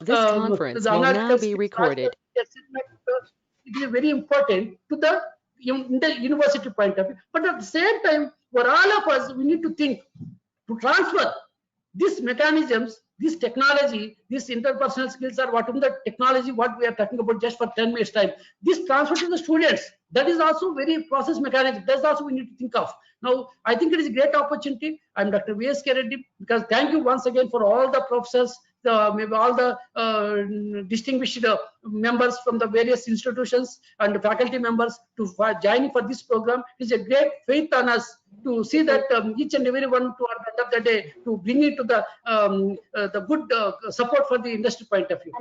This conference the will now analytical be skills, recorded. it is very important to the university point of view. But at the same time, for all of us, we need to think to transfer these mechanisms, this technology, these interpersonal skills are what in the technology, what we are talking about just for 10 minutes time. This transfer to the students, that is also very process mechanism. That's also we need to think of. Now, I think it is a great opportunity. I'm Dr. V.S.K. Reddy, because thank you once again for all the professors, maybe all the distinguished members from the various institutions and faculty members to join for this program. It is a great faith on us to see that each and every one to at the end of the day to bring it to the good support for the industry point of view.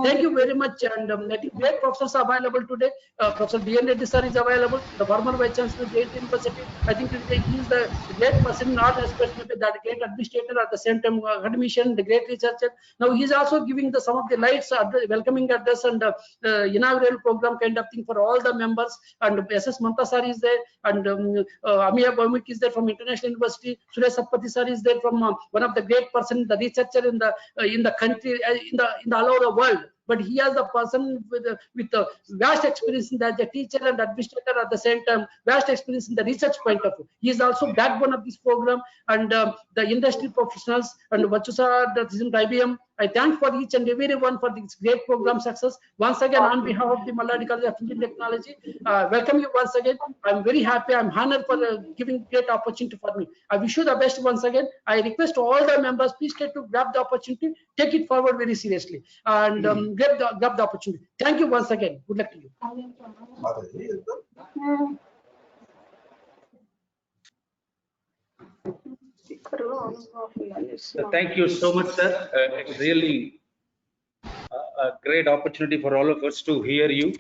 Thank you very much, and I think great professors are available today. Professor D.N. Reddy sir is available, the former Vice Chancellor of JNT University. I think he is the great person, not especially that great administrator, at the same time academician, the great researcher. Now he is also giving some of the lights, welcoming address and inaugural program kind of thing for all the members. And SS Mamta sir is there, and Amiya Bhaumik is there from International University. Suresh Sapati sir is there from one of the great person, the researcher in the country, in all over the world. But he has a person with vast experience as a teacher and administrator at the same time, vast experience in the research point of view. He is also backbone of this program, and the industry professionals and Vachusa, the IBM. I thank for each and every one for this great program success. Once again, on behalf of the Maladi College of Engineering Technology, welcome you once again. I'm very happy. I'm honored for giving great opportunity for me. I wish you the best once again. I request all the members, please try to grab the opportunity, take it forward very seriously, and grab the opportunity. Thank you once again. Good luck to you. Thank you so much, sir. It's really a great opportunity for all of us to hear you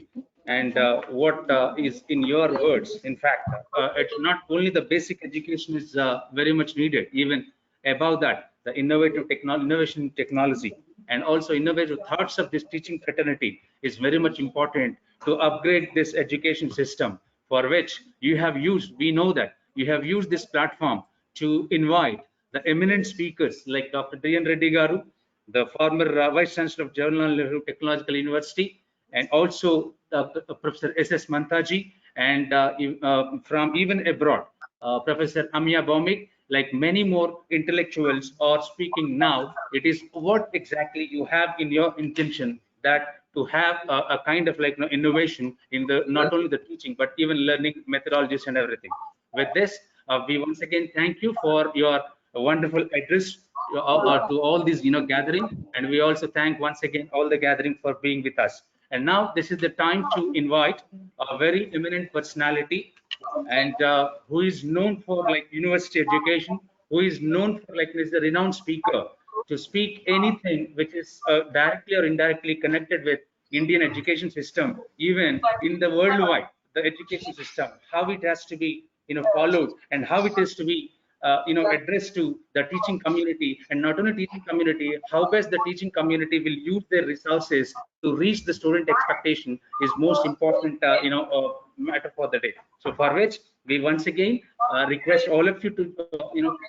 and what is in your words. In fact, it's not only the basic education is very much needed, even above that, the innovation technology and also innovative thoughts of this teaching fraternity is very much important to upgrade this education system, for which you have used, we know that you have used this platform to invite the eminent speakers like Dr. D.N. Reddy Garu, the former Vice Chancellor of Jawaharlal Nehru Technological University, and also Professor S.S. Mantaji, and from even abroad, Professor Amiya Bhaumik, like many more intellectuals are speaking now. It is what exactly you have in your intention, that to have a kind of like innovation in the not only the teaching but even learning methodologies and everything. With this, we once again thank you for your wonderful address to all these gathering, and we also thank once again all the gathering for being with us. And now this is the time to invite a very eminent personality, and who is known for like university education, who is known for like is a renowned speaker to speak anything which is directly or indirectly connected with Indian education system, even in the worldwide, the education system, how it has to be followed, and how it is to be addressed to the teaching community, and not only teaching community, how best the teaching community will use their resources to reach the student expectation is most important matter for the day. So for which we once again request all of you to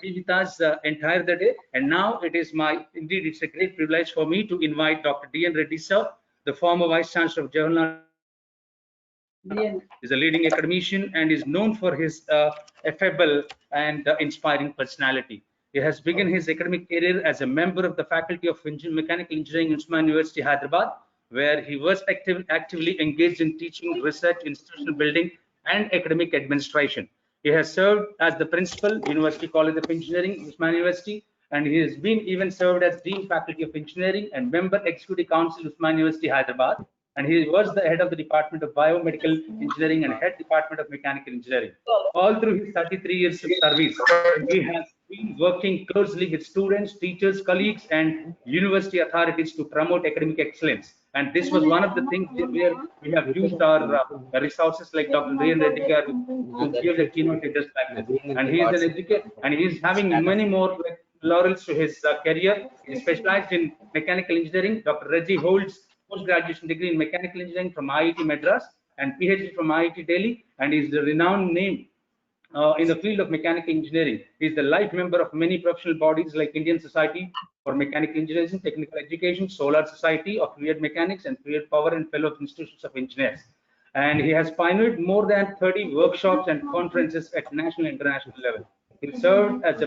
be with us entire the day. And now it is indeed it's a great privilege for me to invite Dr. D.N. Reddy sir, the former Vice Chancellor of Jawaharlal, is a leading academician and is known for his affable and inspiring personality. He has begun his academic career as a member of the Faculty of Mechanical Engineering in Usman University, Hyderabad, where he was actively engaged in teaching, research, institutional building, and academic administration. He has served as the principal, University College of Engineering, Usman University, and he has been even served as Dean Faculty of Engineering and Member Executive Council, Usman University, Hyderabad. And he was the head of the Department of Biomedical Engineering and head Department of Mechanical Engineering. All through his 33 years of service, he has been working closely with students, teachers, colleagues, and university authorities to promote academic excellence. And this was one of the things where we have used our resources like Dr. D.N. Reddy to give the keynote just like this. And he is an educator, and he is having many more laurels to his career. He specialized in mechanical engineering. Dr. Reddy holds post-graduation degree in mechanical engineering from IIT Madras and PhD from IIT Delhi, and is the renowned name in the field of mechanical engineering. He is the life member of many professional bodies like Indian Society for Mechanical Engineering, Technical Education, Solar Society of Fluid Mechanics, and Fluid Power, and fellow of institutions of engineers. And he has pioneered more than 30 workshops and conferences at national and international level. He served as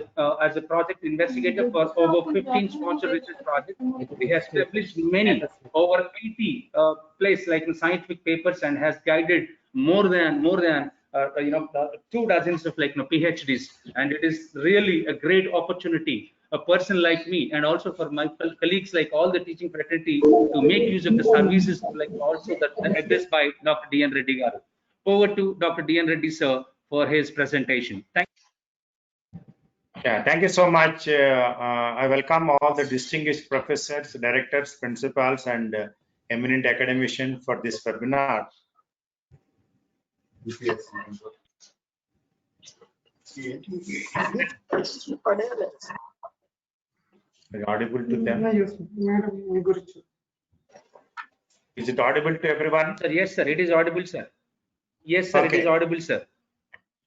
a project investigator for over 15 sponsored research projects. He has published many, over 80 plays like in scientific papers, and has guided more than 2 dozens of PhDs. And it is really a great opportunity, a person like me, and also for my colleagues like all the teaching fraternity, to make use of the services like also that addressed by Dr. D.N. Reddy garu. Over to Dr. D.N. Reddy sir for his presentation. Yeah, thank you so much. I welcome all the distinguished professors, directors, principals, and eminent academicians for this webinar. Are you audible to them? Is it audible to everyone? Sir, yes, sir, it is audible, sir. Yes, sir, Okay. It is audible, sir.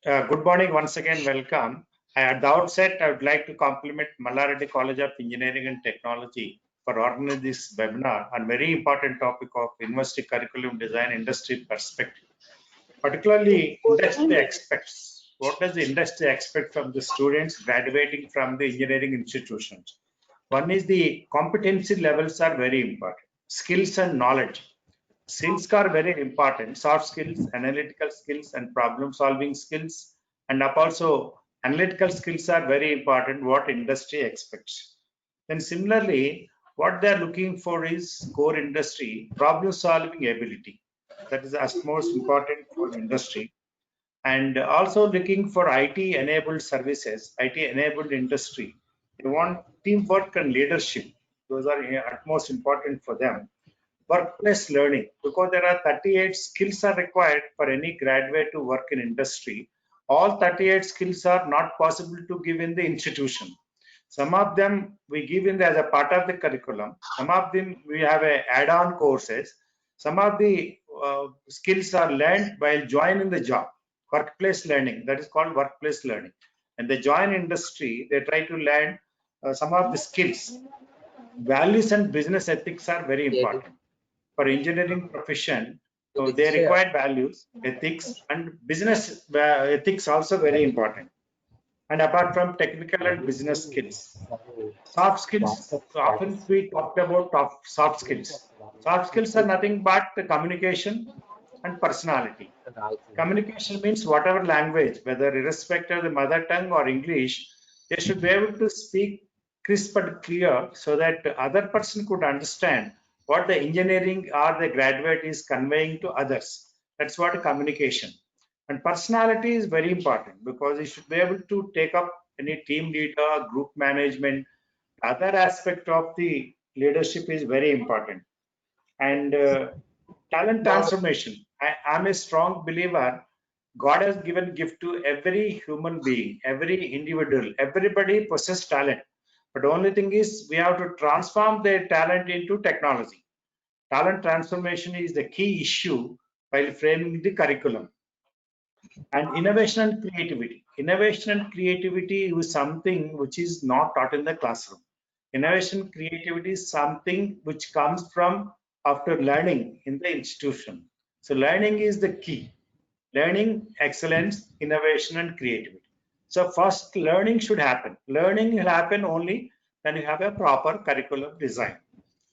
Good morning once again. Welcome. At the outset, I would like to compliment Malla Reddy College of Engineering and Technology for organizing this webinar on very important topic of university curriculum design industry perspective, particularly industry aspects. What does the industry expect from the students graduating from the engineering institutions? One is the competency levels are very important. Skills and knowledge. Skills are very important. Soft skills, analytical skills, and problem solving skills. And also analytical skills are very important, what industry expects. Then similarly, what they're looking for is core industry, problem solving ability. That is as most important for industry. And also looking for IT enabled services, IT enabled industry. They want teamwork and leadership. Those are utmost important for them. Workplace learning, because there are 38 skills are required for any graduate to work in industry. All 38 skills are not possible to give in the institution. Some of them we give in as a part of the curriculum. Some of them we have a add-on courses. Some of the skills are learned while joining the job. Workplace learning, that is called workplace learning. And they join industry, they try to learn some of the skills. Values and business ethics are very important. For engineering profession, so they require values, ethics, and business ethics also very important. And apart from technical and business skills, soft skills, so often we talked about soft skills. Soft skills are nothing but the communication and personality. Communication means whatever language, whether irrespective of the mother tongue or English, they should be able to speak crisp and clear so that the other person could understand what the engineering or the graduate is conveying to others. That's what communication. And personality is very important because you should be able to take up any team leader, group management. Other aspect of the leadership is very important. And talent transformation. I'm a strong believer. God has given gift to every human being, every individual. Everybody possesses talent. But the only thing is we have to transform their talent into technology. Talent transformation is the key issue while framing the curriculum. And innovation and creativity. Innovation and creativity is something which is not taught in the classroom. Innovation creativity is something which comes from after learning in the institution. So learning is the key. Learning, excellence, innovation, and creativity. So first learning should happen. Learning will happen only when you have a proper curriculum design.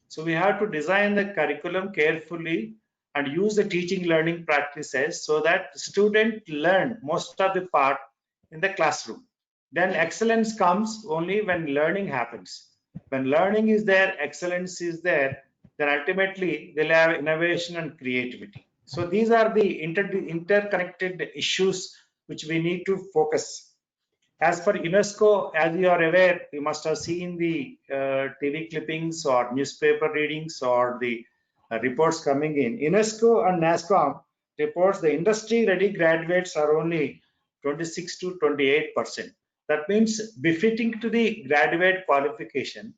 So we have to design the curriculum carefully and use the teaching learning practices so that students learn most of the part in the classroom. Then excellence comes only when learning happens. When learning is there, excellence is there, then ultimately they'll have innovation and creativity. So these are the interconnected issues which we need to focus. As for UNESCO, as you are aware, you must have seen the TV clippings or newspaper readings or the reports coming in. UNESCO and NASSCOM reports the industry-ready graduates are only 26 to 28%. That means befitting to the graduate qualification,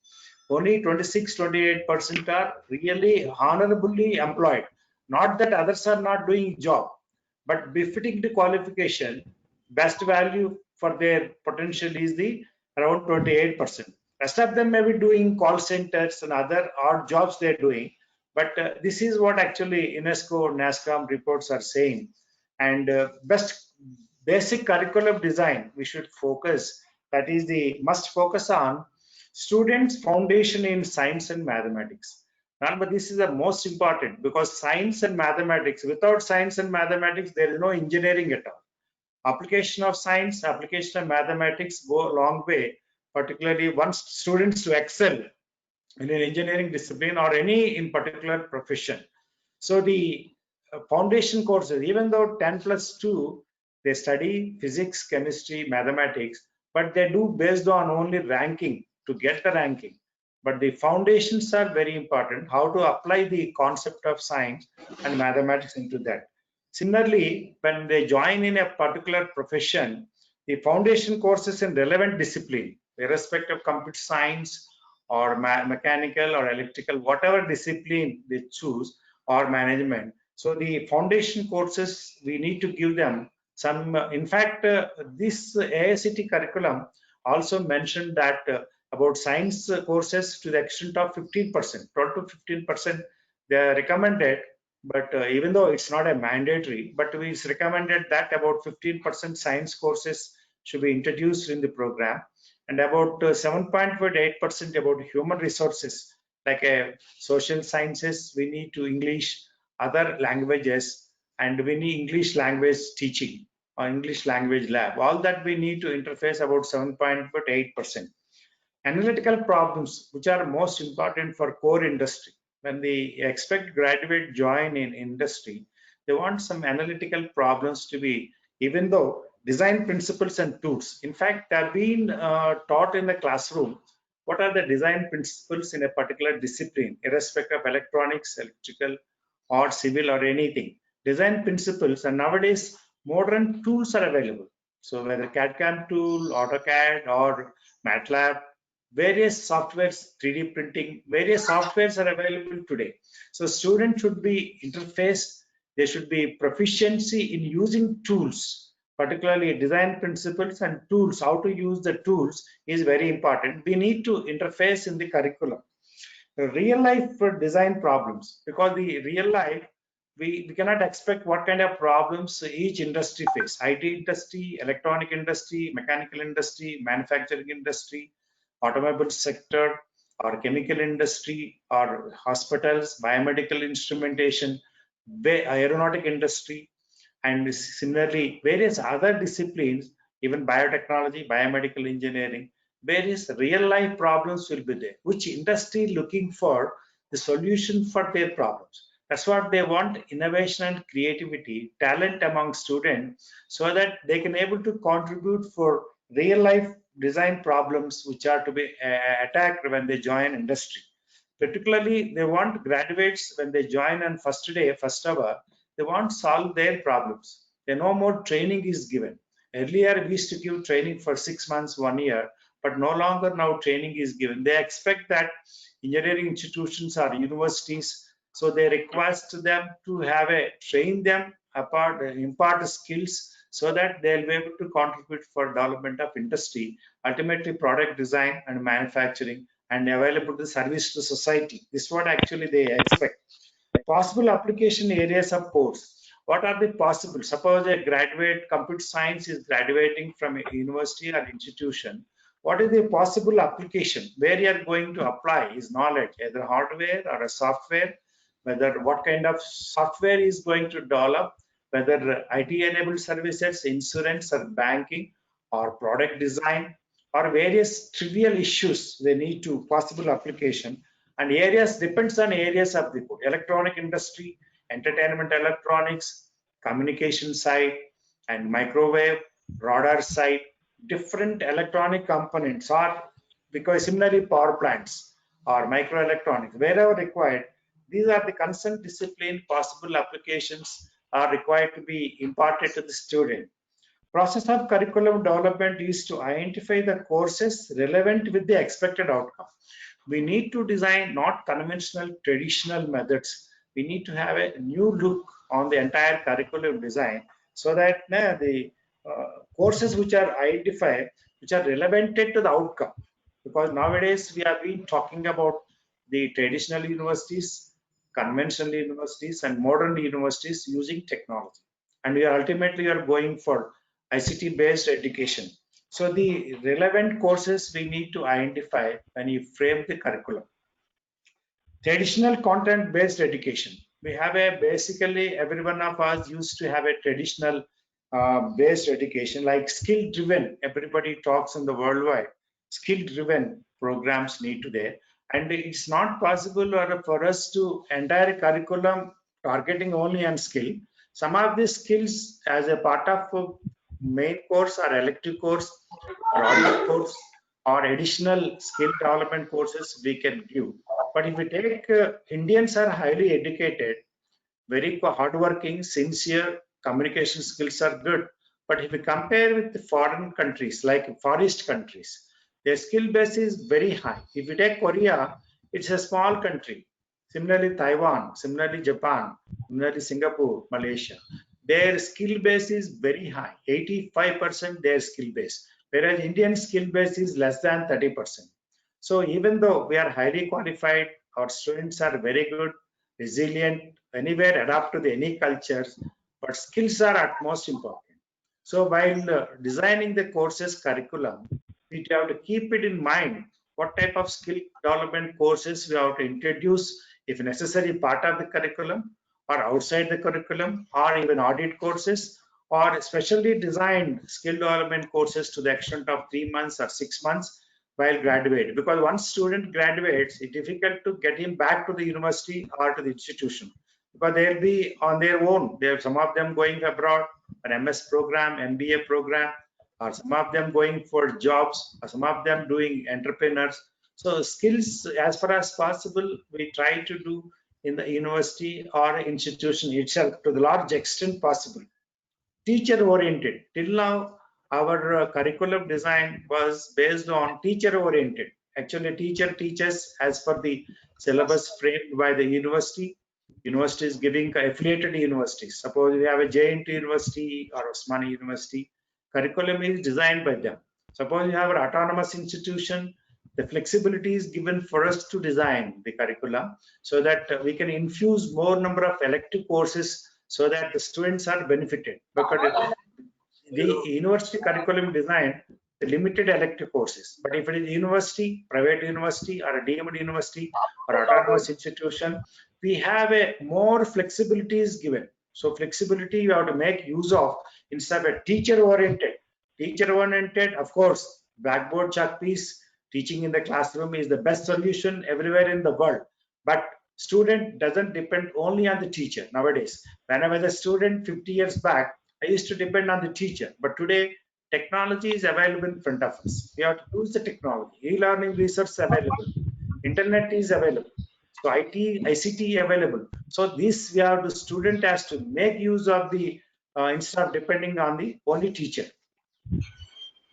only 26-28% are really honorably employed. Not that others are not doing job, but befitting the qualification, best value for their potential is the around 28%. Rest of them may be doing call centers and other odd jobs they're doing. But this is what actually UNESCO, NASSCOM reports are saying. And best basic curriculum design, we should focus, that is the must focus on students' foundation in science and mathematics. But this is the most important, because science and mathematics, without science and mathematics, there is no engineering at all. Application of science, application of mathematics go a long way, particularly once students to excel in an engineering discipline or any in particular profession. So the foundation courses, even though 10+2, they study physics, chemistry, mathematics, but they do based on only ranking to get the ranking. But the foundations are very important, how to apply the concept of science and mathematics into that. Similarly, when they join in a particular profession, the foundation courses in relevant discipline, irrespective of computer science or mechanical or electrical, whatever discipline they choose, or management. So the foundation courses, we need to give them some, in fact, this AICTE curriculum also mentioned that about science courses to the extent of 15%, 12 to 15%, they are recommended, but even though it's not a mandatory, but it's recommended that about 15% science courses should be introduced in the program, and about 7.8% about human resources, like social sciences, we need to English, other languages, and we need English language teaching or English language lab. All that we need to interface about 7.8%. Analytical problems, which are most important for core industry. When they expect graduate join in industry, they want some analytical problems to be, even though design principles and tools. In fact, they've been taught in the classroom. What are the design principles in a particular discipline, irrespective of electronics, electrical, or civil, or anything? Design principles, and nowadays modern tools are available. So whether CAD/CAM tool, AutoCAD, or MATLAB, various softwares, 3D printing, various softwares are available today. So students should be interfaced, they should be proficiency in using tools, particularly design principles and tools. How to use the tools is very important. We need to interface in the curriculum. The real life design problems, because the real life, we cannot expect what kind of problems each industry face. IT industry, electronic industry, mechanical industry, manufacturing industry, automobile sector, or chemical industry, or hospitals, biomedical instrumentation, aeronautic industry, and similarly various other disciplines, even biotechnology, biomedical engineering, various real life problems will be there, which industry looking for the solution for their problems. That's what they want, innovation and creativity, talent among students, so that they can able to contribute for real life design problems which are to be attacked when they join industry. Particularly, they want graduates when they join on first day, first hour, they want to solve their problems. No more training is given. Earlier, we used to give training for 6 months, 1 year, but no longer now training is given. They expect that engineering institutions or universities, so they request them to have train them impart skills, so that they'll be able to contribute for development of industry, ultimately product design and manufacturing, and available to service to society. This is what actually they expect. Possible application areas of course. What are the possible? Suppose a graduate computer science is graduating from a university or institution. What is the possible application where you are going to apply his knowledge, either hardware or a software, whether what kind of software is going to develop, whether IT enabled services, insurance or banking, or product design, or various trivial issues they need to possible application. And areas depends on areas of the code. Electronic industry, entertainment electronics, communication side, and microwave, radar side, different electronic components, or because similarly power plants or microelectronics, wherever required, these are the concerned discipline. Possible applications are required to be imparted to the student. Process of curriculum development is to identify the courses relevant with the expected outcome. We need to design not conventional traditional methods. We need to have a new look on the entire curriculum design, so that the courses which are identified, which are relevant to the outcome. Because nowadays we have been talking about the traditional universities, conventional universities, and modern universities using technology. And we are ultimately are going for ICT based education. So the relevant courses we need to identify when you frame the curriculum. Traditional content based education. We have a basically every one of us used to have a traditional based education like skill driven. Everybody talks in the worldwide. Skill driven programs need to there. And it's not possible for us to entire curriculum targeting only on skill. Some of these skills as a part of a main course or elective course or audit course or additional skill development courses we can give. But if we take Indians are highly educated, very hardworking, sincere, communication skills are good. But if we compare with the foreign countries like Far East countries, their skill base is very high. If you take Korea, it's a small country. Similarly, Taiwan, similarly, Japan, similarly, Singapore, Malaysia. Their skill base is very high, 85% their skill base, whereas Indian skill base is less than 30%. So even though we are highly qualified, our students are very good, resilient, anywhere adapt to any cultures, but skills are at most important. So while designing the courses curriculum, we have to keep it in mind what type of skill development courses we have to introduce if necessary part of the curriculum or outside the curriculum or even audit courses or specially designed skill development courses to the extent of 3 months or 6 months while graduate, because once student graduates it's difficult to get him back to the university or to the institution because they'll be on their own. There some of them going abroad, an MS program, MBA program, or some of them going for jobs, or some of them doing entrepreneurs. So skills as far as possible we try to do in the university or institution itself to the large extent possible. Teacher oriented. Till now our curriculum design was based on teacher oriented. Actually, teacher teaches as per the syllabus framed by the university. University is giving affiliated universities. Suppose we have a JNT University or Osmani University, curriculum is designed by them. Suppose you have an autonomous institution, the flexibility is given for us to design the curriculum so that we can infuse more number of elective courses so that the students are benefited. Because the university curriculum design the limited elective courses, but if it is university, private university or a deemed university or autonomous institution, we have a more flexibility is given. So flexibility you have to make use of instead of a teacher oriented. Teacher oriented, of course, blackboard chalk piece teaching in the classroom is the best solution everywhere in the world. But student doesn't depend only on the teacher nowadays. When I was a student 50 years back, I used to depend on the teacher, but today technology is available in front of us. We have to use the technology. E-learning resource available, internet is available, so ICT available. So this we have the student has to make use of the instead of depending on the only teacher.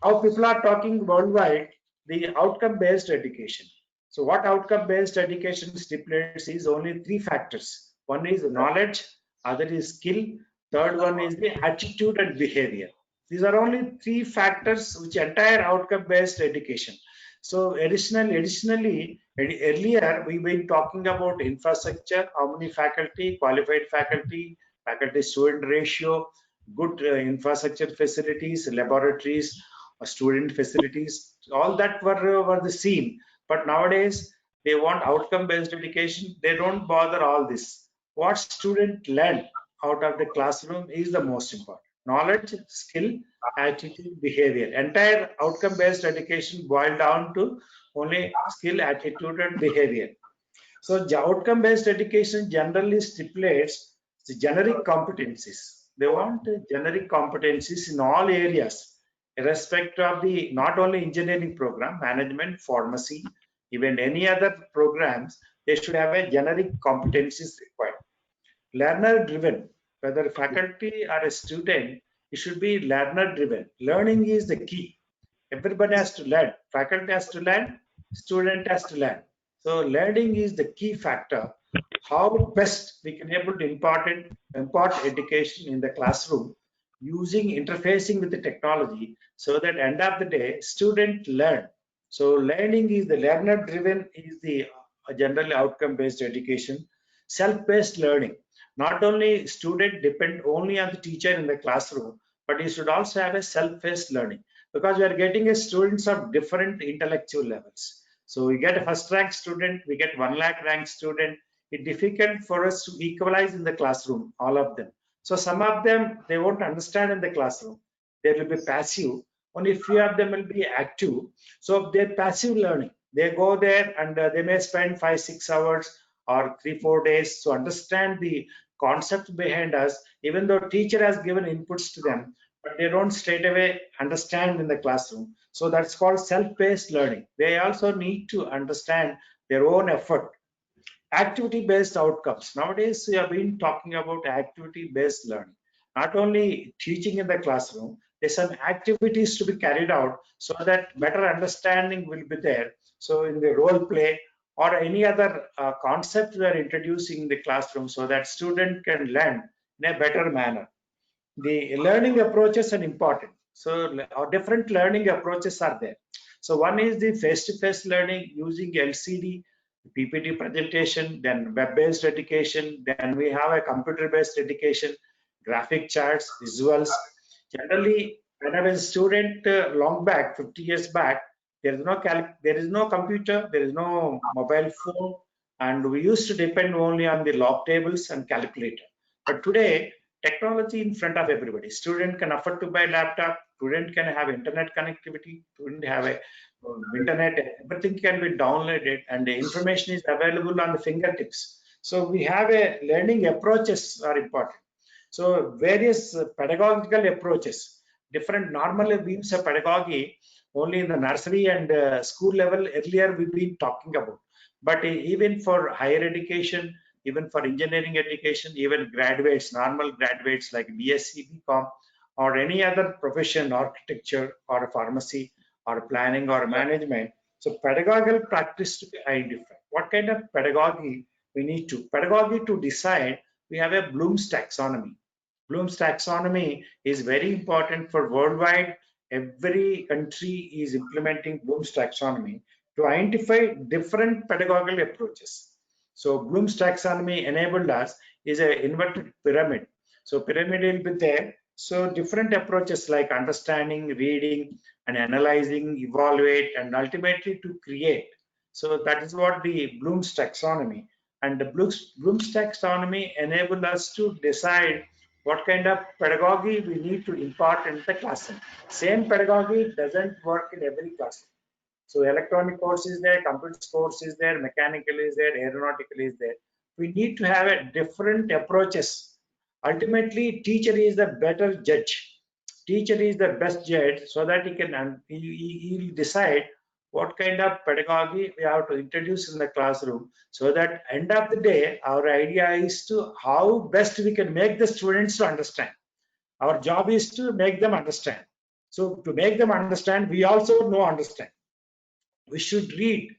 How people are talking worldwide, the outcome-based education. So what outcome-based education stipulates is only 3 factors. One is knowledge, other is skill, third one is the attitude and behavior. These are only 3 factors which entire outcome-based education. So additionally, earlier we've been talking about infrastructure, how many faculty, qualified faculty, faculty-student ratio, good infrastructure facilities, laboratories, student facilities, all that were the scene. But nowadays they want outcome-based education. They don't bother all this. What student learn out of the classroom is the most important. Knowledge, skill, attitude, behavior. Entire outcome-based education boiled down to only skill, attitude, and behavior. So outcome-based education generally stipulates the generic competencies. They want generic competencies in all areas, irrespective of the not only engineering program, management, pharmacy, even any other programs. They should have a generic competencies required. Learner driven. Whether faculty or a student, it should be learner driven. Learning is the key. Everybody has to learn. Faculty has to learn, student has to learn. So learning is the key factor. How best we can able to impart education in the classroom using interfacing with the technology, so that end of the day student learn. So learning is the learner driven, is the generally outcome based education. Self-based learning, not only student depend only on the teacher in the classroom, but you should also have a self-based learning, because we are getting a students of different intellectual levels. So we get a first rank student, we get 1 lakh rank student. It's difficult for us to equalize in the classroom, all of them. So some of them, they won't understand in the classroom. They will be passive. Only few of them will be active. So they're passive learning. They go there and they may spend 5-6 hours or 3-4 days to understand the concept behind us, even though teacher has given inputs to them, but they don't straight away understand in the classroom. So that's called self-paced learning. They also need to understand their own effort. Activity-based outcomes. Nowadays, we have been talking about activity-based learning. Not only teaching in the classroom, there's some activities to be carried out so that better understanding will be there. So in the role play or any other concept we are introducing in the classroom, so that student can learn in a better manner. The learning approaches are important. So different learning approaches are there. So one is the face-to-face learning using LCD, PPT presentation, then web-based education, then we have a computer-based education, graphic charts, visuals. Generally, when I was a student long back, 50 years back, there is no computer, there is no mobile phone, and we used to depend only on the log tables and calculator. But today, technology in front of everybody. Student can afford to buy laptop, student can have internet connectivity, student have a internet, everything can be downloaded and the information is available on the fingertips. So we have a learning approaches are important. So various pedagogical approaches, different normal views of pedagogy only in the nursery and school level earlier we've been talking about. But even for higher education, even for engineering education, even graduates, normal graduates like BSc, BCom, or any other profession, architecture or pharmacy or planning or management. So pedagogical practice to be identified. What kind of pedagogy we need to? Pedagogy to decide, we have a Bloom's taxonomy. Bloom's taxonomy is very important for worldwide. Every country is implementing Bloom's taxonomy to identify different pedagogical approaches. So Bloom's taxonomy enabled us is an inverted pyramid. So pyramid will be there. So different approaches like understanding, reading, and analyzing, evaluate, and ultimately to create. So that is what the Bloom's taxonomy. And the Bloom's taxonomy enabled us to decide what kind of pedagogy we need to impart in the classroom. Same pedagogy doesn't work in every classroom. So electronic course is there, computer course is there, mechanical is there, aeronautical is there. We need to have a different approaches. Ultimately, teacher is the better judge. Teacher is the best judge, so that he will decide what kind of pedagogy we have to introduce in the classroom, so that end of the day, our idea is to how best we can make the students to understand. Our job is to make them understand. So to make them understand, we also know understand. We should read.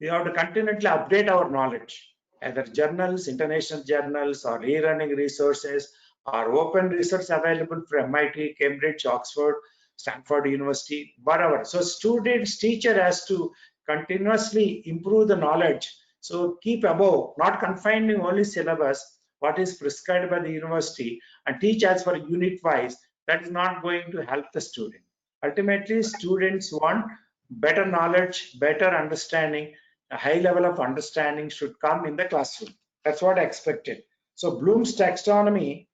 We have to continually update our knowledge, either journals, international journals, or e-learning resources, or open research available from MIT, Cambridge, Oxford, Stanford University, whatever. So students, teacher has to continuously improve the knowledge. So keep above, not confining only syllabus, what is prescribed by the university, and teach as for unit wise. That is not going to help the student. Ultimately, students want better knowledge, better understanding. A high level of understanding should come in the classroom. That's what I expected. So Bloom's taxonomy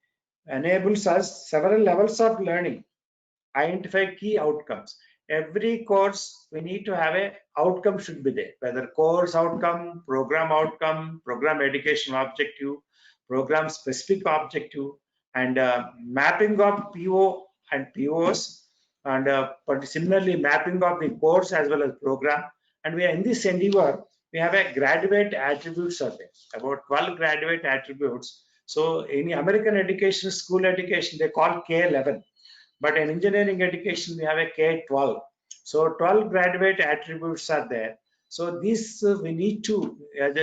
enables us several levels of learning, identify key outcomes. Every course, we need to have a outcome should be there, whether course outcome, program education objective, program specific objective, and mapping of PO and POs, and similarly mapping of the course as well as program. And we are in this endeavor, we have a graduate attributes are there, about 12 graduate attributes. So in American education, school education, they call K11, but in engineering education, we have a K12. So 12 graduate attributes are there. So these we need to,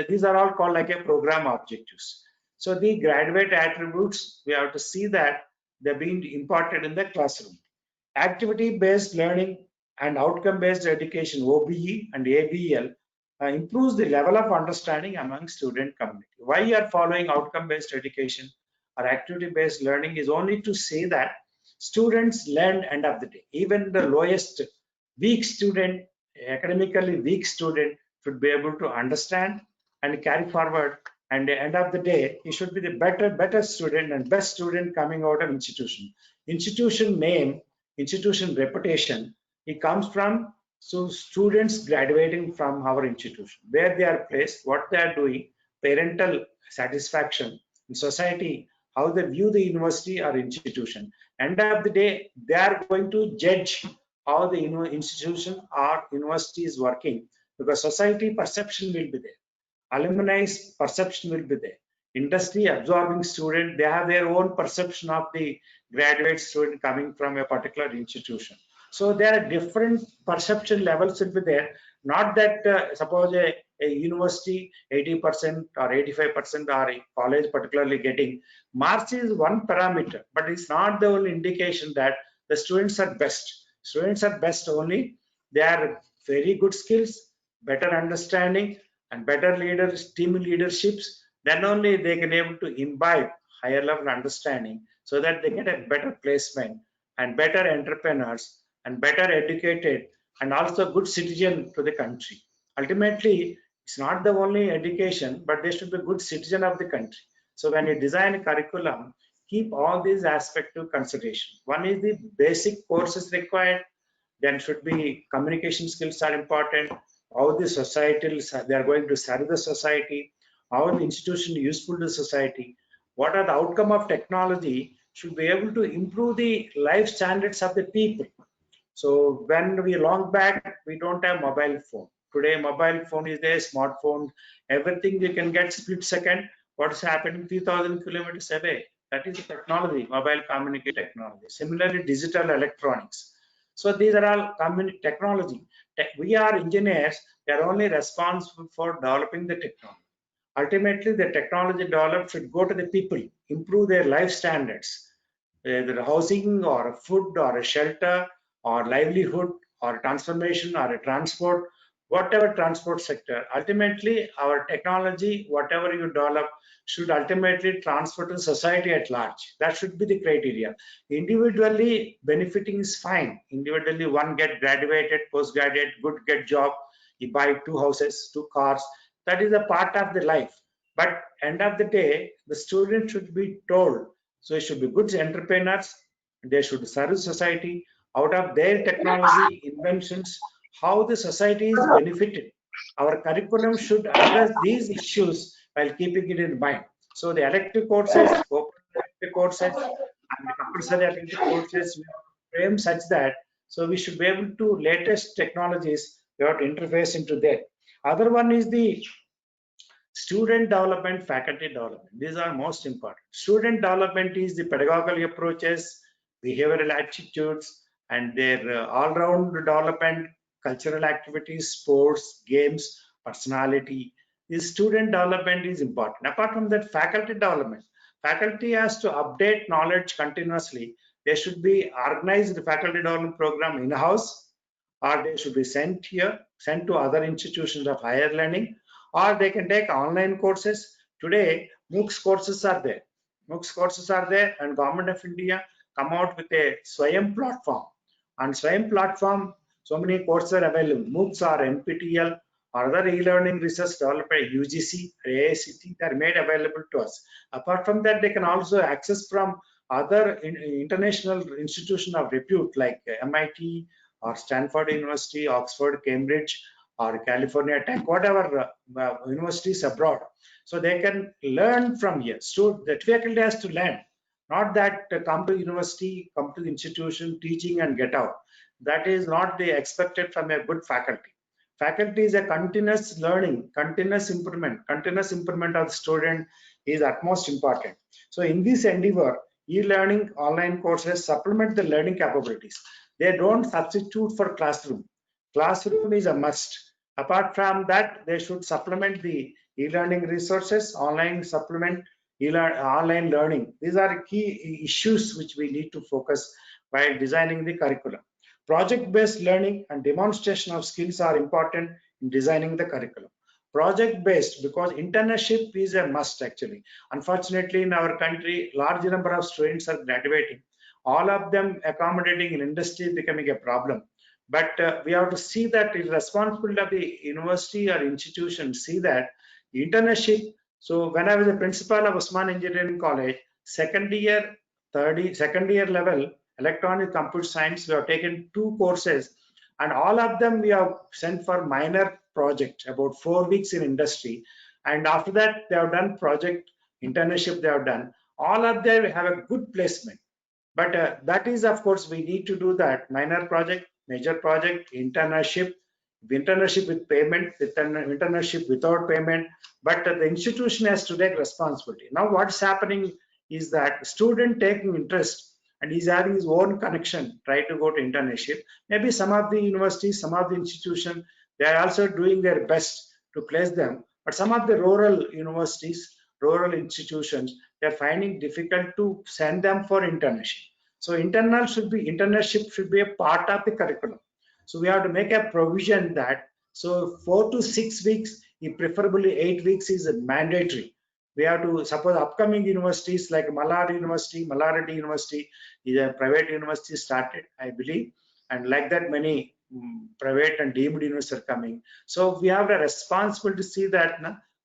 these are all called like a program objectives. So the graduate attributes, we have to see that they're being imparted in the classroom. Activity-based learning and outcome-based education, OBE and ABL, improves the level of understanding among student community. Why you are following outcome-based education or activity-based learning is only to say that students learn end of the day. Even the lowest weak student, academically weak student, should be able to understand and carry forward. And at the end of the day, he should be the better student and best student coming out of institution. Institution name, institution reputation, it comes from students graduating from our institution, where they are placed, what they are doing, parental satisfaction in society, how they view the university or institution. End of the day, they are going to judge how the institution or university is working, because society perception will be there. Alumni's perception will be there. Industry absorbing student, they have their own perception of the graduate student coming from a particular institution. So there are different perception levels will be there. Not that suppose a university 80% or 85% or a college particularly getting marks is one parameter, but it's not the only indication that the students are best. Students are best only they are very good skills, better understanding, and better leaders, team leaderships. Then only they can able to imbibe higher level understanding, so that they get a better placement and better entrepreneurs and better educated and also good citizen to the country. Ultimately, it's not the only education, but they should be good citizen of the country. So when you design a curriculum, keep all these aspects to consideration. One is the basic courses required, then should be communication skills are important, how the societal they are going to serve the society, how the institution is useful to society, what are the outcome of technology, should be able to improve the life standards of the people. So when we long back, we don't have mobile phone. Today, mobile phone is there, smartphone, everything you can get split second. What's happening 3,000 kilometers away? That is the technology, mobile communication technology. Similarly, digital electronics. So these are all technology. We are engineers, they are only responsible for developing the technology. Ultimately, the technology developed should go to the people, improve their life standards, either housing or food or a shelter or livelihood or transformation or a transport, whatever transport sector. Ultimately, our technology, whatever you develop, should ultimately transfer to society at large. That should be the criteria. Individually benefiting is fine. Individually, one get graduated, postgraduate, good get job, you buy 2 houses, 2 cars. That is a part of the life. But end of the day, the student should be told. So it should be good entrepreneurs. They should serve society out of their technology inventions. How the society is benefited. Our curriculum should address these issues while keeping it in mind. So the elective courses, open elective courses, and the compulsory elective courses frame such that so we should be able to latest technologies we have to interface into that. Other one is the student development, faculty development. These are most important. Student development is the pedagogical approaches, behavioral attitudes, and their all-round development, cultural activities, sports, games, personality. This student development is important. Apart from that, faculty development. Faculty has to update knowledge continuously. There should be organized faculty development program in-house, or they should be sent here, sent to other institutions of higher learning, or they can take online courses. Today, MOOCs courses are there. MOOCs courses are there, and Government of India come out with a SWAYAM platform. On SWAYAM platform, so many courses are available. MOOCs or NPTEL or other e-learning research developed by UGC, AICTE, they are made available to us. Apart from that, they can also access from other international institutions of repute like MIT or Stanford University, Oxford, Cambridge, or California Tech, whatever universities abroad. So they can learn from here. So the faculty has to learn, not that come to university, come to the institution, teaching and get out. That is not the expected from a good faculty. Faculty is a continuous learning, continuous improvement of the student is utmost important. So in this endeavor, e-learning online courses supplement the learning capabilities. They don't substitute for classroom. Classroom is a must. Apart from that, they should supplement the e-learning resources, online supplement online learning. These are key issues which we need to focus while designing the curriculum. Project-based learning and demonstration of skills are important in designing the curriculum. Project-based, because internship is a must actually. Unfortunately, in our country, large number of students are graduating. All of them accommodating in industry becoming a problem. But we have to see that it's responsibility of the university or institution, see that internship. So when I was a principal of Usman Engineering College, second year level, electronic computer science, we have taken 2 courses, and all of them we have sent for minor project, about 4 weeks in industry. And after that, they have done project internship, they have done. All of them have a good placement. But that is, of course, we need to do that. Minor project, major project, internship with payment, internship without payment. But the institution has to take responsibility. Now, what's happening is that student taking interest and he's having his own connection, try to go to internship. Maybe some of the universities, some of the institutions, they are also doing their best to place them. But some of the rural universities, rural institutions, they're finding difficult to send them for internship. So internship should be a part of the curriculum. So we have to make a provision that, so 4 to 6 weeks, if preferably 8 weeks is mandatory. We have to, suppose upcoming universities like Malad University is a private university started, I believe, and like that many private and deemed universities are coming. So we have a responsibility to see that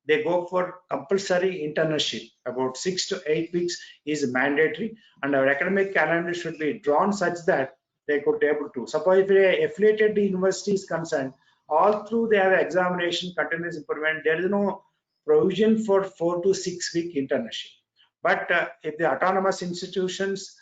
they go for compulsory internship. About 6 to 8 weeks is mandatory, and our academic calendar should be drawn such that they could be able to. Suppose if a affiliated university is concerned, all through they have examination, continuous improvement, there is no provision for 4 to 6 week internship. But if the autonomous institutions,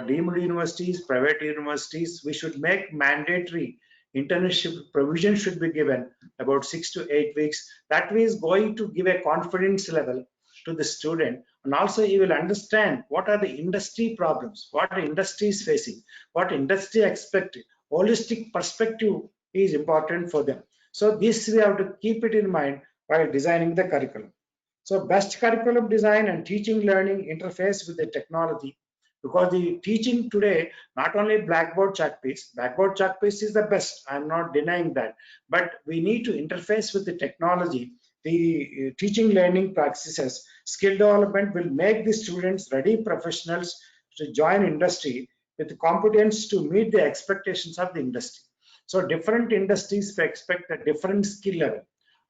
deemed universities, private universities, we should make mandatory internship provision should be given about 6 to 8 weeks. That is going to give a confidence level to the student, and also he will understand what are the industry problems, what the industry is facing, what industry expects. Holistic perspective is important for them. So this we have to keep it in mind while designing the curriculum. So best curriculum design and teaching learning interface with the technology, because the teaching today, not only blackboard chalk piece is the best, I'm not denying that, but we need to interface with the technology. The teaching learning practices, skill development will make the students ready professionals to join industry with competence to meet the expectations of the industry. So different industries expect a different skill level.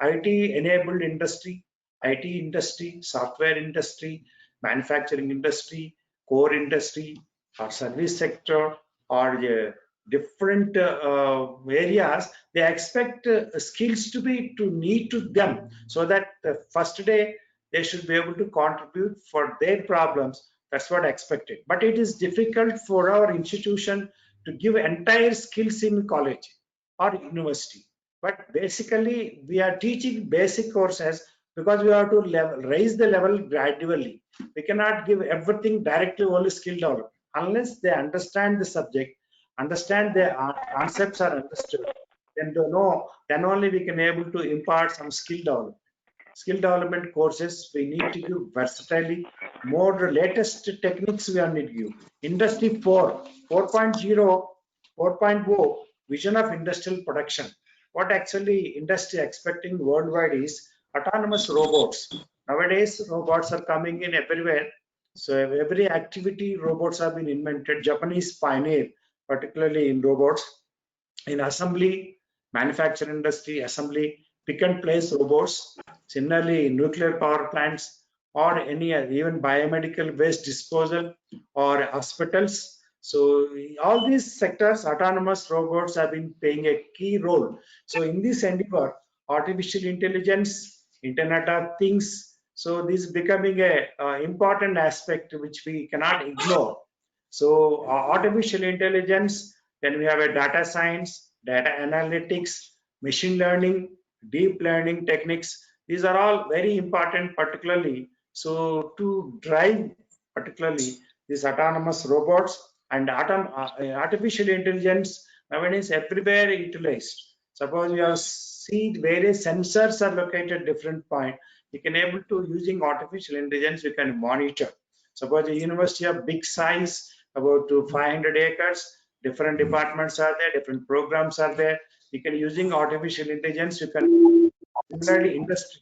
IT enabled industry, IT industry, software industry, manufacturing industry, core industry, or service sector, or different areas, they expect skills to need to them, so that the first day they should be able to contribute for their problems. That's what expected. But it is difficult for our institution to give entire skills in college or university. But basically, we are teaching basic courses because we have to raise the level gradually. We cannot give everything directly, only skill development. Unless they understand the subject, understand the concepts are understood, then they know, then only we can able to impart some skill development. Skill development courses we need to give versatility, more latest techniques we are need to give. Industry 4.0, 4.0 vision of industrial production. What actually industry expecting worldwide is autonomous robots. Nowadays, robots are coming in everywhere. So every activity, robots have been invented. Japanese pioneer, particularly in robots, in assembly, manufacturing industry, assembly, pick and place robots. Similarly, in nuclear power plants or any even biomedical waste disposal or hospitals. So all these sectors, autonomous robots have been playing a key role. So in this endeavor, artificial intelligence, Internet of Things, so this is becoming a important aspect which we cannot ignore. So artificial intelligence, then we have a data science, data analytics, machine learning, deep learning techniques. These are all very important, particularly so to drive particularly these autonomous robots and artificial intelligence nowadays everywhere utilized. Suppose you have seen various sensors are located at different point. you can able to using artificial intelligence, you can monitor. Suppose a university of big size, about 500 acres, different departments are there, different programs are there. You can using artificial intelligence, you can similarly industry.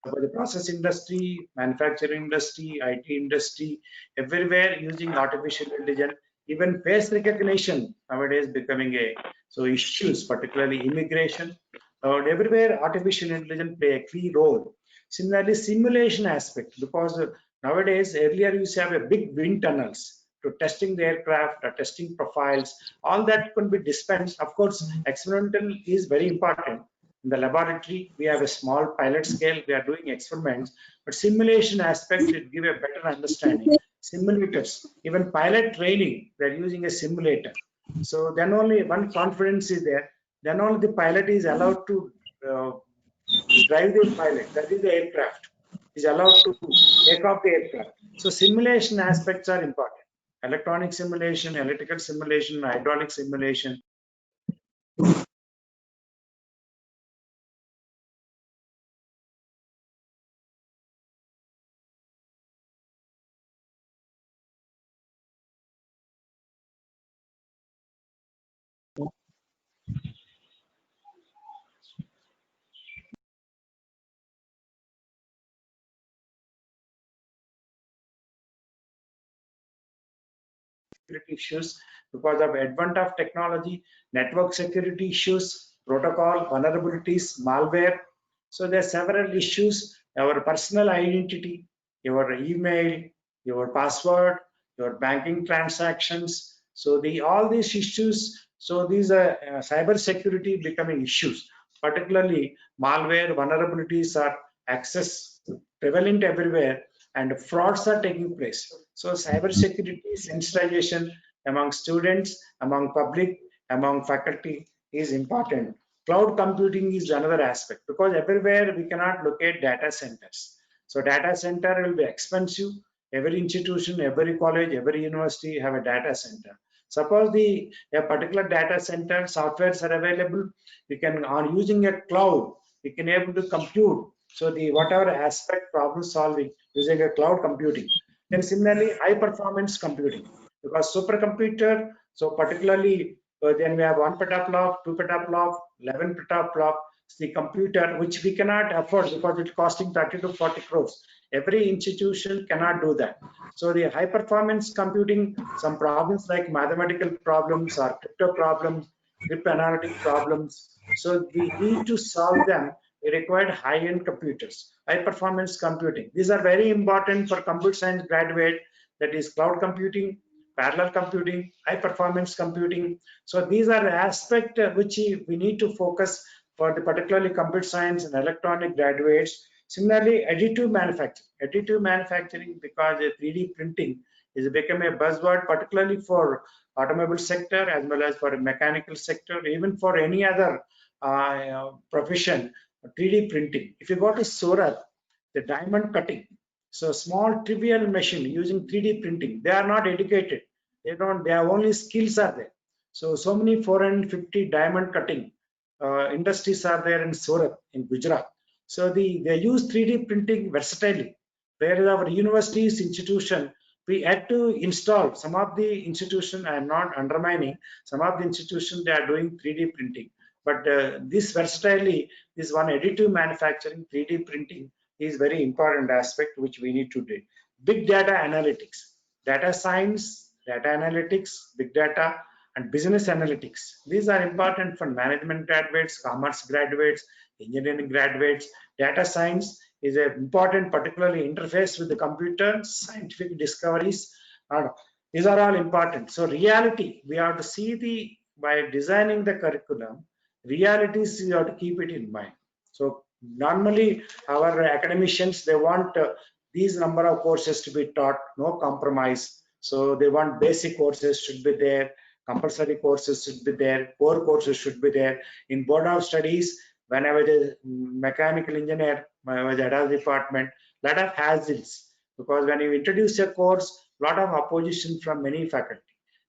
About the process industry, manufacturing industry, IT industry, everywhere using artificial intelligence. Even face recognition nowadays becoming a issues, particularly immigration. Everywhere artificial intelligence play a key role. Similarly, simulation aspect, because nowadays earlier you used to have a big wind tunnels to testing the aircraft, testing profiles, all that can be dispensed. Of course, experimental is very important. In the laboratory, we have a small pilot scale, we are doing experiments, but simulation aspect will give a better understanding. Simulators, even pilot training, they're using a simulator. So then only one confidence is there, then only the pilot is allowed to drive the pilot, that is the aircraft, is allowed to take off the aircraft. So simulation aspects are important. Electronic simulation, electrical simulation, hydraulic simulation. Security issues because of advent of technology, network security issues, protocol vulnerabilities, malware. So there are several issues. Our personal identity, your email, your password, your banking transactions. So all these issues. So these are cyber security becoming issues. Particularly malware vulnerabilities are access prevalent everywhere, and frauds are taking place. So cybersecurity sensitization among students, among public, among faculty is important. Cloud computing is another aspect, because everywhere we cannot locate data centers. So data center will be expensive. Every institution, every college, every university have a data center. Suppose a particular data center softwares are available, we can on using a cloud, we can able to compute. So the whatever aspect problem solving using a cloud computing. Then similarly, high performance computing, because supercomputer, so particularly then we have 1 petaflop, 2 petaflop, 11 petaflop, the computer which we cannot afford because it's costing 30 to 40 crores. Every institution cannot do that. So the high performance computing, some problems like mathematical problems or crypto problems, cryptanalytic problems. So we need to solve them. We required high-end computers, high performance computing. These are very important for computer science graduate, that is cloud computing, parallel computing, high performance computing. So these are aspects which we need to focus for the particularly computer science and electronic graduates. Similarly, additive manufacturing, because 3D printing is become a buzzword, particularly for automobile sector as well as for mechanical sector, even for any other profession. 3D printing. If you go to Surat, the diamond cutting, so small trivial machine using 3D printing, they are not educated. They have only skills are there. So many 450 diamond cutting industries are there in Surat, in Gujarat. So they use 3D printing versatilely. Whereas our universities, institution, we had to install some of the institution. I am not undermining some of the institution. They are doing 3D printing, but this versatility, this one additive manufacturing, 3D printing is very important aspect which we need to do. Big data analytics, data science, data analytics, big data, and business analytics. These are important for management graduates, commerce graduates, engineering graduates. Data science is an important, particularly interface with the computer, scientific discoveries. These are all important. So reality, we have to see by designing the curriculum, realities you have to keep it in mind. So normally our academicians, they want these number of courses to be taught, no compromise. So they want basic courses should be there, compulsory courses should be there, core courses should be there. In board of studies, when I was a mechanical engineer, I was at a department, lot of hassles, because when you introduce a course, lot of opposition from many faculty.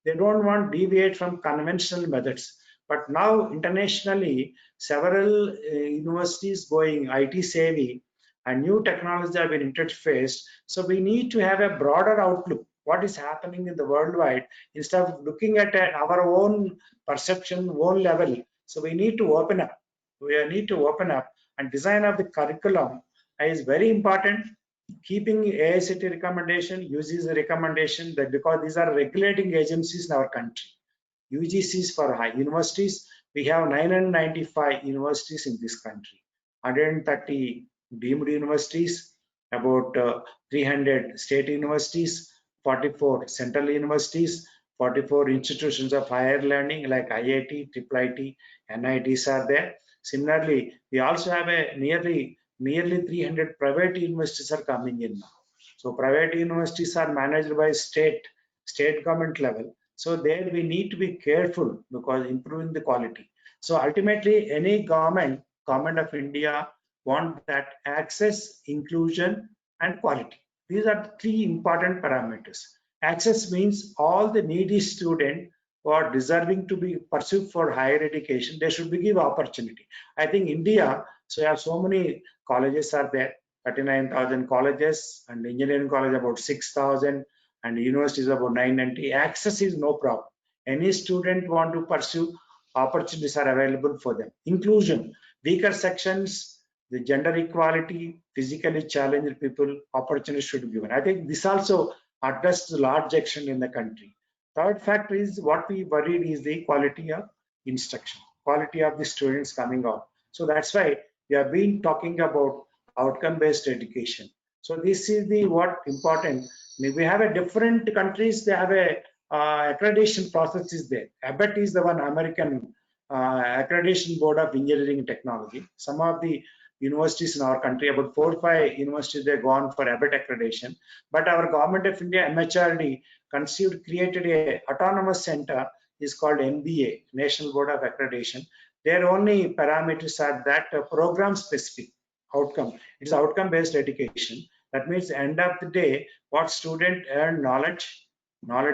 They don't want deviate from conventional methods. But now internationally, several universities going IT savvy, and new technologies have been interfaced. So we need to have a broader outlook. What is happening in the worldwide instead of looking at our own perception, own level. So we need to open up. We need to open up, and design of the curriculum is very important. Keeping AICTE recommendation, UGC recommendation, that because these are regulating agencies in our country. UGCs for high universities, we have 995 universities in this country, 130 deemed universities, about 300 state universities, 44 central universities, 44 institutions of higher learning like IIT, IIIT, NITs are there. Similarly, we also have a nearly 300 private universities are coming in now. So private universities are managed by state government level. So there we need to be careful because improving the quality. So ultimately, any government of India want that access, inclusion, and quality. These are the three important parameters. Access means all the needy students who are deserving to be pursued for higher education, they should be given opportunity. I think India, so you have so many colleges are there, 39,000 colleges, and engineering college about 6,000, and universities about 990. Access is no problem. Any student want to pursue, opportunities are available for them. Inclusion, weaker sections, the gender equality, physically challenged people, opportunities should be given. I think this also addressed to large extent in the country. Third factor is what we worried is the quality of instruction, quality of the students coming out. So that's why we have been talking about outcome-based education. So this is the what important. We have a different countries, they have a accreditation process is there. ABET is the one American accreditation board of engineering and technology. Some of the universities in our country, about 4 or 5 universities, they've gone for ABET accreditation. But our government of India, MHRD, created a autonomous center is called NBA, National Board of Accreditation. Their only parameters are that program specific outcome. It's outcome based education. That means end of the day, what student earn knowledge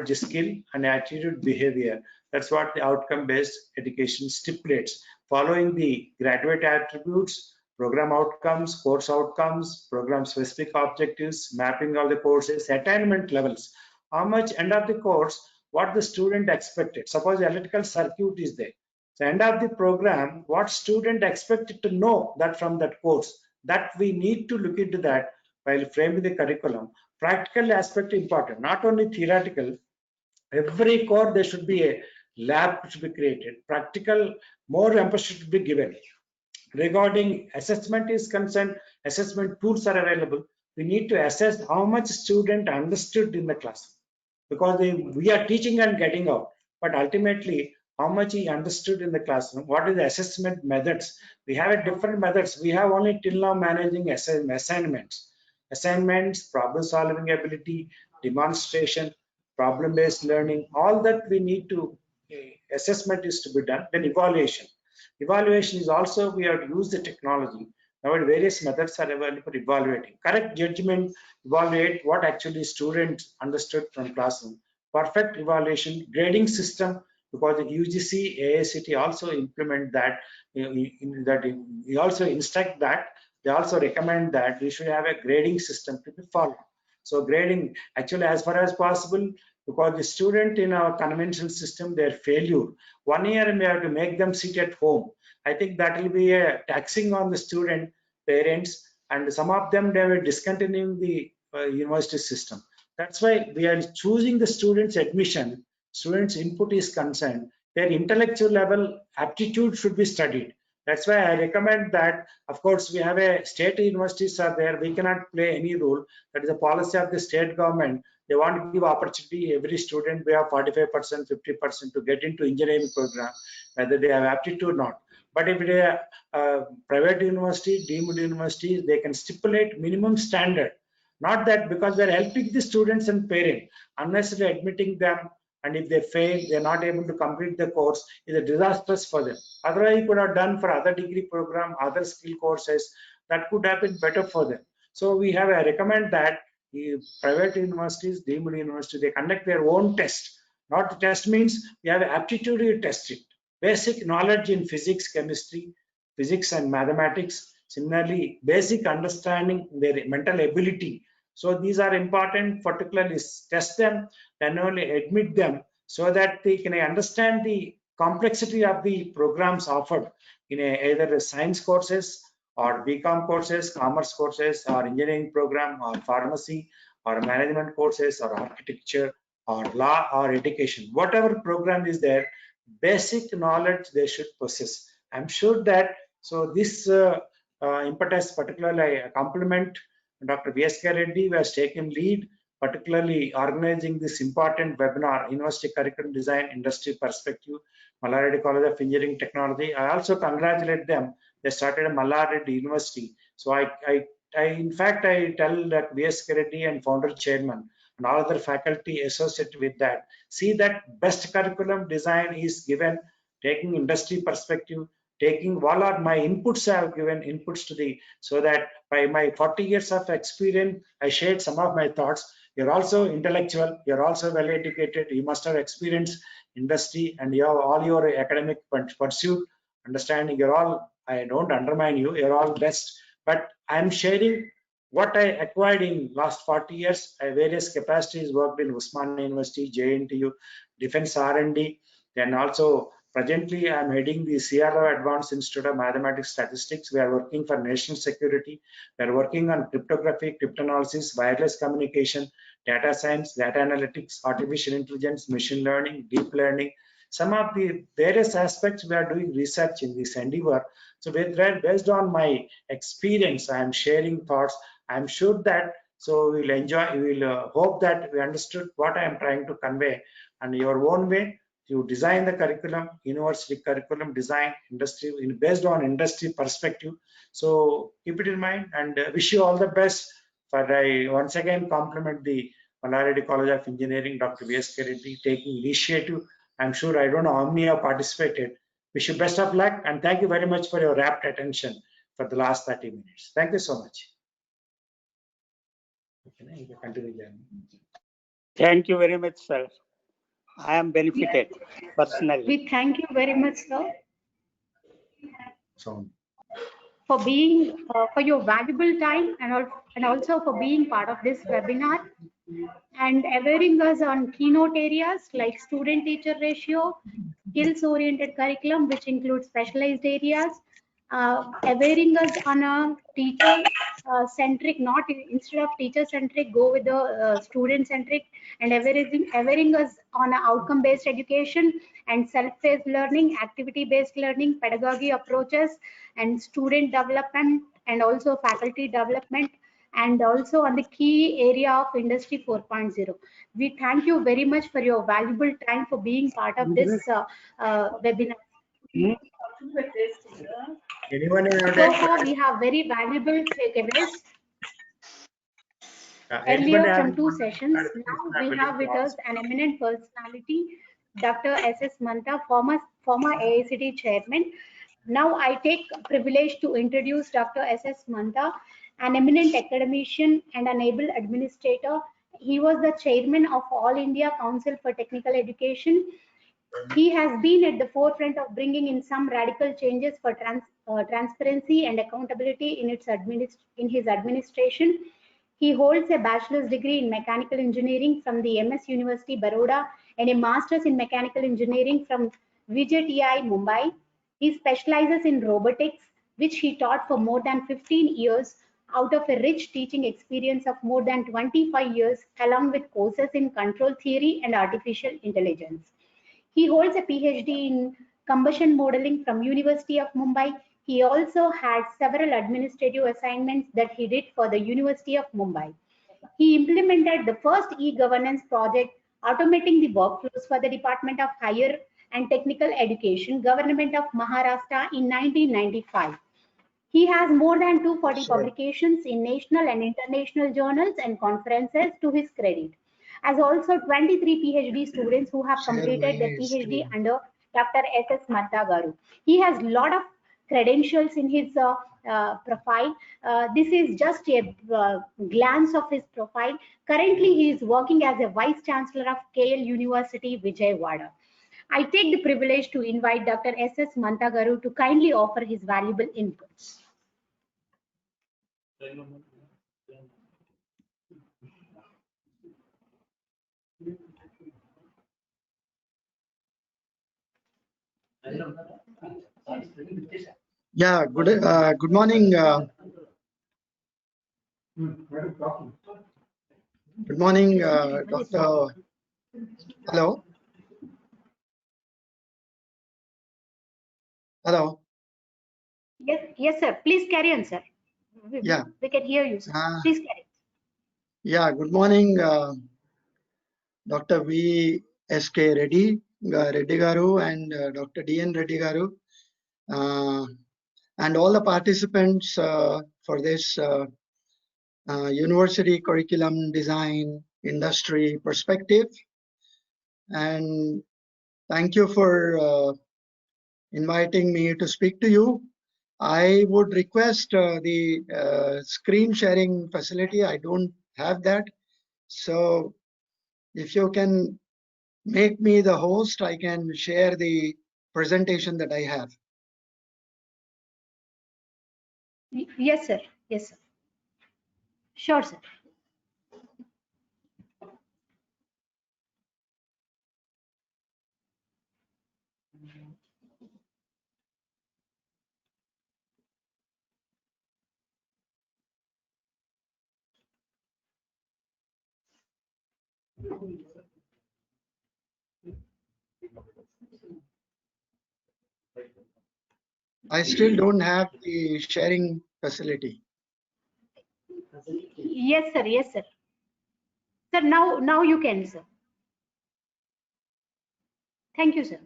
is skill, and attitude behavior. That's what the outcome based education stipulates. Following the graduate attributes, program outcomes, course outcomes, program specific objectives, mapping of the courses, attainment levels. How much end of the course, what the student expected. Suppose electrical circuit is there. So end of the program, what student expected to know that from that course, that we need to look into that while framing the curriculum. Practical aspect important, not only theoretical. Every core there should be a lab to be created. Practical, more emphasis should be given. Regarding assessment is concerned, assessment tools are available. We need to assess how much student understood in the class, because we are teaching and getting out, but ultimately how much he understood in the classroom. What is the assessment methods? We have a different methods. We have only till now managing assignments, problem solving ability, demonstration, problem based learning. All that we need to assessment is to be done. Then evaluation is also, we have to use the technology. Now various methods are available for evaluating. Correct judgment, evaluate what actually students understood from classroom. Perfect evaluation, grading system, because the UGC, AICTE also implement that. We also instruct that. They also recommend that we should have a grading system to be followed. So grading, actually as far as possible, because the student in our conventional system, their failure, 1 year we have to make them sit at home. I think that will be a taxing on the student, parents, and some of them, they were discontinuing the university system. That's why we are choosing the students' admission. Students' input is concerned. Their intellectual level aptitude should be studied. That's why I recommend that. Of course, we have a state universities are there. We cannot play any role. That is a policy of the state government. They want to give opportunity every student. We have 45%, 50% to get into engineering program, whether they have aptitude or not. But if they are private university, deemed universities, they can stipulate minimum standard. Not that because they're helping the students and parents, unnecessarily admitting them, and if they fail, they're not able to complete the course, is a disastrous for them. Otherwise, you could have done for other degree program, other skill courses, that could have been better for them. So we have a recommend that private universities, deemed university, they conduct their own test. Not the test means you have aptitude, you test it. Basic knowledge in physics, chemistry, physics and mathematics, Similarly, basic understanding their mental ability. So these are important, particularly test them, then only admit them so that they can understand the complexity of the programs offered in either science courses or BCom courses, commerce courses, or engineering program, or pharmacy, or management courses, or architecture, or law, or education. Whatever program is there, basic knowledge they should possess. I'm sure that so this impetus, particularly I compliment Dr. V.S.K. Reddy, who has taken lead, particularly organizing this important webinar, University Curriculum Design Industry Perspective, Mallareddy College of Engineering Technology. I also congratulate them. They started a Mallareddy University. So in fact, I tell that V.S.K. Reddy and founder chairman and all other faculty associated with that, see that best curriculum design is given, taking industry perspective, taking all are my inputs. I have given inputs to the, so that by my 40 years of experience, I shared some of my thoughts. You're also intellectual, you're also well educated, you must have experienced industry, and you have all your academic pursuit, understanding. You're all, I don't undermine you, you're all best, but I'm sharing what I acquired in last 40 years. I various capacities worked in Osmania University, JNTU, Defense R&D, then also presently I'm heading the CRO Advanced Institute of Mathematics Statistics. We are working for national security. We are working on cryptography, cryptanalysis, wireless communication, data science, data analytics, artificial intelligence, machine learning, deep learning. Some of the various aspects we are doing research in this endeavor. So based on my experience, I am sharing thoughts. I'm sure that so we'll enjoy, we will hope that we understood what I am trying to convey, and your own way you design the curriculum, university curriculum design, industry based on industry perspective. So keep it in mind, and wish you all the best. For I once again compliment the Mallareddy College of Engineering, Dr. V.S.K. Reddy, taking initiative. I'm sure I don't know how many have participated. Wish you best of luck, and thank you very much for your rapt attention for the last 30 minutes. Thank you so much. Thank you very much, sir. I am benefited personally. We thank you very much, sir, So, for being for your valuable time and also for being part of this webinar and awareing us on keynote areas like student-teacher ratio, skills-oriented curriculum, which includes specialized areas, awareing us on a teacher-centric, not instead of teacher-centric, go with the student-centric, and awareing us on outcome-based education and self-paced learning, activity-based learning, pedagogy approaches, and student development, and also faculty development, and also on the key area of Industry 4.0. We thank you very much for your valuable time for being part of this webinar. anyone So far, we have very valuable takeaways earlier from 2 sessions. Now we have with us an eminent personality, Dr. S.S. Mantha, former AICTE chairman. Now I take privilege to introduce Dr. S.S. Mantha, an eminent academician and an able administrator. He was the chairman of All India Council for Technical Education. He has been at the forefront of bringing in some radical changes for transparency and accountability in his administration. He holds a bachelor's degree in mechanical engineering from the MS University, Baroda, and a master's in mechanical engineering from VJTI, Mumbai. He specializes in robotics, which he taught for more than 15 years out of a rich teaching experience of more than 25 years, along with courses in control theory and artificial intelligence. He holds a PhD in combustion modeling from University of Mumbai. He also had several administrative assignments that he did for the University of Mumbai. He implemented the first e-governance project, automating the workflows for the Department of Higher and Technical Education, Government of Maharashtra in 1995. He has more than 240 publications in national and international journals and conferences to his credit. As also 23 PhD students who have completed their PhD under Dr. S.S. Mantha Garu. He has a lot of credentials in his profile. This is just a glance of his profile. Currently, he is working as a Vice Chancellor of KL University, Vijayawada. I take the privilege to invite Dr. S.S. Mantha Garu to kindly offer his valuable inputs. Yeah, good morning. Good morning, Dr. Hello. Hello. Yes, sir. Please carry on, sir. Yeah. We can hear you, sir. Please carry on. Yeah, good morning, Dr. V.S.K. Reddy Garu and Dr. D.N. Reddy Garu, and all the participants for this university curriculum design industry perspective. And thank you for inviting me to speak to you. I would request the screen sharing facility. I don't have that. So if you can make me the host, I can share the presentation that I have. Yes, sir. Yes, sir. Sure, sir. I still don't have the sharing facility. Yes, sir. Yes, sir. Sir, now you can, sir. Thank you, sir.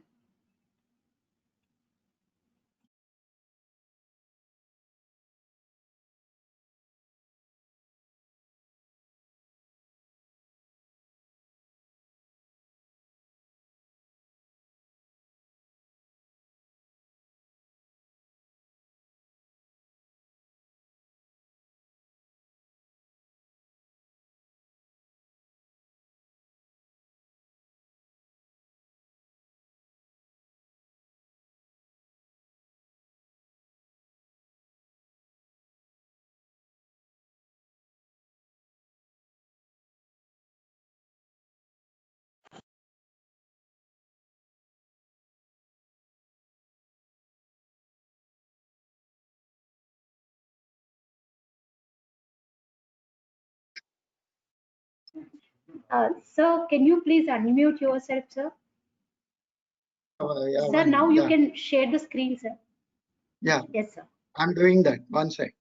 Sir, can you please unmute yourself, sir? Yeah, Sir, now you can share the screen, sir. Yeah. Yes, sir. I'm doing that. One sec.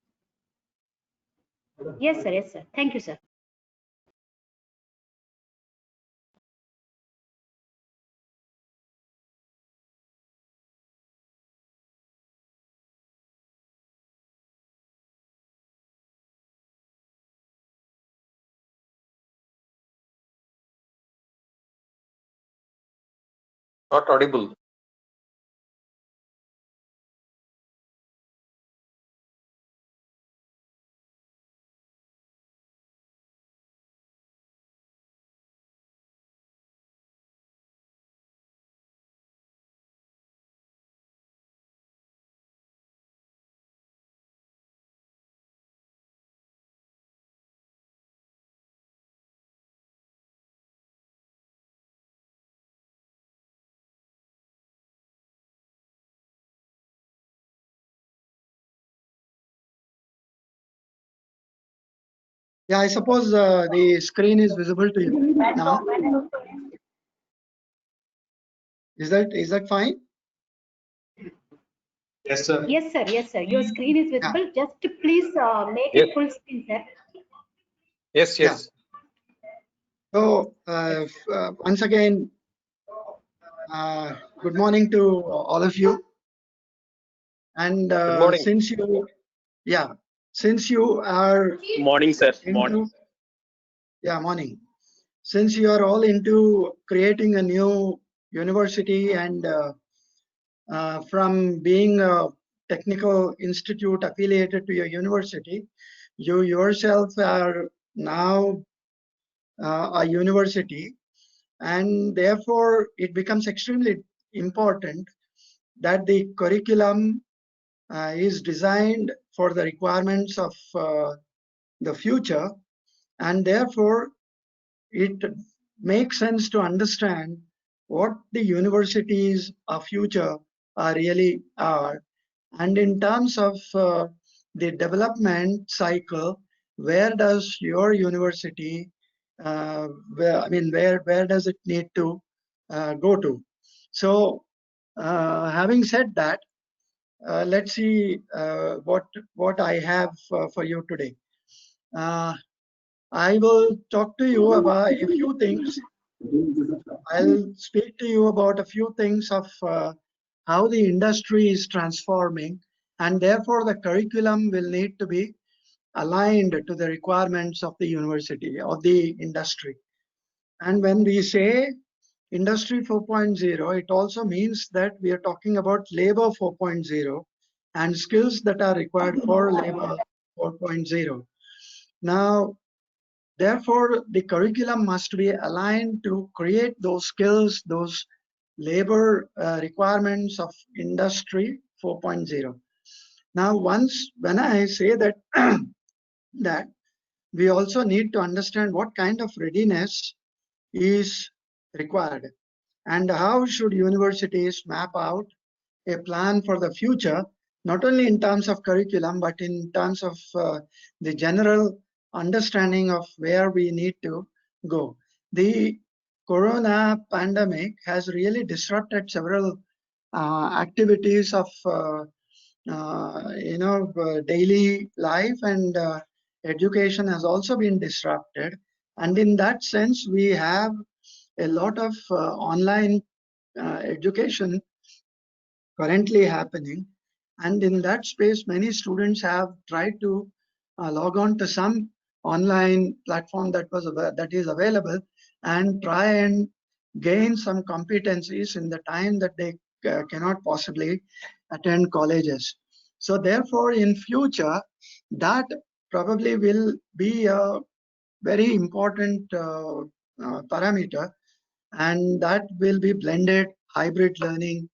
Yes, sir. Yes, sir. Thank you, sir. Not audible. Yeah, I suppose the screen is visible to you now. Is that fine? Yes, sir. Yes, sir. Yes, sir. Your screen is visible. Just please make Yes. it full screen, sir. Yes, yes. So once again, good morning to all of you. And Good morning. since you are Morning, sir. into, morning. Since you are all into creating a new university and from being a technical institute affiliated to your university, you yourself are now a university, and therefore it becomes extremely important that the curriculum is designed for the requirements of the future, and therefore it makes sense to understand what the universities of future really are. And in terms of the development cycle, where does your university, where does it need to go to? So, having said that, let's see what I have for you today. I will talk to you about a few things. I'll speak to you about a few things of how the industry is transforming, and therefore the curriculum will need to be aligned to the requirements of the university or the industry. And when we say Industry 4.0, it also means that we are talking about labor 4.0 and skills that are required for labor 4.0. Now, therefore, the curriculum must be aligned to create those skills, those labor requirements of Industry 4.0. Now, when I say that, that we also need to understand what kind of readiness is required and how should universities map out a plan for the future, not only in terms of curriculum, but in terms of the general understanding of where we need to go. The corona pandemic has really disrupted several activities of daily life, and education has also been disrupted. And in that sense, we have a lot of online education currently happening. And in that space, many students have tried to log on to some online platform that is available and try and gain some competencies in the time that they cannot possibly attend colleges. So therefore, in future, that probably will be a very important parameter, and that will be blended hybrid learning,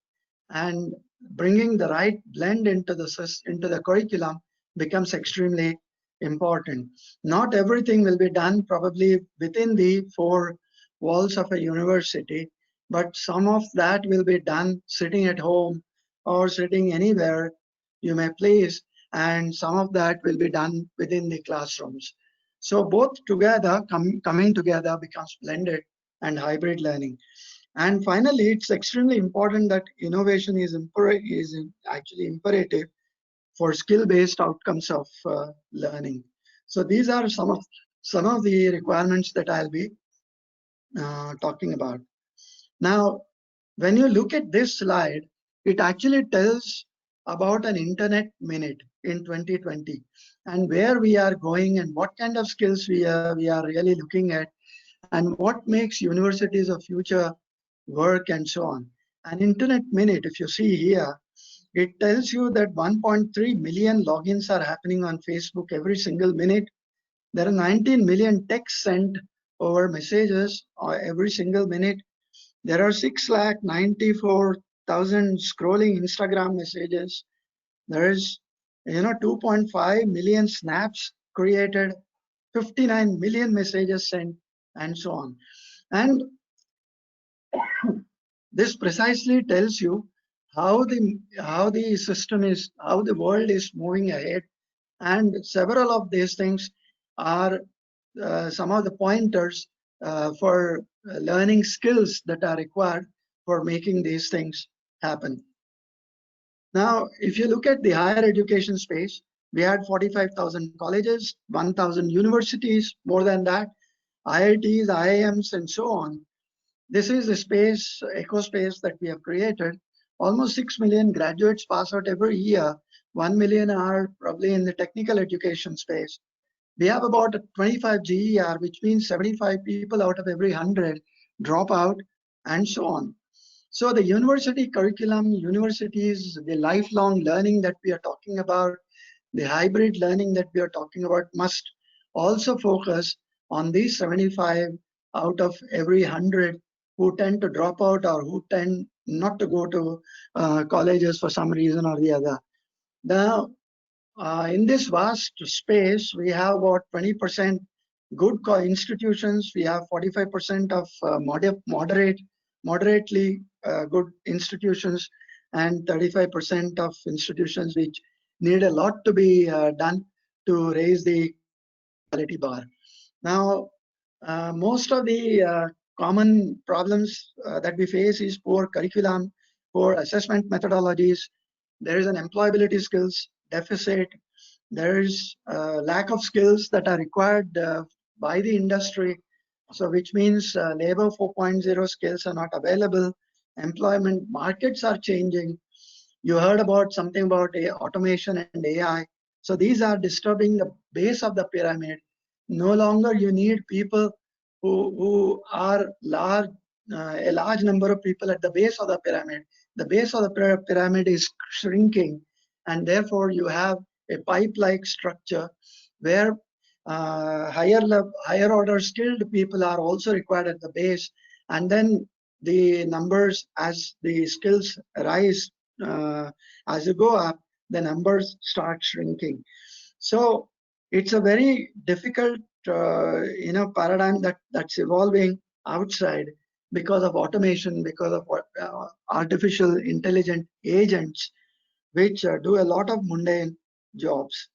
and bringing the right blend into the curriculum becomes extremely important. Not everything will be done probably within the four walls of a university, but some of that will be done sitting at home or sitting anywhere you may please, and some of that will be done within the classrooms. So both together, coming together becomes blended and hybrid learning. And finally, it's extremely important that innovation is actually imperative for skill-based outcomes of learning. So these are some of the requirements that I'll be talking about. Now, when you look at this slide, it actually tells about an internet minute in 2020 and where we are going and what kind of skills we are really looking at and what makes universities of future work and so on. An internet minute, if you see here, it tells you that 1.3 million logins are happening on Facebook every single minute. There are 19 million texts sent over messages every single minute. There are 6,94,000 scrolling Instagram messages. There is 2.5 million snaps created, 59 million messages sent, and so on. And this precisely tells you how the world is moving ahead, and several of these things are some of the pointers for learning skills that are required for making these things happen. Now, if you look at the higher education space, we had 45,000 colleges, 1,000 universities, more than that, IITs, IIMs, and so on. This is the space, eco space that we have created. Almost 6 million graduates pass out every year. 1 million are probably in the technical education space. We have about 25 GER, which means 75 people out of every 100 drop out, and so on. So the university curriculum, universities, the lifelong learning that we are talking about, the hybrid learning that we are talking about must also focus on these 75 out of every 100 who tend to drop out or who tend not to go to colleges for some reason or the other. Now, in this vast space, we have about 20% good institutions. We have 45% of moderately good institutions, and 35% of institutions which need a lot to be done to raise the quality bar. Now, most of the common problems that we face is poor curriculum, poor assessment methodologies. There is an employability skills deficit. There is lack of skills that are required by the industry. So which means labor 4.0 skills are not available. Employment markets are changing. You heard about something about automation and AI. So these are disturbing the base of the pyramid. No longer you need people who are large, a large number of people at the base of the pyramid. The base of the pyramid is shrinking, and therefore you have a pipe-like structure where higher order skilled people are also required at the base, and then the numbers as the skills rise, as you go up, the numbers start shrinking. So it's a very difficult paradigm that's evolving outside because of automation, because of artificial intelligent agents which do a lot of mundane jobs.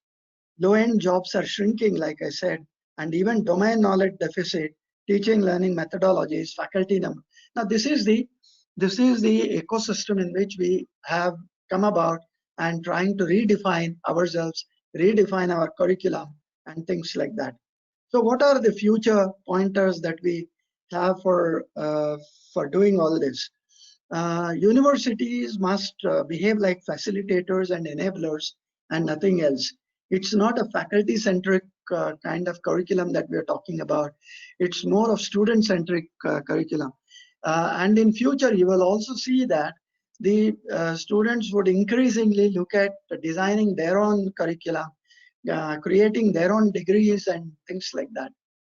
Low-end jobs are shrinking, like I said, and even domain knowledge deficit, teaching learning methodologies, faculty number. Now this is the ecosystem in which we have come about and trying to redefine ourselves, redefine our curriculum and things like that. So what are the future pointers that we have for doing all this? Universities must behave like facilitators and enablers and nothing else. It's not a faculty-centric kind of curriculum that we're talking about. It's more of student-centric curriculum. And in future, you will also see that the students would increasingly look at designing their own curriculum, creating their own degrees and things like that.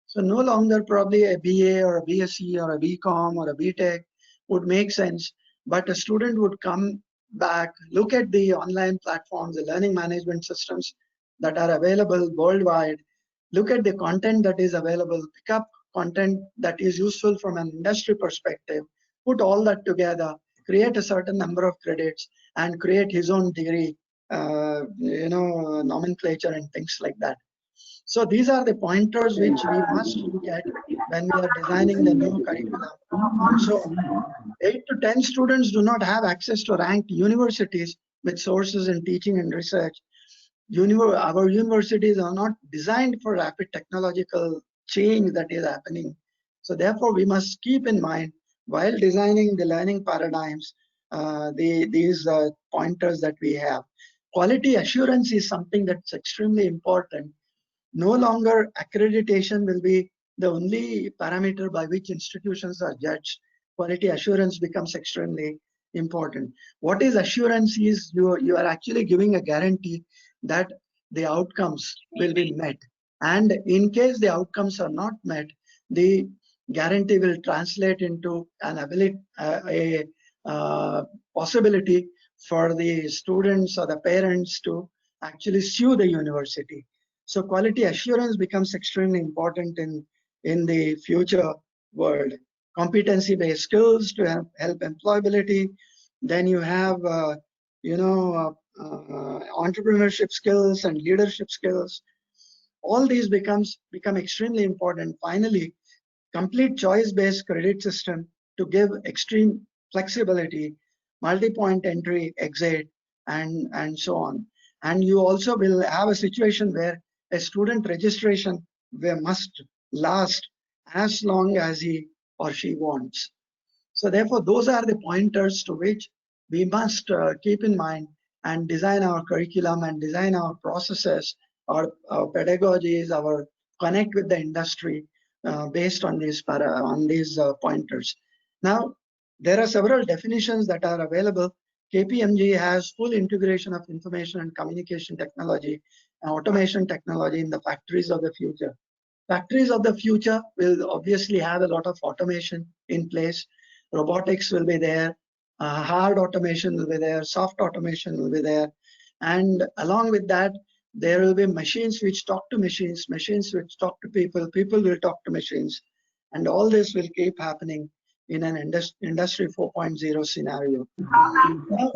So no longer probably a BA or a BSc or a BCom or a BTech would make sense, but a student would come back, look at the online platforms, the learning management systems that are available worldwide, look at the content that is available, pick up content that is useful from an industry perspective, put all that together, create a certain number of credits, and create his own degree, nomenclature and things like that. So these are the pointers which we must look at when we are designing the new curriculum. So 8 to 10 students do not have access to ranked universities with sources in teaching and research. Our universities are not designed for rapid technological change that is happening. So therefore, we must keep in mind while designing the learning paradigms, these pointers that we have. Quality assurance is something that's extremely important. No longer accreditation will be the only parameter by which institutions are judged. Quality assurance becomes extremely important. What is assurance is you are actually giving a guarantee that the outcomes will be met. And in case the outcomes are not met, the guarantee will translate into an ability, possibility for the students or the parents to actually sue the university. So quality assurance becomes extremely important in the future world. Competency-based skills to help employability. Then you have, entrepreneurship skills and leadership skills. All these become extremely important. Finally, complete choice-based credit system to give extreme flexibility, multi-point entry, exit, and so on. And you also will have a situation where a student registration must last as long as he or she wants. So therefore, those are the pointers to which we must keep in mind and design our curriculum and design our processes, our pedagogies, our connect with the industry based on these pointers. Now, there are several definitions that are available. KPMG has full integration of information and communication technology and automation technology in the factories of the future. Factories of the future will obviously have a lot of automation in place. Robotics will be there, hard automation will be there, soft automation will be there. And along with that, There will be machines which talk to machines, machines which talk to people, people will talk to machines, and all this will keep happening in an industry 4.0 scenario. Now,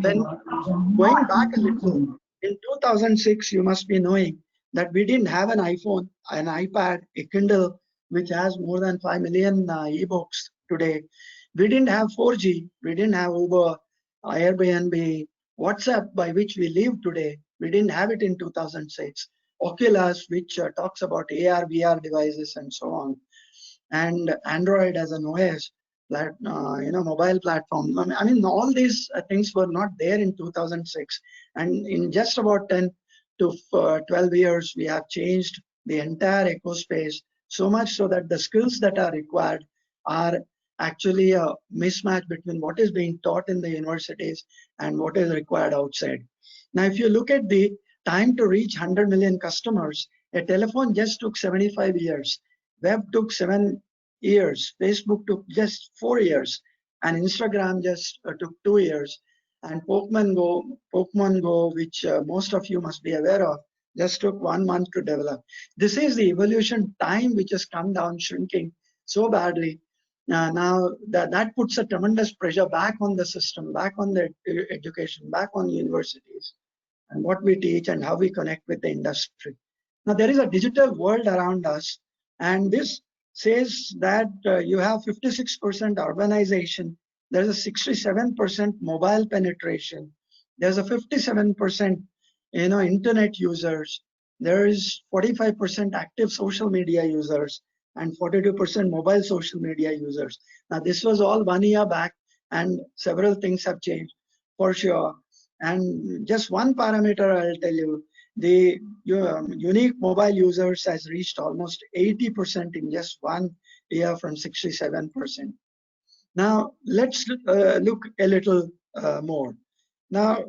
then going back a little, in 2006, you must be knowing that we didn't have an iPhone, an iPad, a Kindle, which has more than 5 million ebooks today. We didn't have 4G, we didn't have Uber, Airbnb, WhatsApp, by which we live today. We didn't have it in 2006. Oculus, which talks about AR, VR devices and so on. And Android as an OS, mobile platform. I mean, all these things were not there in 2006. And in just about 10 to 12 years, we have changed the entire ecospace so much so that the skills that are required are actually a mismatch between what is being taught in the universities and what is required outside. Now, if you look at the time to reach 100 million customers, a telephone just took 75 years. Web took 7 years. Facebook took just 4 years. And Instagram just took 2 years. And Pokemon Go, which most of you must be aware of, just took 1 month to develop. This is the evolution time which has come down, shrinking so badly. Now that puts a tremendous pressure back on the system, back on the education, back on universities, and what we teach and how we connect with the industry. Now there is a digital world around us, and this says that you have 56% urbanization, there's a 67% mobile penetration, there's a 57% internet users, there is 45% active social media users, and 42% mobile social media users. Now this was all 1 year back, and several things have changed for sure. And just one parameter I'll tell you, the unique mobile users has reached almost 80% in just 1 year from 67%. Now let's look a little more. Now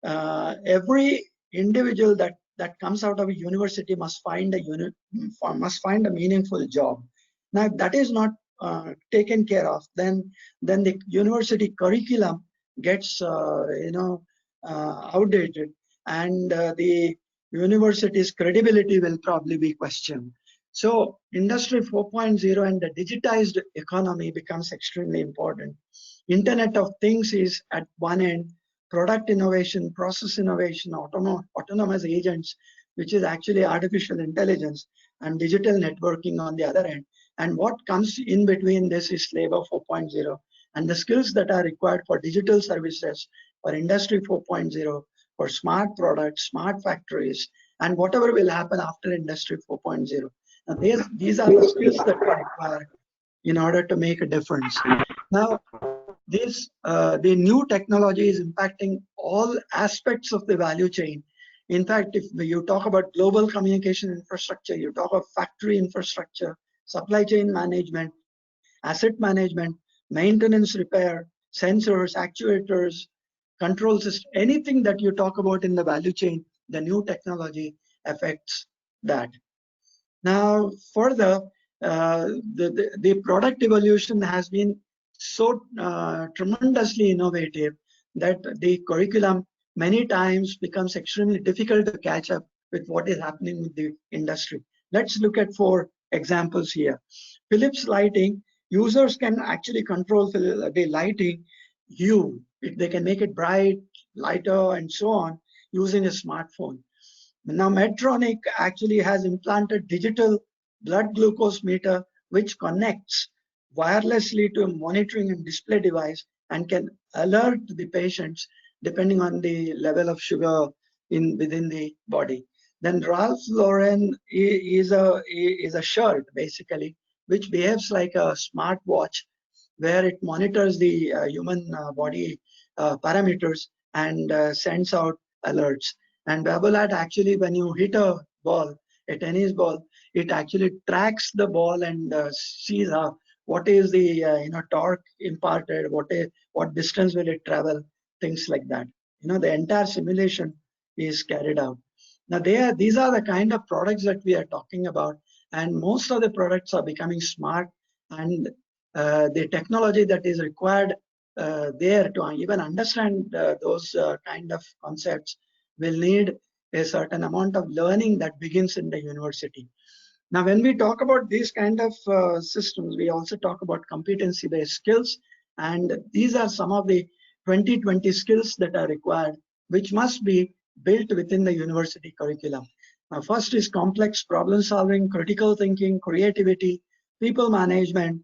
every individual that comes out of a university must find a meaningful job. Now if that is not taken care of, then the university curriculum gets outdated, and the university's credibility will probably be questioned. So Industry 4.0 and the digitized economy becomes extremely important. Internet of Things is at one end, product innovation, process innovation, autonomous agents, which is actually artificial intelligence, and digital networking on the other end. And what comes in between this is Labor 4.0 and the skills that are required for digital services, for Industry 4.0, for smart products, smart factories, and whatever will happen after Industry 4.0. Now, these are the skills that are required in order to make a difference. Now, the new technology is impacting all aspects of the value chain. In fact, if you talk about global communication infrastructure, you talk of factory infrastructure, supply chain management, asset management, maintenance, repair, sensors, actuators, control system, anything that you talk about in the value chain, the new technology affects that. Now, further, the product evolution has been so tremendously innovative that the curriculum many times becomes extremely difficult to catch up with what is happening with the industry. Let's look at 4 examples here. Philips lighting, users can actually control the lighting hue. They can make it bright, lighter, and so on using a smartphone. Now Medtronic actually has implanted digital blood glucose meter which connects wirelessly to a monitoring and display device and can alert the patients depending on the level of sugar within the body. Then Ralph Lauren is a shirt basically which behaves like a smart watch where it monitors the human body parameters and sends out alerts. And Babolat actually, when you hit a ball, a tennis ball, it actually tracks the ball and sees what is the torque imparted, what distance will it travel, things like that. The entire simulation is carried out. Now these are the kind of products that we are talking about, and most of the products are becoming smart, and the technology that is required there to even understand those kind of concepts will need a certain amount of learning that begins in the university. Now, when we talk about these kind of systems, we also talk about competency-based skills, and these are some of the 2020 skills that are required, which must be built within the university curriculum. Now, first is complex problem solving, critical thinking, creativity, people management,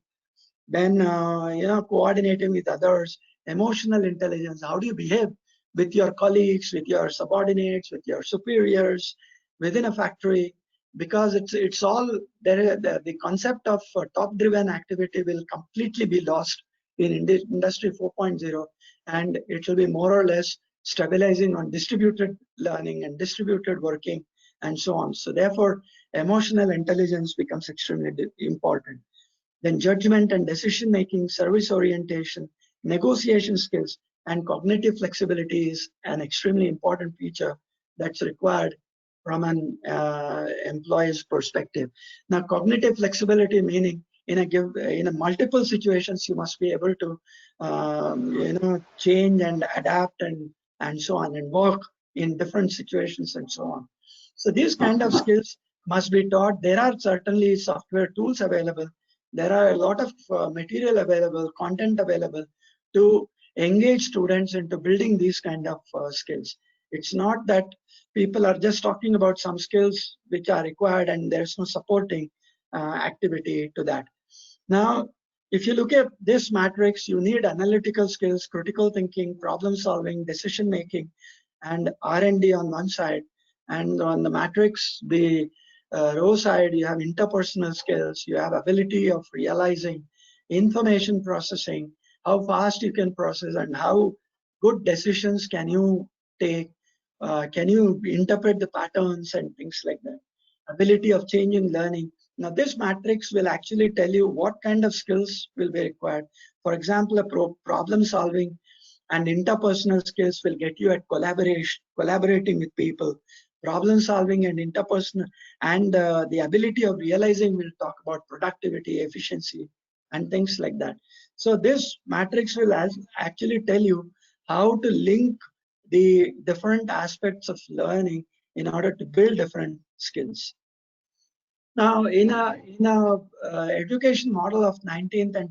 then coordinating with others, emotional intelligence. How do you behave with your colleagues, with your subordinates, with your superiors within a factory? Because it's all there. The concept of top driven activity will completely be lost in industry 4.0, and it will be more or less stabilizing on distributed learning and distributed working and so on. So therefore emotional intelligence becomes extremely important. Then judgment and decision making, service orientation, negotiation skills, and cognitive flexibility is an extremely important feature that's required from an employee's perspective. Now, cognitive flexibility meaning in a multiple situations you must be able to change and adapt and so on, and work in different situations and so on. So these kind of skills must be taught. There are certainly software tools available. There are a lot of material available, content available to engage students into building these kind of skills. It's not that people are just talking about some skills which are required and there's no supporting activity to that. Now, if you look at this matrix, you need analytical skills, critical thinking, problem solving, decision making, and R&D on one side. And on the matrix, the row side, you have interpersonal skills, you have ability of realizing information processing, how fast you can process and how good decisions can you take, can you interpret the patterns and things like that. Ability of changing learning. Now this matrix will actually tell you what kind of skills will be required. For example, problem solving and interpersonal skills will get you at collaborating with people. Problem solving and interpersonal and the ability of realizing, we'll talk about productivity, efficiency, and things like that. So this matrix will actually tell you how to link the different aspects of learning in order to build different skills. Now, in a education model of 19th and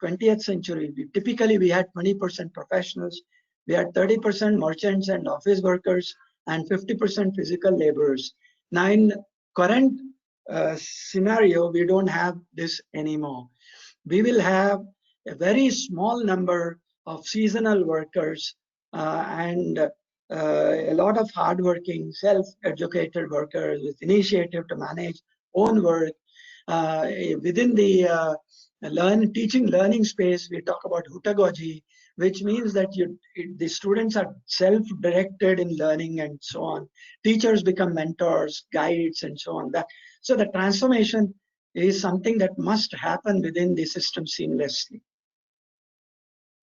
20th century, typically we had 20% professionals, we had 30% merchants and office workers, and 50% physical laborers. Now, in current scenario, we don't have this anymore. We will have a very small number of seasonal workers and a lot of hardworking, self-educated workers with initiative to manage own work. Within the teaching learning space, we talk about hudagogy, which means that the students are self-directed in learning and so on. Teachers become mentors, guides, and so on. So the transformation is something that must happen within the system seamlessly.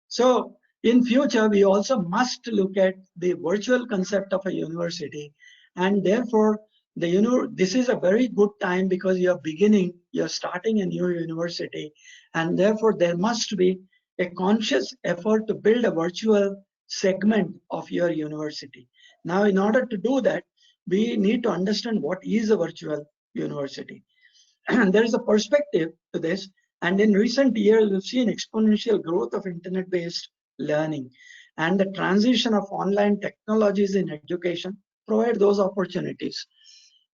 So in future, we also must look at the virtual concept of a university, and therefore this is a very good time because you're starting a new university, and therefore there must be a conscious effort to build a virtual segment of your university. Now, in order to do that, we need to understand what is a virtual university. And there is a perspective to this, and in recent years, we've seen exponential growth of internet-based learning, and the transition of online technologies in education provide those opportunities,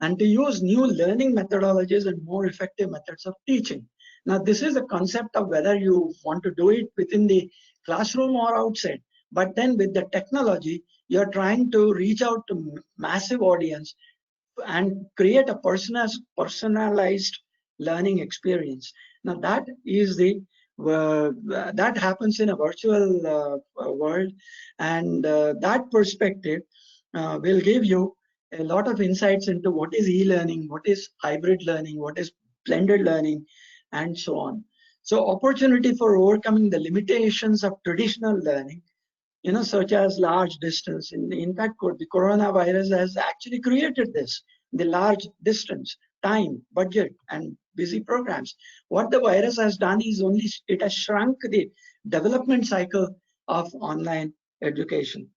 and to use new learning methodologies and more effective methods of teaching. Now, this is a concept of whether you want to do it within the classroom or outside, but then with the technology, you're trying to reach out to massive audience and create a personalized learning experience. Now, that is that happens in a virtual world, and that perspective will give you a lot of insights into what is e-learning, what is hybrid learning, what is blended learning, and so on. So opportunity for overcoming the limitations of traditional learning, such as large distance. In fact, the coronavirus has actually created this, the large distance, time, budget, and busy programs. What the virus has done is it has shrunk the development cycle of online education.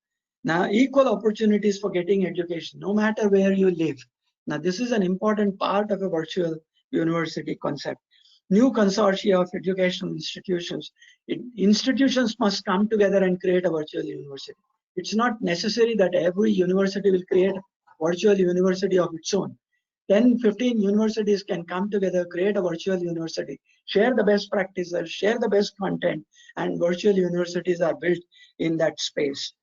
Now, equal opportunities for getting education, no matter where you live. Now, this is an important part of a virtual university concept. New consortia of educational institutions. Institutions must come together and create a virtual university. It's not necessary that every university will create a virtual university of its own. 10, 15 universities can come together, create a virtual university, share the best practices, share the best content, and virtual universities are built in that space.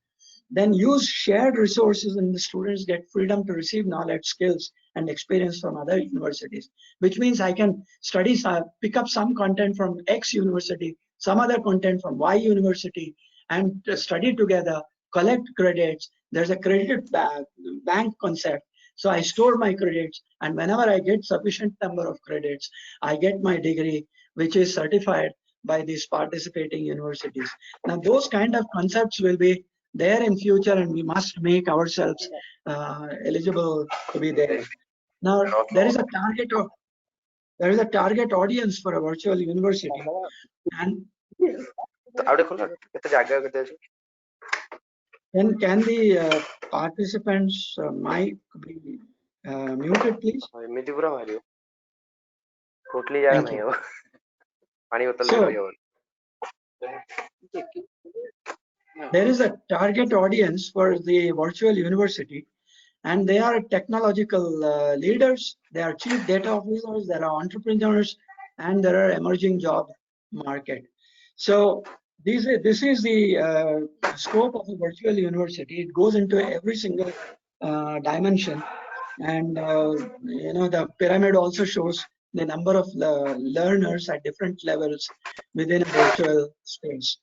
Then use shared resources and the students get freedom to receive knowledge, skills, and experience from other universities, which means I can study, pick up some content from X university, some other content from Y university, and study together, collect credits. There's a credit bank concept. So I store my credits, and whenever I get sufficient number of credits, I get my degree, which is certified by these participating universities. Now, those kind of concepts will be there in future, and we must make ourselves eligible to be there. Now, there is a target audience for a virtual university, and can the participants mic be muted, please? Thank you. So, there is a target audience for the virtual university, and they are technological leaders, they are chief data officers, there are entrepreneurs, and there are emerging job market. So this is the scope of a virtual university. It goes into every single dimension, and the pyramid also shows the number of learners at different levels within a virtual space.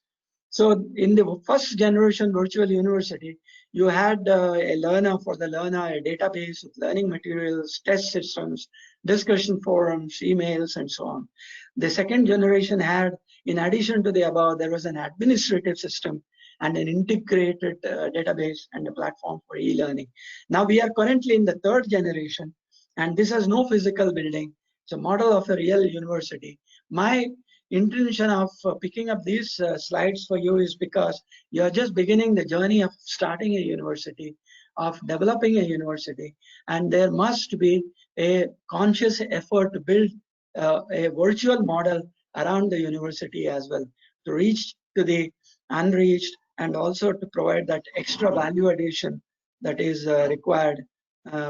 So in the first generation virtual university, you had a learner for the learner, a database with learning materials, test systems, discussion forums, emails, and so on. The second generation had, in addition to the above, there was an administrative system and an integrated database and a platform for e-learning. Now we are currently in the third generation, and this has no physical building. It's a model of a real university. My intention of picking up these slides for you is because you're just beginning the journey of starting a university, of developing a university, and there must be a conscious effort to build a virtual model around the university as well, to reach to the unreached and also to provide that extra value addition that is required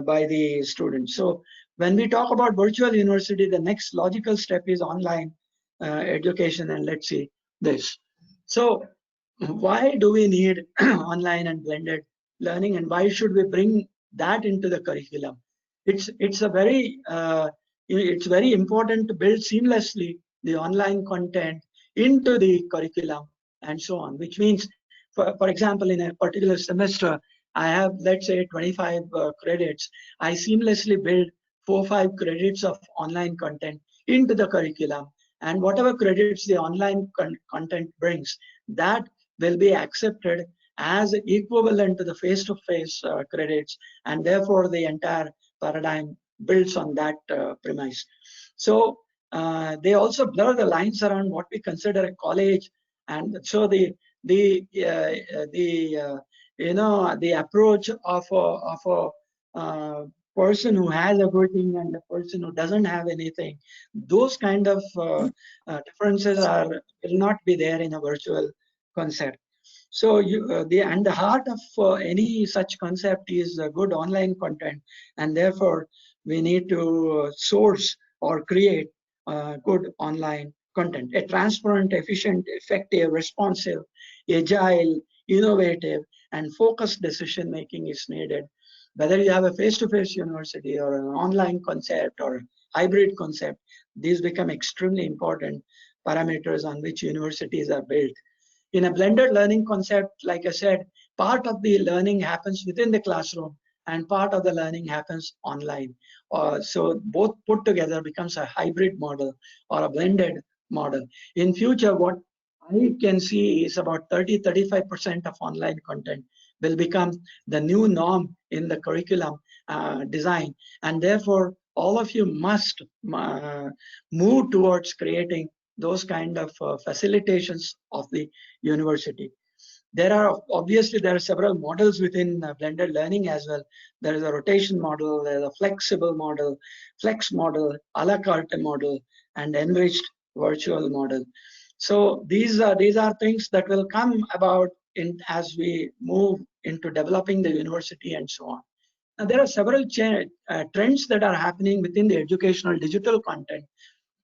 by the students. So when we talk about virtual university, the next logical step is online education, and let's see this. So why do we need online and blended learning, and why should we bring that into the curriculum? It's very important to build seamlessly the online content into the curriculum and so on, which means, for example, in a particular semester, I have, let's say, 25 credits. I seamlessly build 4 or 5 credits of online content into the curriculum, and whatever credits the online content brings, that will be accepted as equivalent to the face-to-face credits, and therefore the entire paradigm builds on that premise. So they also blur the lines around what we consider a college, and so the approach of a person who has everything and the person who doesn't have anything, those kind of differences will not be there in a virtual concept. So the heart of any such concept is good online content, and therefore we need to source or create good online content. A transparent, efficient, effective, responsive, agile, innovative, and focused decision making is needed. Whether you have a face-to-face university or an online concept or hybrid concept, these become extremely important parameters on which universities are built. In a blended learning concept, like I said, part of the learning happens within the classroom and part of the learning happens online. So both put together becomes a hybrid model or a blended model. In future, what I can see is about 30-35% of online content will become the new norm in the curriculum design, and therefore all of you must move towards creating those kind of facilitations of the university. There are obviously there are several models within blended learning as well. There is a rotation model, there is a flexible model, flex model, a la carte model, and enriched virtual model. So these are things that will come about as we move into developing the university and so on. Now, there are several trends that are happening within the educational digital content.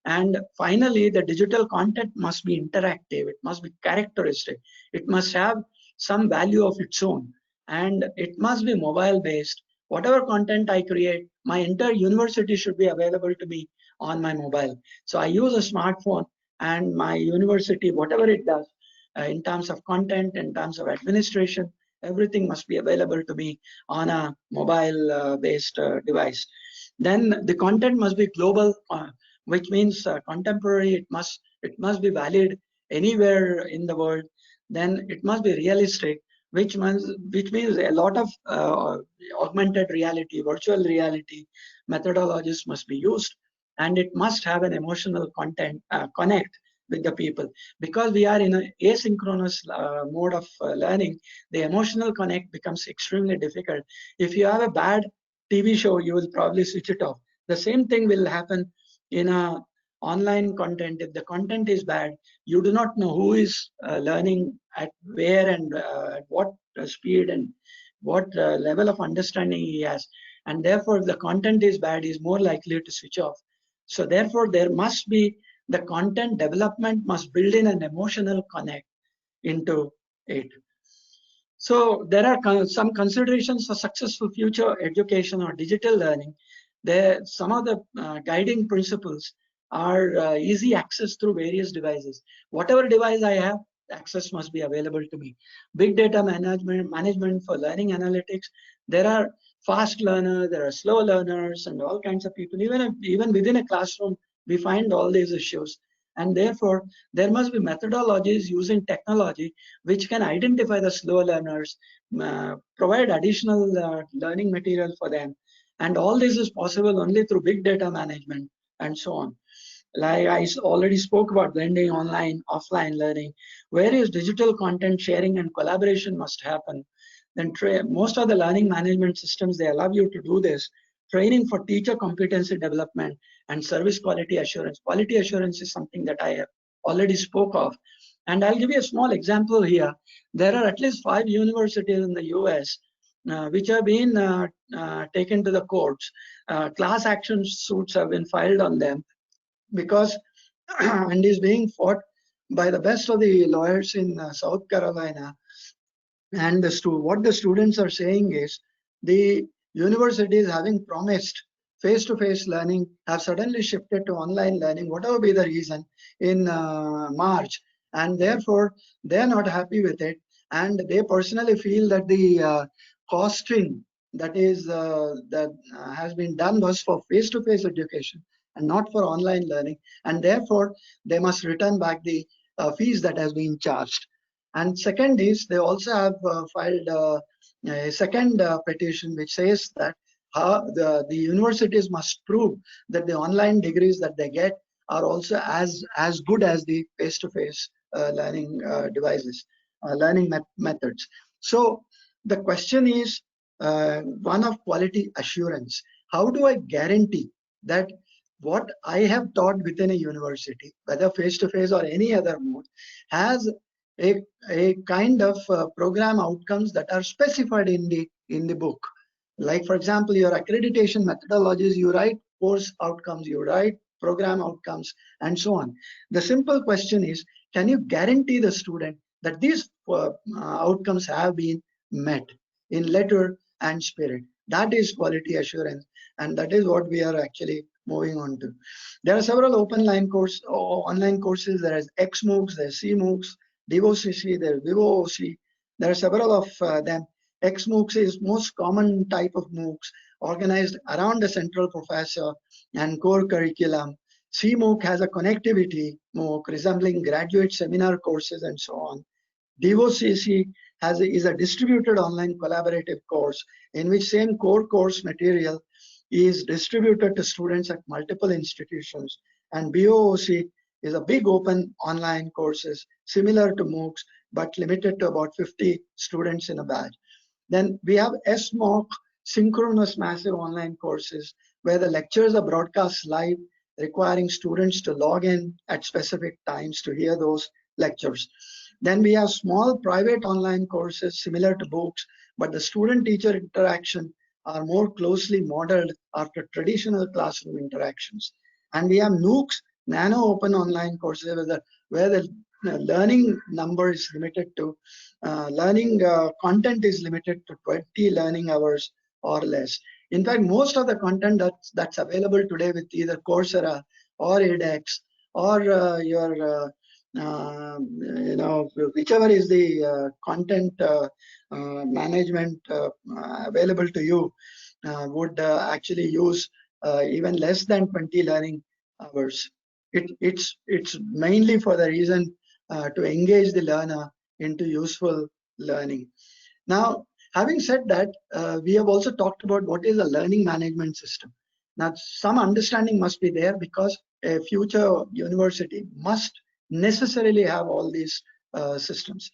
And finally, the digital content must be interactive. It must be characteristic. It must have some value of its own. And it must be mobile based. Whatever content I create, my entire university should be available to me on my mobile. So I use a smartphone, and my university, whatever it does, in terms of content, in terms of administration, everything must be available to me on a mobile based device. Then the content must be global, which means contemporary. It must be valid anywhere in the world. Then it must be realistic, which means a lot of augmented reality, virtual reality methodologies must be used, and it must have an emotional content connect with the people. Because we are in an asynchronous mode of learning, the emotional connect becomes extremely difficult. If you have a bad TV show, you will probably switch it off. The same thing will happen in a online content. If the content is bad, you do not know who is learning at where and at what speed and what level of understanding he has. And therefore, if the content is bad, he is more likely to switch off. So therefore, there must be the content development must build in an emotional connect into it. So there are some considerations for successful future education or digital learning. Some of the guiding principles are easy access through various devices. Whatever device I have, access must be available to me. Big data management for learning analytics. There are fast learners, there are slow learners, and all kinds of people. Even within a classroom, we find all these issues. And therefore, there must be methodologies using technology which can identify the slow learners, provide additional learning material for them. And all this is possible only through big data management and so on. Like I already spoke about blending online, offline learning, various digital content sharing and collaboration must happen. Then most of the learning management systems, they allow you to do this. Training for teacher competency development and service quality assurance. Quality assurance is something that I have already spoke of. And I'll give you a small example here. There are at least 5 universities in the US which have been taken to the courts. Class action suits have been filed on them because and is being fought by the best of the lawyers in South Carolina. And what the students are saying is the universities, having promised face-to-face learning, have suddenly shifted to online learning, whatever be the reason, in March. And therefore, they're not happy with it. And they personally feel that the costing that has been done was for face-to-face education and not for online learning. And therefore, they must return back the fees that has been charged. And second is, they also have filed a second petition which says that the universities must prove that the online degrees that they get are also as good as the face-to-face learning devices, learning methods. So the question is one of quality assurance. How do I guarantee that what I have taught within a university, whether face-to-face or any other mode, has a kind of program outcomes that are specified in the book? Like, for example, your accreditation methodologies, you write course outcomes, you write program outcomes, and so on. The simple question is, can you guarantee the student that these outcomes have been met in letter and spirit? That is quality assurance, and that is what we are actually moving on to. There are several online courses. There is XMOOCs, there is CMOOCs, DevoCC, there is VivoOC. There are several of them. XMOOCs is most common type of MOOCs organized around a central professor and core curriculum. CMOOC has a connectivity MOOC resembling graduate seminar courses and so on. DevoCC is a distributed online collaborative course in which same core course material is distributed to students at multiple institutions. And VivoOC is a big open online courses similar to MOOCs but limited to about 50 students in a batch. Then we have SMOOC, synchronous massive online courses, where the lectures are broadcast live, requiring students to log in at specific times to hear those lectures. Then we have small private online courses similar to books, but the student-teacher interaction are more closely modeled after traditional classroom interactions. And we have NOOCs, nano open online courses, where the learning number is limited to, content is limited to 20 learning hours or less. In fact, most of the content that's available today with either Coursera or edX or whichever is the content management available to you would actually use even less than 20 learning hours. It's mainly for the reason to engage the learner into useful learning. Now, having said that, we have also talked about what is a learning management system. Now, some understanding must be there, because a future university must necessarily have all these systems.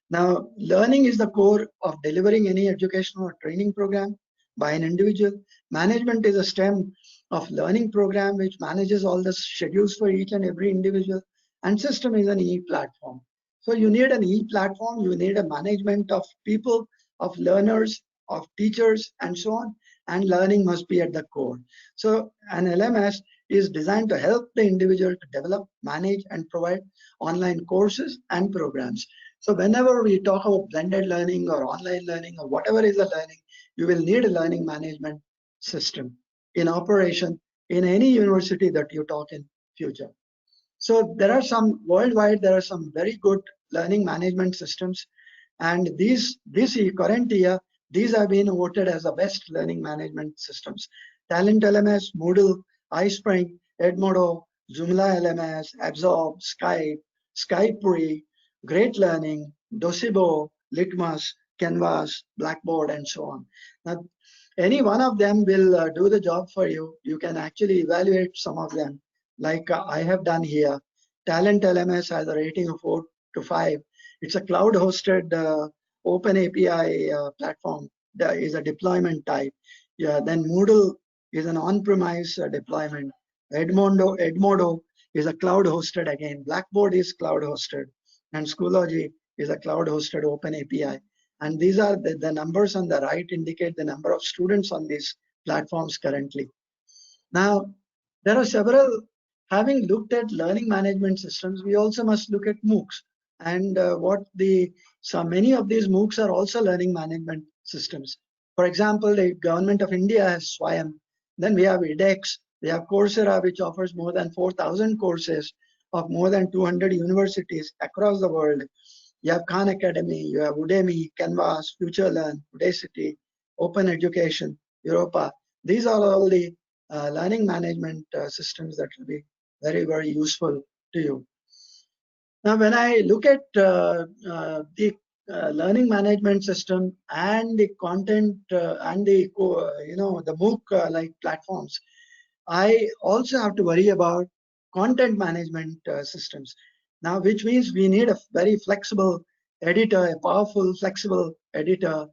Now, learning is the core of delivering any educational or training program by an individual. Management is a stem of learning program which manages all the schedules for each and every individual, and system is an e-platform. So you need an e-platform, you need a management of people, of learners, of teachers, and so on, and learning must be at the core. So an LMS is designed to help the individual to develop, manage, and provide online courses and programs. So whenever we talk about blended learning or online learning or whatever is the learning, you will need a learning management system in operation in any university that you talk in future. So there are some worldwide, there are some very good learning management systems, and this current year, these have been voted as the best learning management systems. Talent LMS, Moodle, iSpring, Edmodo, Joomla LMS, Absorb, Skype, Skype, Great Learning, Docebo, Litmus, Canvas, Blackboard, and so on. Now, any one of them will do the job for you. You can actually evaluate some of them, like I have done here. Talent LMS has a rating of 4 to 5. It's a cloud-hosted open API platform. There is a deployment type. Yeah, then Moodle is an on-premise deployment. Edmodo is a cloud-hosted again. Blackboard is cloud-hosted, and Schoology is a cloud-hosted open API. And these are the numbers on the right indicate the number of students on these platforms currently. Now, there are several. Having looked at learning management systems, we also must look at MOOCs. And many of these MOOCs are also learning management systems. For example, the government of India has SWAYAM. Then we have edX. We have Coursera, which offers more than 4,000 courses of more than 200 universities across the world. You have Khan Academy, you have Udemy, Canvas, FutureLearn, Udacity, Open Education, Europa. These are all the learning management systems that will be very, very useful to you. Now, when I look at the learning management system and the content and the MOOC like platforms, I also have to worry about content management systems. Now, which means we need a very flexible editor, a powerful, flexible editor,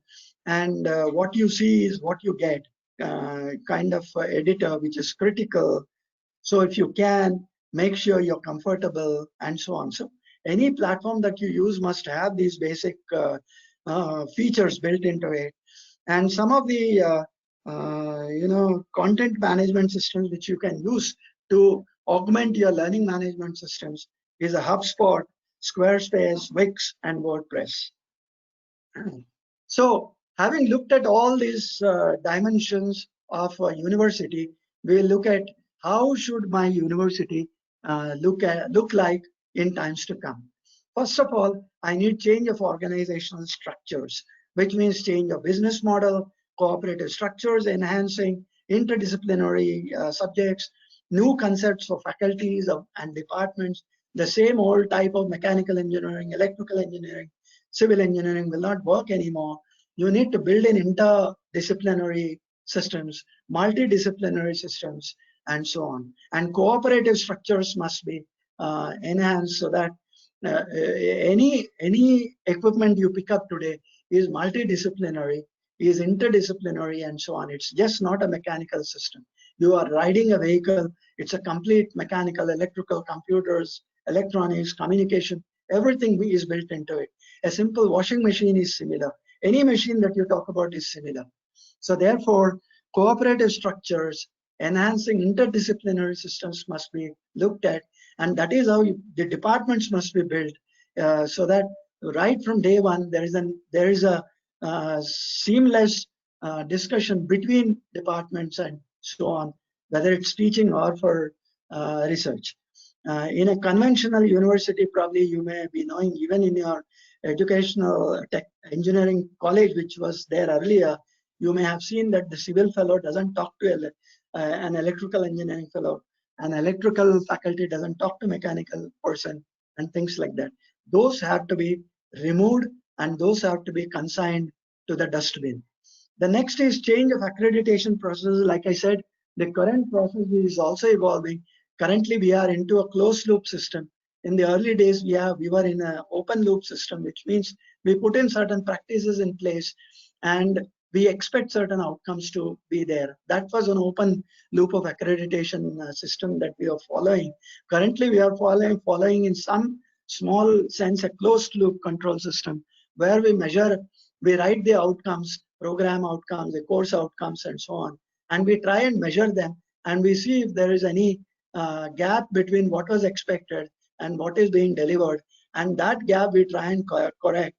and what you see is what you get, kind of editor which is critical. So if you can, make sure you're comfortable and so on. So any platform that you use must have these basic features built into it. And some of the content management systems which you can use to augment your learning management systems is a HubSpot, Squarespace, Wix, and WordPress. So having looked at all these dimensions of a university, we will look at how should my university look like in times to come. First of all, I need change of organizational structures, which means change of business model, cooperative structures, enhancing interdisciplinary subjects, new concepts for faculties and departments. The same old type of mechanical engineering, electrical engineering, civil engineering will not work anymore. You need to build in interdisciplinary systems, multidisciplinary systems, and so on. And cooperative structures must be enhanced so that any equipment you pick up today is multidisciplinary, is interdisciplinary, and so on. It's just not a mechanical system. You are riding a vehicle. It's a complete mechanical, electrical, computers, electronics, communication. Everything is built into it. A simple washing machine is similar. Any machine that you talk about is similar. So therefore, cooperative structures, enhancing interdisciplinary systems must be looked at, and that is how the departments must be built, so that right from day one there is a seamless discussion between departments and so on, whether it's teaching or for research. In a conventional university, probably you may be knowing, even in your educational engineering college, which was there earlier, you may have seen that the civil fellow doesn't talk to an electrical engineering fellow, an electrical faculty doesn't talk to mechanical person, and things like that. Those have to be removed, and those have to be consigned to the dustbin. The next is change of accreditation process. Like I said, the current process is also evolving. Currently, we are into a closed loop system. In the early days, we were in an open loop system, which means we put in certain practices in place, and we expect certain outcomes to be there. That was an open loop of accreditation system that we are following. Currently, we are following in some small sense a closed loop control system, where we measure, we write the outcomes, program outcomes, the course outcomes, and so on, and we try and measure them, and we see if there is any gap between what was expected and what is being delivered, and that gap we try and correct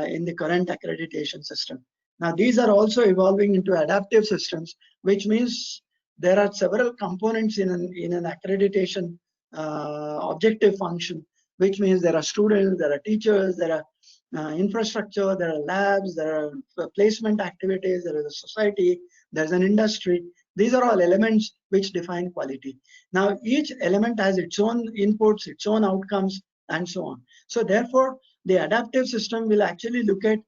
in the current accreditation system. Now, these are also evolving into adaptive systems, which means there are several components in an accreditation objective function, which means there are students, there are teachers, there are infrastructure, there are labs, there are placement activities, there is a society, there's an industry. These are all elements which define quality. Now, each element has its own inputs, its own outcomes, and so on. So therefore, the adaptive system will actually look at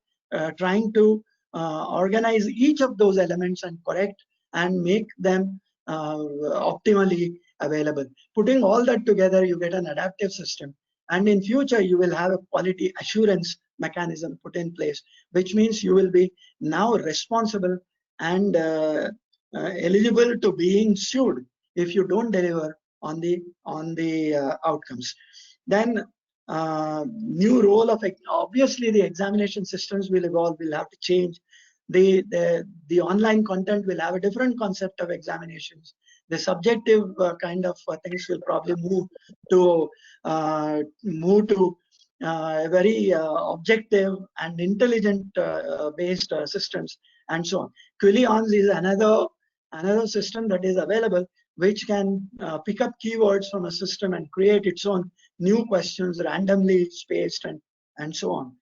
trying to organize each of those elements and correct and make them optimally available. Putting all that together, you get an adaptive system. And in future, you will have a quality assurance mechanism put in place, which means you will be now responsible and eligible to being sued if you don't deliver on the outcomes. Then new role of, obviously the examination systems will evolve, will have to change. The online content will have a different concept of examinations. The subjective kind of things will probably move to very objective and intelligent based systems, and so on. Quillions is another system that is available, which can pick up keywords from a system and create its own new questions, randomly spaced, and so on.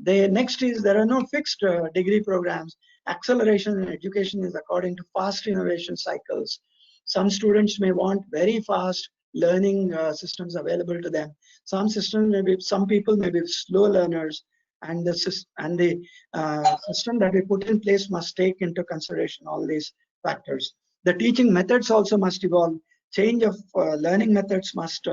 The next is, there are no fixed degree programs. Acceleration in education is according to fast innovation cycles. Some students may want very fast learning systems available to them. Some people may be slow learners, and the system that we put in place must take into consideration all these factors. The teaching methods also must evolve. Change of learning methods must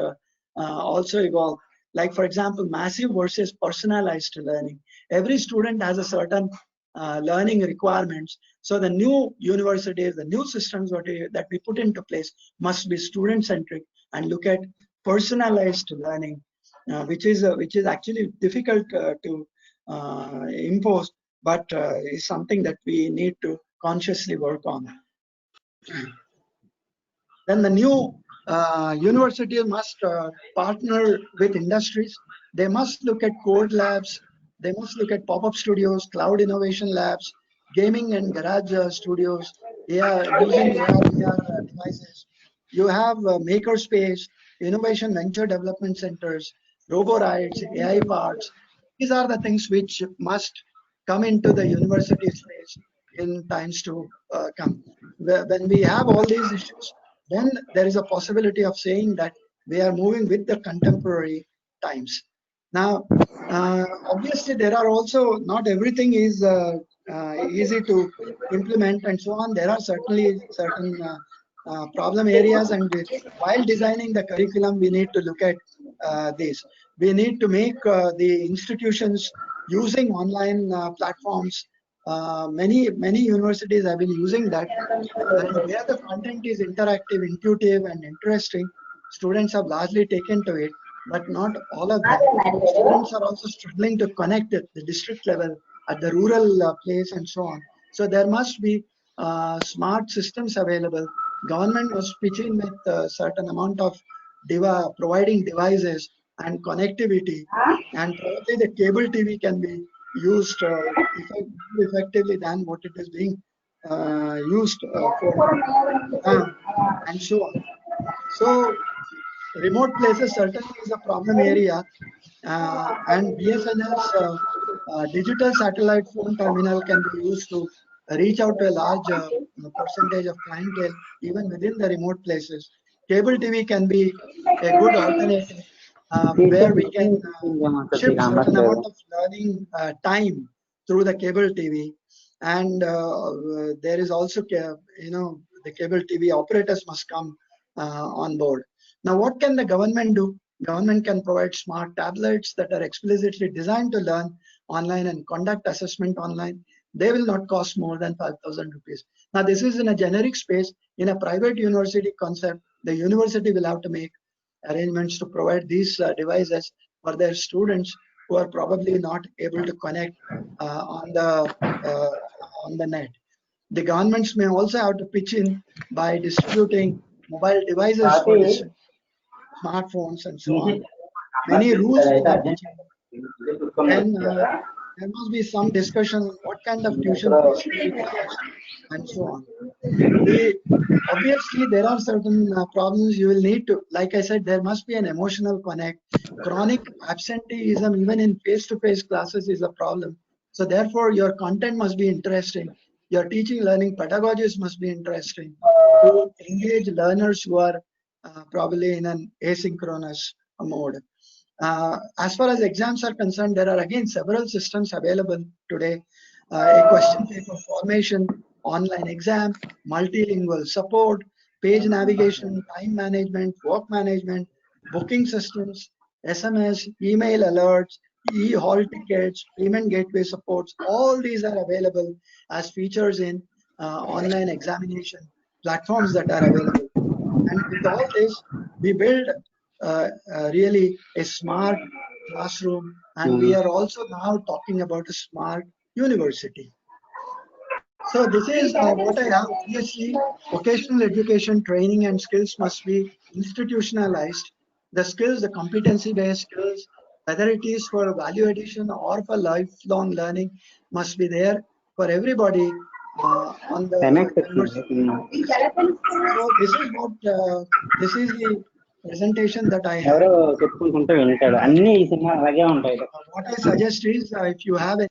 also evolve. Like, for example, massive versus personalized learning. Every student has a certain learning requirements. So the new universities, the new systems that we put into place must be student-centric and look at personalized learning, which is actually difficult to impose, but is something that we need to consciously work on. Then the new universities must partner with industries. They must look at code labs. They must look at pop-up studios, cloud innovation labs, gaming and garage studios. They are using AR, VR devices. You have makerspace, innovation venture development centers, robo rides, AI parks. These are the things which must come into the university space in times to come. When we have all these issues, then there is a possibility of saying that we are moving with the contemporary times. Now, obviously, there are also, not everything is easy to implement and so on. There are certainly certain problem areas, and while designing the curriculum, we need to look at this. We need to make the institutions using online platforms. Many universities have been using that, and where the content is interactive, intuitive, and interesting, students have largely taken to it, but not all of them. Students are also struggling to connect at the district level, at the rural place, and so on. So there must be smart systems available. Government must pitch in with a certain amount of providing devices and connectivity, and probably the cable TV can be used effectively than what it is being used for and so on. So remote places certainly is a problem area, and BSNL's digital satellite phone terminal can be used to reach out to a large percentage of clientele even within the remote places. Cable TV can be a good alternative where we can shift certain amount of learning time through the cable TV, and there is also the cable TV operators must come on board. Now, what can the government do? Government can provide smart tablets that are explicitly designed to learn online and conduct assessment online. They will not cost more than 5,000 rupees. Now, this is in a generic space. In a private university concept, the university will have to make arrangements to provide these devices for their students who are probably not able to connect on the net. The governments may also have to pitch in by distributing mobile devices for smartphones and so on. Many rules for that nature. Then there must be some discussion on what kind of tuition fees should be charged and so on. Obviously, there are certain problems you will need to, like I said, there must be an emotional connect. Chronic absenteeism, even in face-to-face classes, is a problem. So therefore, your content must be interesting. Your teaching learning pedagogies must be interesting to engage learners who are probably in an asynchronous mode. As far as exams are concerned, there are again several systems available today. A question paper formation, online exam, multilingual support, page navigation, time management, work management, booking systems, SMS, email alerts, e-hall tickets, payment gateway supports. All these are available as features in online examination platforms that are available. And with all this, we build really a smart classroom, and we are also now talking about a smart university. So this is what I have. Obviously, vocational education training and skills must be institutionalized. The skills, the competency-based skills, whether it is for value addition or for lifelong learning, must be there for everybody on the university. So this is what this is the presentation that I have. What I suggest is if you have a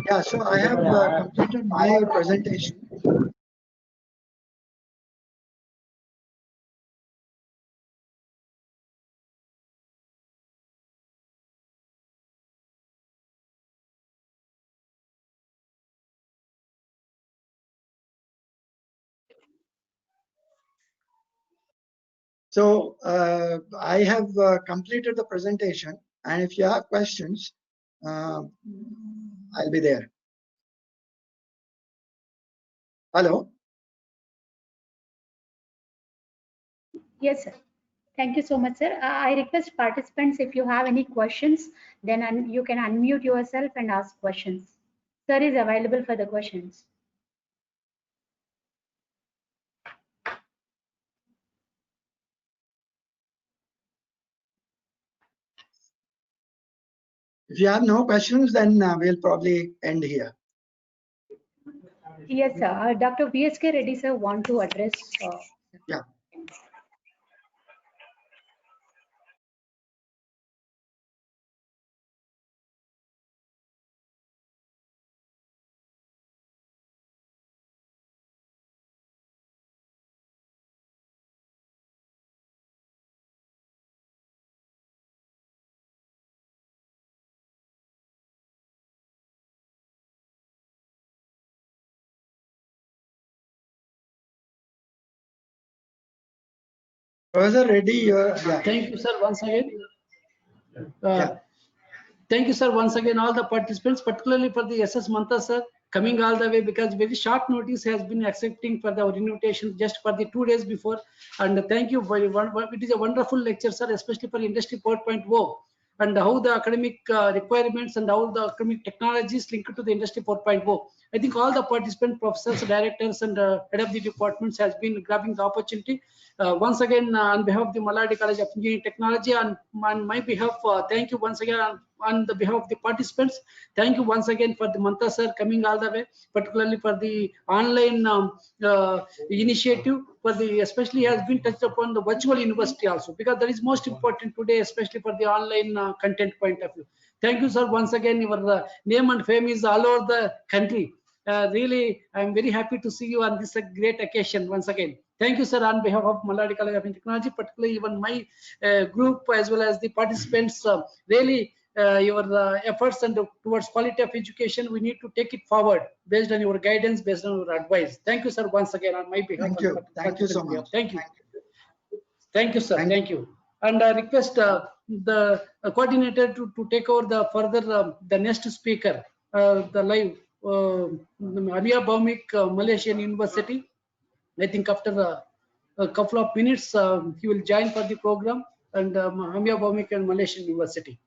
yeah, so I have completed my presentation. So I have completed the presentation, and if you have questions, I'll be there. Hello. Yes, sir. Thank you so much, sir. I request participants, if you have any questions, then you can unmute yourself and ask questions. Sir is available for the questions. If you have no questions, then we'll probably end here. Yes, sir. Dr. VSK Reddy, sir, want to address. Yeah. Professor Reddy, yeah. Thank you, sir, once again. Yeah. Thank you, sir, once again, all the participants, particularly for the SS Mantha, sir, coming all the way because very short notice has been accepting for the invitation just for the 2 days before. And thank you very much. It is a wonderful lecture, sir, especially for Industry 4.0 and how the academic requirements and how the academic technologies linked to the Industry 4.0. I think all the participant professors, directors, and head of the departments has been grabbing the opportunity. Once again, on behalf of the Maladi College of Engineering Technology, on my behalf, thank you once again on the behalf of the participants. Thank you once again for the Mantha sir coming all the way, particularly for the online initiative, for the especially has been touched upon the virtual university also, because that is most important today, especially for the online content point of view. Thank you, sir, once again. Your name and fame is all over the country. Really, I'm very happy to see you on this great occasion once again. Thank you, sir, on behalf of Maladi College of Technology, particularly even my group as well as the participants. Really, your efforts and towards quality of education, we need to take it forward based on your guidance, based on your advice. Thank you, sir, once again on my behalf. Thank you. Thank you so much. Thank you. Thank you, sir. Thank you. And I request the coordinator to take over the further the next speaker, the live Amia Baumik, Malaysian University. I think after a couple of minutes, he will join for the program, and Amia Baumik and Malaysian University.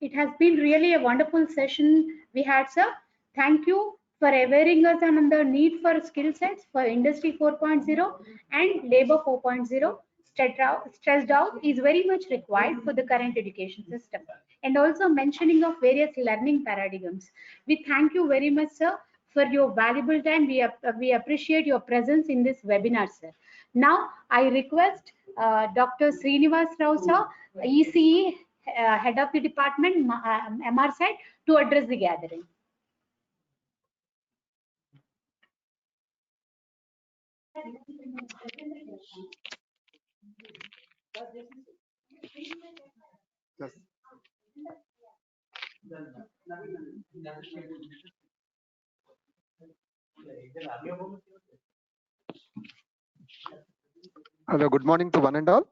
It has been really a wonderful session we had, sir. Thank you for awareing us on the need for skill sets for Industry 4.0 and Labor 4.0. Stressed out is very much required for the current education system, and also mentioning of various learning paradigms. We thank you very much, sir, for your valuable time. We appreciate your presence in this webinar, sir. Now, I request Dr. Srinivas Rao, sir, ECE, head of the department, MR side, to address the gathering. Hello, good morning to one and all.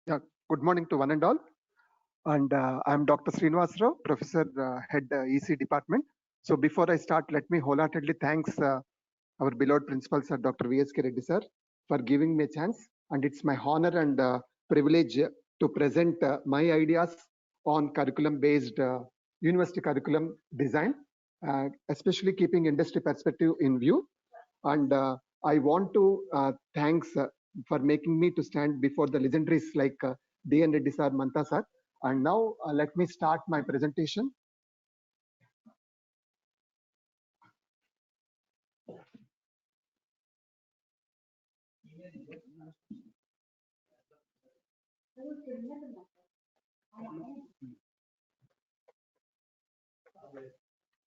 Yeah, good morning to one and all. And I'm Dr. Srinivas Rao, Professor, Head EC Department. So before I start, let me wholeheartedly thanks our beloved principal, Sir Dr. V.S.K. Reddy, sir, for giving me a chance. And it's my honor and privilege to present my ideas on curriculum-based university curriculum design, especially keeping industry perspective in view. And I want to thanks for making me to stand before the legendaries like D.N. Reddy sir, Mantha sir. And now let me start my presentation.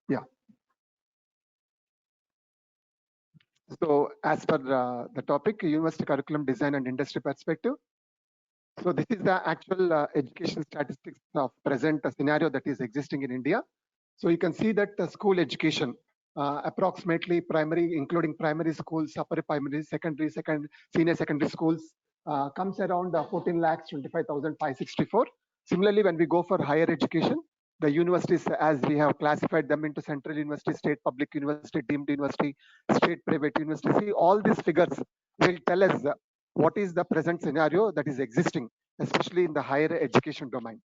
Yeah. So as per the topic, university curriculum design and industry perspective. So this is the actual education statistics of present scenario that is existing in India. So you can see that the school education approximately primary, including primary schools, upper primary, senior secondary schools, comes around 14,25,564. Similarly, when we go for higher education, the universities, as we have classified them into central university, state public university, deemed university, state private university, see, all these figures will tell us what is the present scenario that is existing, especially in the higher education domain.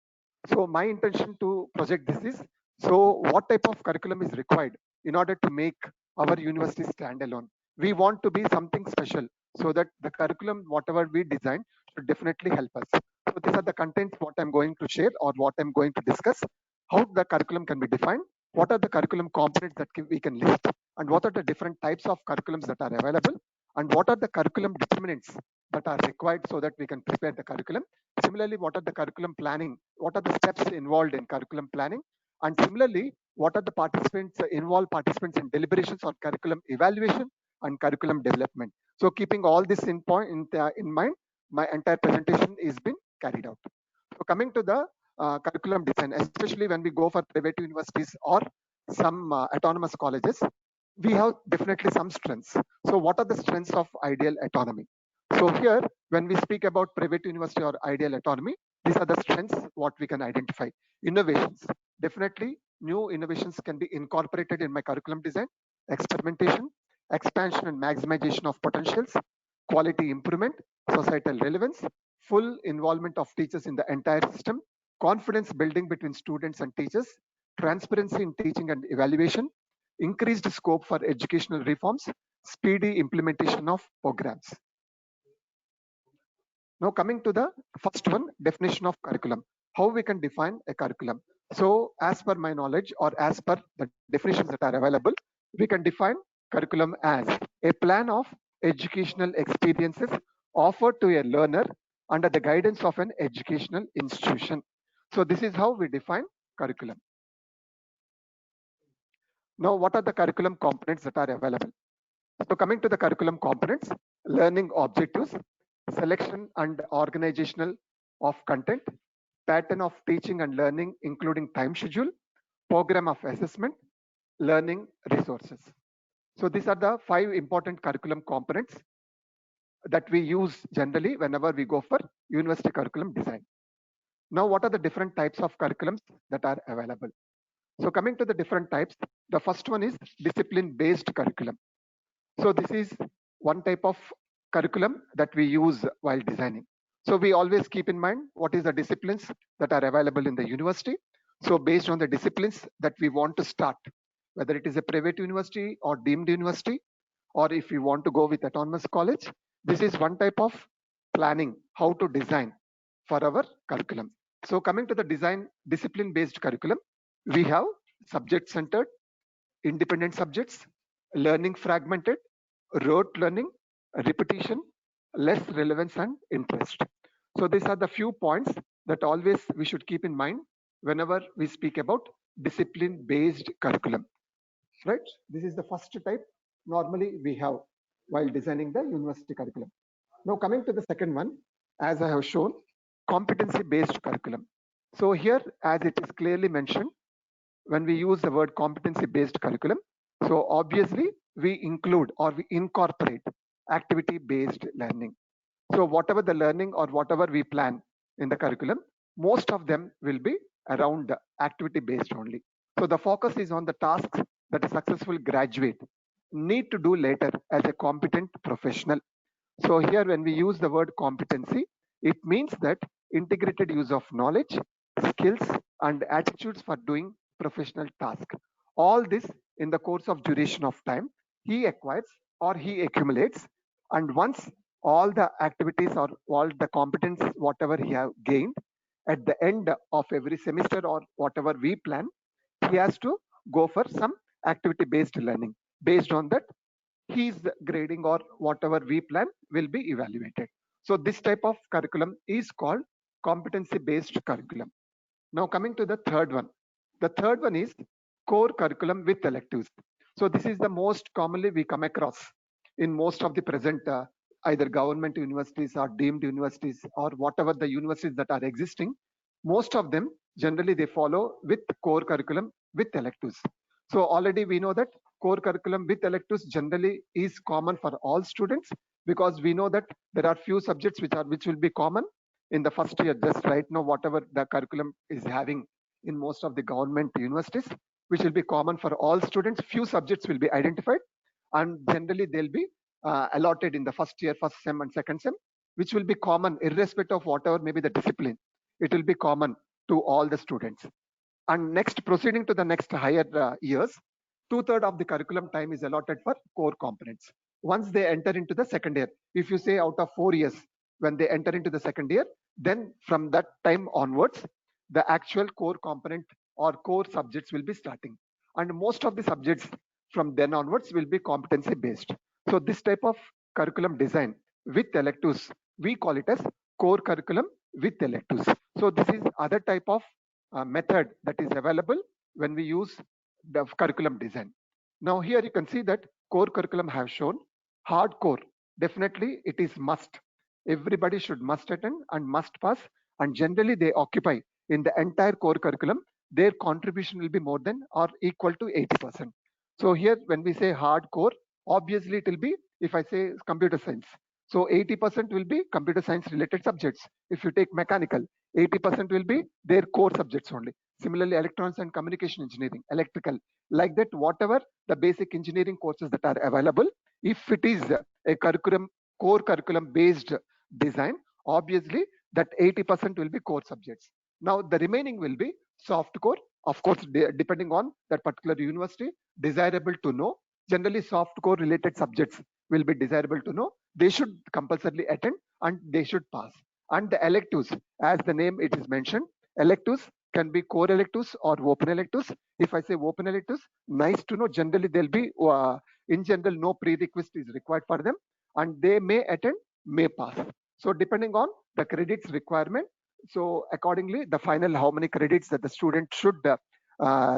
So my intention to project this is, so what type of curriculum is required in order to make our university stand alone? We want to be something special, so that the curriculum, whatever we design, should definitely help us. So these are the contents what I'm going to share or what I'm going to discuss. How the curriculum can be defined, what are the curriculum components that we can list, and what are the different types of curriculums that are available, and what are the curriculum determinants that are required so that we can prepare the curriculum. Similarly, what are the curriculum planning, what are the steps involved in curriculum planning, and similarly, what are the participants in deliberations or curriculum evaluation and curriculum development. So keeping all this in mind, my entire presentation is been carried out. So coming to the curriculum design, especially when we go for private universities or some autonomous colleges, we have definitely some strengths. So what are the strengths of ideal autonomy? So here, when we speak about private university or ideal autonomy, these are the strengths what we can identify. Innovations, definitely new innovations can be incorporated in my curriculum design. Experimentation, expansion and maximization of potentials, quality improvement, societal relevance, full involvement of teachers in the entire system, confidence building between students and teachers, transparency in teaching and evaluation, increased scope for educational reforms, speedy implementation of programs. Now coming to the first one, definition of curriculum. How we can define a curriculum? So as per my knowledge or as per the definitions that are available, we can define curriculum as a plan of educational experiences offered to a learner under the guidance of an educational institution. So this is how we define curriculum. Now, what are the curriculum components that are available? So coming to the curriculum components, learning objectives, selection and organizational of content, pattern of teaching and learning, including time schedule, program of assessment, learning resources. So these are the 5 important curriculum components that we use generally whenever we go for university curriculum design. Now, what are the different types of curriculums that are available? So coming to the different types, the first one is discipline-based curriculum. So this is one type of curriculum that we use while designing. So we always keep in mind what is the disciplines that are available in the university. So based on the disciplines that we want to start, whether it is a private university or deemed university, or if we want to go with autonomous college, this is one type of planning, how to design for our curriculum. So coming to the design discipline-based curriculum, we have subject-centered, independent subjects, learning fragmented, rote learning, repetition, less relevance and interest. So these are the few points that always we should keep in mind whenever we speak about discipline-based curriculum. Right? This is the first type normally we have while designing the university curriculum. Now coming to the second one, as I have shown, competency-based curriculum. So here, as it is clearly mentioned, when we use the word competency-based curriculum, so obviously we include or we incorporate activity-based learning. So whatever the learning or whatever we plan in the curriculum, most of them will be around activity-based only. So the focus is on the tasks that a successful graduate need to do later as a competent professional. So here when we use the word competency, it means that integrated use of knowledge, skills and attitudes for doing professional task. All this in the course of duration of time, he acquires or he accumulates, and once all the activities or all the competence, whatever he have gained, at the end of every semester or whatever we plan, he has to go for some activity-based learning. Based on that, his grading or whatever we plan will be evaluated. So this type of curriculum is called competency-based curriculum. Now coming to the third one. The third one is core curriculum with electives. So this is the most commonly we come across in most of the present either government universities or deemed universities or whatever the universities that are existing. Most of them generally they follow with core curriculum with electives. So already we know that core curriculum with electives generally is common for all students, because we know that there are few subjects which will be common in the first year, just right now whatever the curriculum is having in most of the government universities, which will be common for all students. Few subjects will be identified, and generally they'll be allotted in the first year, first sem and second sem, which will be common irrespective of whatever may be the discipline. It will be common to all the students. And next, proceeding to the next higher years, 2/3 of the curriculum time is allotted for core components. Once they enter into the second year, if you say out of 4 years, when they enter into the second year, then from that time onwards, the actual core component or core subjects will be starting. And most of the subjects from then onwards will be competency based. So this type of curriculum design with electives, we call it as core curriculum with electives. So this is other type of method that is available when we use the curriculum design. Now here you can see that core curriculum have shown hardcore. Definitely it is must. Everybody should must attend and must pass, and generally they occupy in the entire core curriculum, their contribution will be more than or equal to 80%. So here when we say hardcore, obviously it will be, if I say computer science, so 80% will be computer science related subjects. If you take mechanical, 80% will be their core subjects only. Similarly, electronics and communication engineering, electrical, like that, whatever the basic engineering courses that are available, if it is a curriculum, core curriculum based design, obviously that 80% will be core subjects. Now the remaining will be soft core, of course, depending on that particular university, desirable to know. Generally, soft core related subjects will be desirable to know. They should compulsorily attend and they should pass. And the electives, as the name it is mentioned, electives can be core electives or open electives. If I say open electives, nice to know, generally they'll be, in general, no prerequisite is required for them, and they may attend, may pass. So depending on the credits requirement, so accordingly, the final how many credits that the student should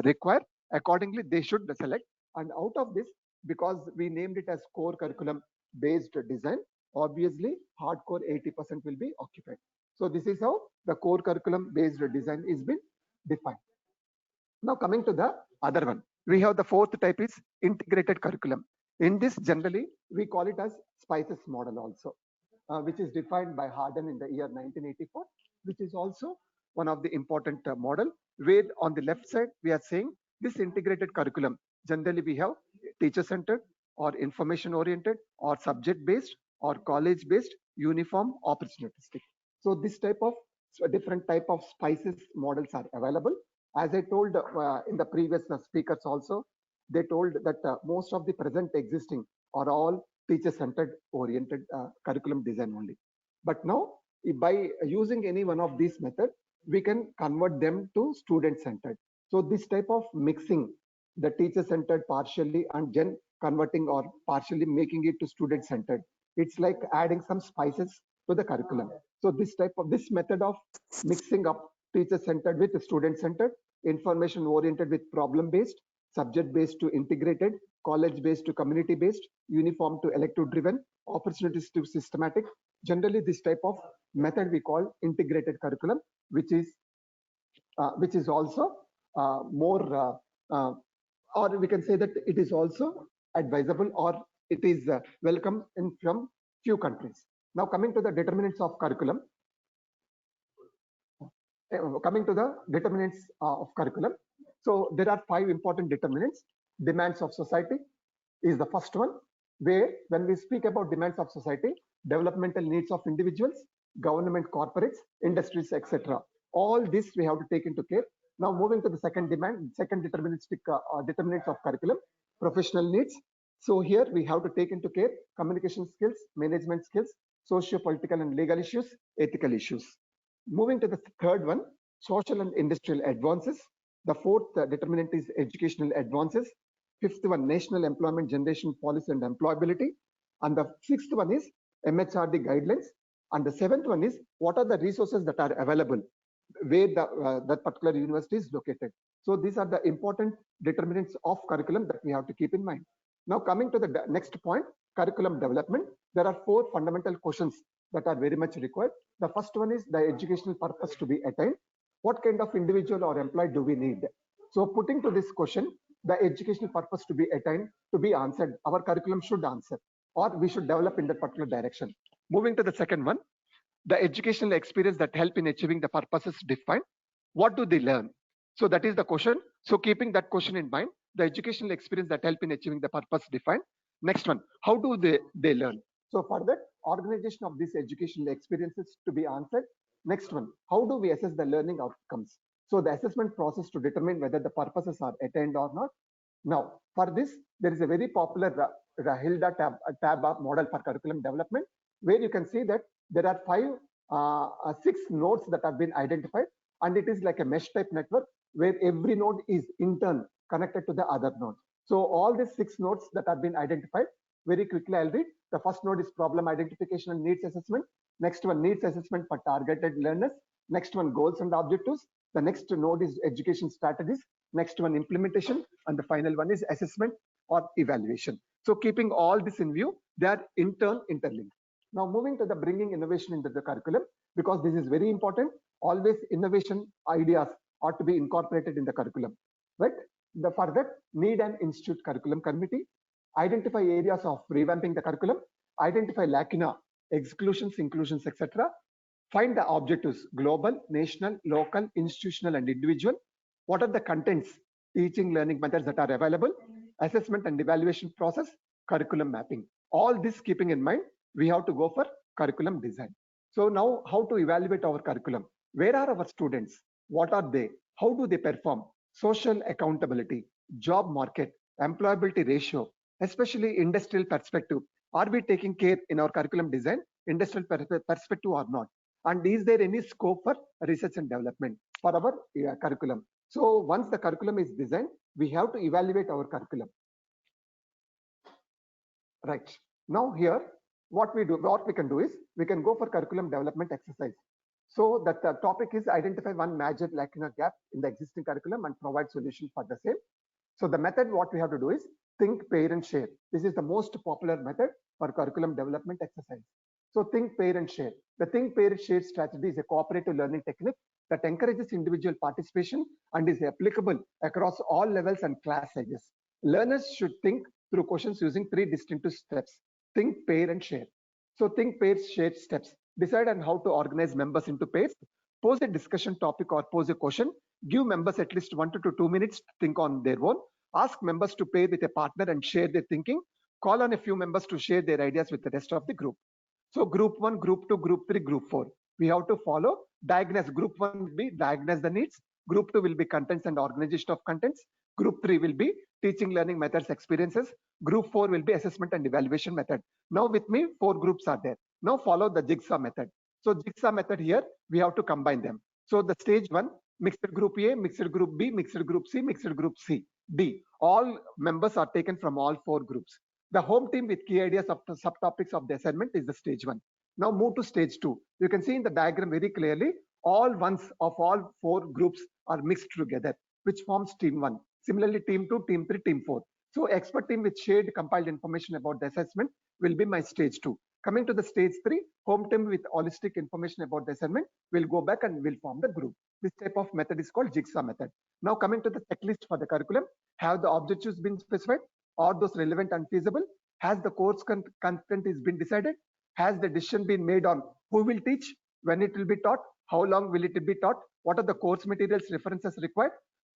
require, accordingly they should select. And out of this, because we named it as core curriculum based design, obviously hardcore 80% will be occupied. So this is how the core curriculum based design is been defined. Now coming to the other one, we have the fourth type is integrated curriculum. In this, generally we call it as SPICES model also, which is defined by Harden in the year 1984, which is also one of the important model, where on the left side we are saying this integrated curriculum, generally we have teacher centered or information oriented or subject based or college based, uniform, opportunistic. So this type of different type of SPICES models are available. As I told in the previous speakers also, they told that most of the present existing are all teacher centered oriented curriculum design only. But now by using any one of these methods, we can convert them to student centered. So this type of mixing the teacher centered partially and then converting or partially making it to student centered, it's like adding some spices to the curriculum. So this type of this method of mixing up teacher centered with student centered, information oriented with problem based, subject based to integrated, college based to community based, uniform to elective driven, opportunities to systematic, generally this type of method we call integrated curriculum, which is also more or we can say that it is also advisable or it is welcome in from few countries. Now coming to the determinants of curriculum, so there are 5 important determinants. Demands of society is the first one, where when we speak about demands of society, developmental needs of individuals, government, corporates, industries, etc. All this we have to take into care. Now moving to the second deterministic determinants of curriculum, professional needs. So here we have to take into care communication skills, management skills, socio-political and legal issues, ethical issues. Moving to the third one, social and industrial advances. The fourth determinant is educational advances. Fifth one, national employment generation policy and employability. And the sixth one is MHRD guidelines. And the seventh one is what are the resources that are available where that particular university is located. So these are the important determinants of curriculum that we have to keep in mind. Now coming to the next point, curriculum development, there are 4 fundamental questions that are very much required. The first one is the educational purpose to be attained. What kind of individual or employee do we need? So putting to this question, the educational purpose to be attained, to be answered, our curriculum should answer, or we should develop in that particular direction. Moving to the second one, the educational experience that help in achieving the purposes defined. What do they learn? So that is the question. So keeping that question in mind, the educational experience that help in achieving the purpose defined. Next one, how do they learn? So for that, organization of these educational experiences to be answered. Next one, how do we assess the learning outcomes? So the assessment process to determine whether the purposes are attained or not. Now, for this, there is a very popular Rahilda tab model for curriculum development, where you can see that there are 6 nodes that have been identified, and it is like a mesh type network where every node is in turn connected to the other node. So all these 6 nodes that have been identified, very quickly I'll read. The first node is problem identification and needs assessment. Next one, needs assessment for targeted learners. Next one, goals and objectives. The next node is education strategies. Next one, implementation. And the final one is assessment or evaluation. So keeping all this in view, they are in turn interlinked. Now moving to the bringing innovation into the curriculum, because this is very important. Always innovation ideas ought to be incorporated in the curriculum, right? For that, need an institute curriculum committee, identify areas of revamping the curriculum, identify lacuna, exclusions, inclusions, etc. Find the objectives, global, national, local, institutional, and individual. What are the contents, teaching, learning methods that are available, assessment and evaluation process, curriculum mapping. All this keeping in mind, we have to go for curriculum design. So now, how to evaluate our curriculum? Where are our students? What are they? How do they perform? Social accountability, job market, employability ratio, especially industrial perspective. Are we taking care in our curriculum design, industrial perspective or not? And is there any scope for research and development for our curriculum? So once the curriculum is designed, we have to evaluate our curriculum. Right. Now here, what we can do is, we can go for curriculum development exercise. So that the topic is identify one major lacuna gap in the existing curriculum and provide solution for the same. So the method, what we have to do is think, pair, and share. This is the most popular method for curriculum development exercise. So think, pair, and share. The think, pair, share strategy is a cooperative learning technique that encourages individual participation and is applicable across all levels and class sizes. Learners should think through questions using 3 distinctive steps: think, pair, and share. So think, pair, share steps. Decide on how to organize members into pairs. Pose a discussion topic or pose a question. Give members at least 1 to 2 minutes to think on their own. Ask members to pair with a partner and share their thinking. Call on a few members to share their ideas with the rest of the group. So group 1, group 2, group 3, group 4. We have to follow. Diagnose. Group 1 will be diagnose the needs. Group 2 will be contents and organization of contents. Group 3 will be teaching, learning methods, experiences. Group 4 will be assessment and evaluation method. Now with me, 4 groups are there. Now follow the jigsaw method. So jigsaw method here, we have to combine them. So the stage 1, mixed group A, mixed group B, mixed group C, mixed group C, D. All members are taken from all 4 groups. The home team with key ideas of the subtopics of the assignment is the stage 1. Now move to stage 2. You can see in the diagram very clearly, all ones of all 4 groups are mixed together, which forms team 1. Similarly, team 2, team 3, team 4. So expert team with shared compiled information about the assessment will be my stage 2. Coming to the stage 3, home team with holistic information about the assignment will go back and will form the group. This type of method is called jigsaw method. Now coming to the checklist for the curriculum, have the objectives been specified? Are those relevant and feasible? Has the course content is been decided? Has the decision been made on who will teach, when it will be taught, how long will it be taught? What are the course materials references required?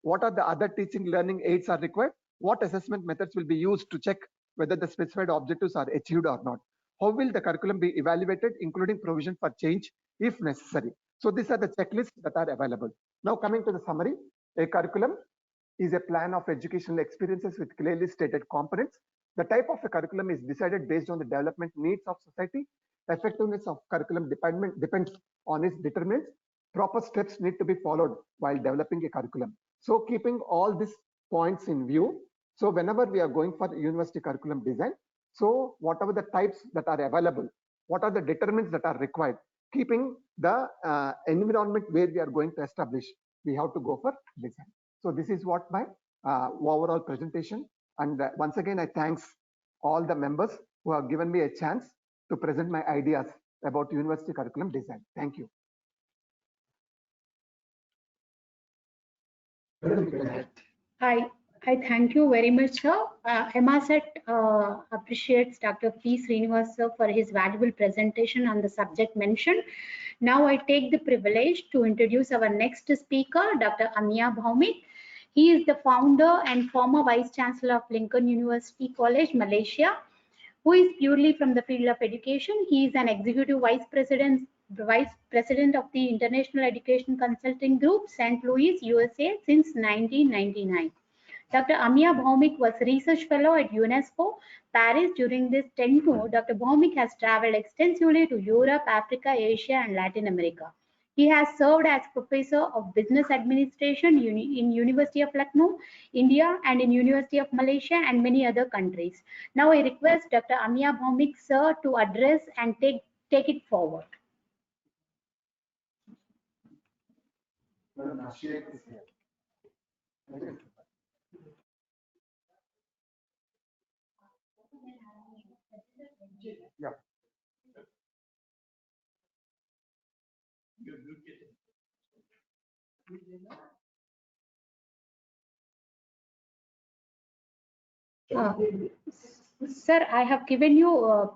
What are the other teaching learning aids are required? What assessment methods will be used to check whether the specified objectives are achieved or not? How will the curriculum be evaluated, including provision for change if necessary? So these are the checklists that are available. Now coming to the summary, a curriculum is a plan of educational experiences with clearly stated components. The type of a curriculum is decided based on the development needs of society. Effectiveness of curriculum depends on its determinants. Proper steps need to be followed while developing a curriculum. So keeping all these points in view, so whenever we are going for university curriculum design, so whatever the types that are available, what are the determinants that are required, keeping the environment where we are going to establish, we have to go for design. So this is what my overall presentation. And once again, I thanks all the members who have given me a chance to present my ideas about university curriculum design. Thank you. Hi, I thank you very much, sir. MRSET appreciates Dr. P. Srinivas sir for his valuable presentation on the subject mentioned. Now I take the privilege to introduce our next speaker, Dr. Amia Bhaumik. He is the founder and former Vice Chancellor of Lincoln University College, Malaysia, who is purely from the field of education. He is an Executive Vice President of the International Education Consulting Group, St. Louis, USA, since 1999. Dr. Amia Bhaumik was Research Fellow at UNESCO, Paris. During this tenure, Dr. Bhaumik has traveled extensively to Europe, Africa, Asia, and Latin America. He has served as Professor of Business Administration in University of Lucknow, India, and in University of Malaysia and many other countries. Now I request Dr. Amia Bhaumik, sir, to address and take it forward. Yeah. Sir, I have given you a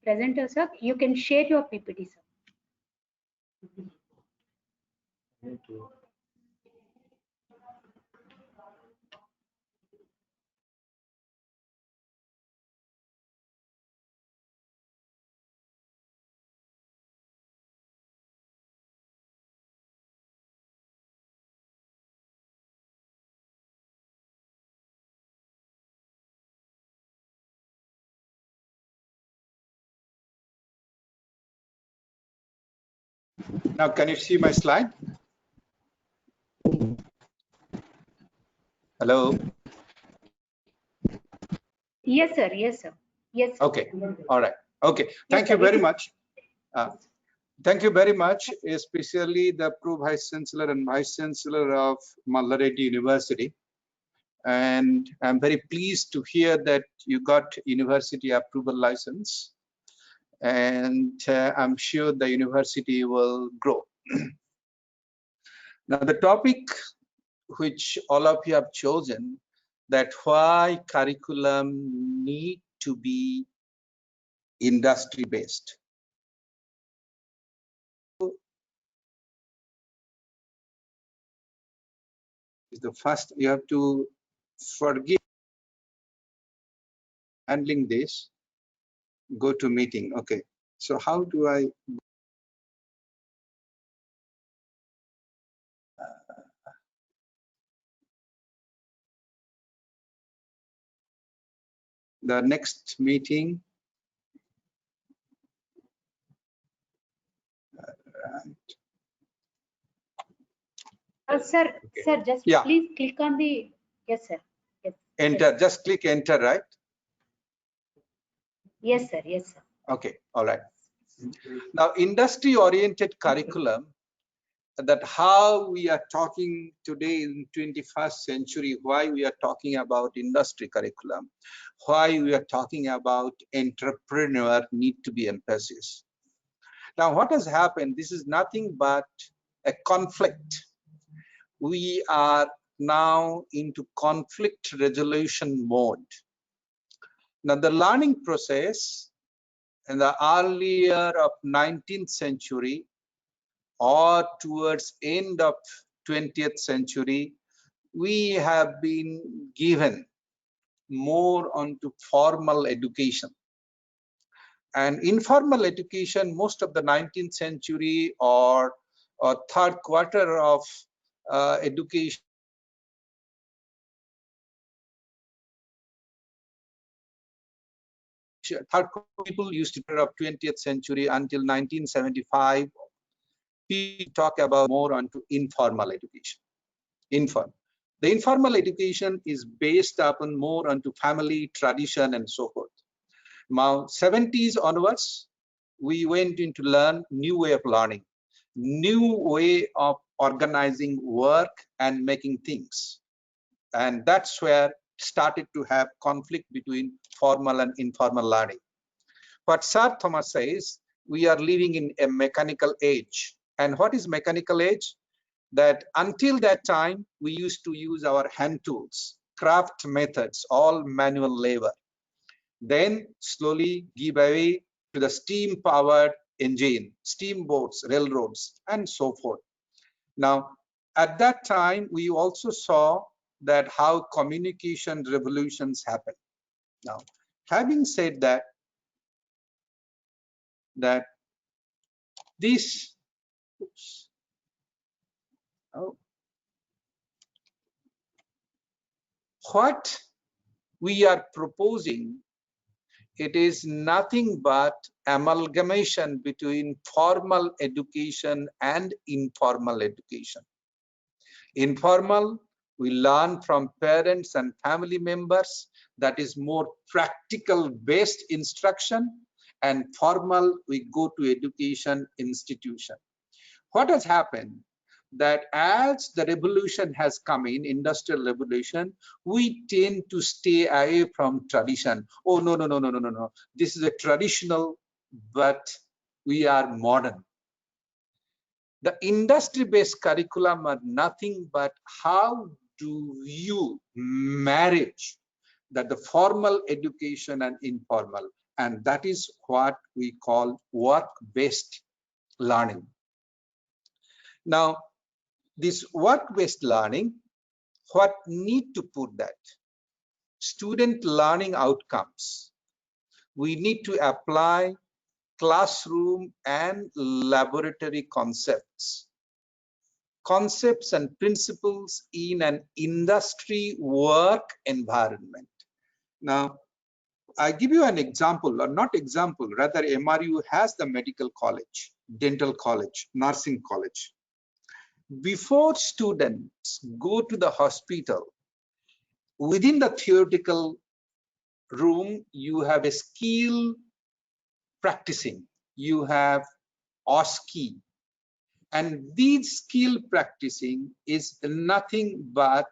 presenter, sir. You can share your PPT, sir. Now, can you see my slide? Hello? Yes, sir. Yes, sir. Yes. Sir. Okay. All right. Okay. Yes, Thank sir. you very much. Thank you very much, especially the Pro Vice Chancellor and Vice Chancellor of Malla Reddy University. And I'm very pleased to hear that you got university approval license. And I'm sure the university will grow. Now, the topic which all of you have chosen, that why curriculum need to be industry based. Is the first you have to forgive handling this. Go to meeting. Okay. So how do I? The next meeting. Sir, Okay. sir, just Yeah. please click on the, yes, sir. Yes. Enter. Yes. Just click enter, right? Yes, sir. Yes, sir. Okay. All right. Now, industry oriented curriculum, that how we are talking today in 21st century, why we are talking about industry curriculum, why we are talking about entrepreneur need to be emphasis. Now, what has happened? This is nothing but a conflict. We are now into conflict resolution mode. Now, the learning process in the earlier of 19th century or towards end of 20th century, we have been given more onto formal education. And informal education, most of the 19th century or third quarter of education, third people used to of 20th century until 1975, people talk about more onto informal education. The informal education is based upon more onto family, tradition, and so forth. Now, 70s onwards, we went into learn new way of learning, new way of organizing work and making things. And that's where started to have conflict between formal and informal learning. But Sir Thomas says, we are living in a mechanical age. And what is mechanical age? That until that time, we used to use our hand tools. craft methods, all manual labor. Then slowly give away to the steam powered engine, steamboats, railroads, and so forth. Now, at that time, we also saw that how communication revolutions happen. Now, having said that, this, oops, oh, what we are proposing, it is nothing but amalgamation between formal education and informal education. Informal, we learn from parents and family members, that is more practical based instruction, and formal, we go to education institution. What has happened? That as the revolution has come in, industrial revolution, we tend to stay away from tradition. Oh, no. This is a traditional, but we are modern. The industry-based curriculum are nothing but how do you marriage that the formal education and informal, and that is what we call work-based learning. Now, this work-based learning, what need to put that? Student learning outcomes. We need to apply classroom and laboratory concepts and principles in an industry work environment. Now, I give you an example, or not example, rather MRU has the medical college, dental college, nursing college. Before students go to the hospital, within the theoretical room, you have a skill practicing, you have OSCE, and this skill practicing is nothing but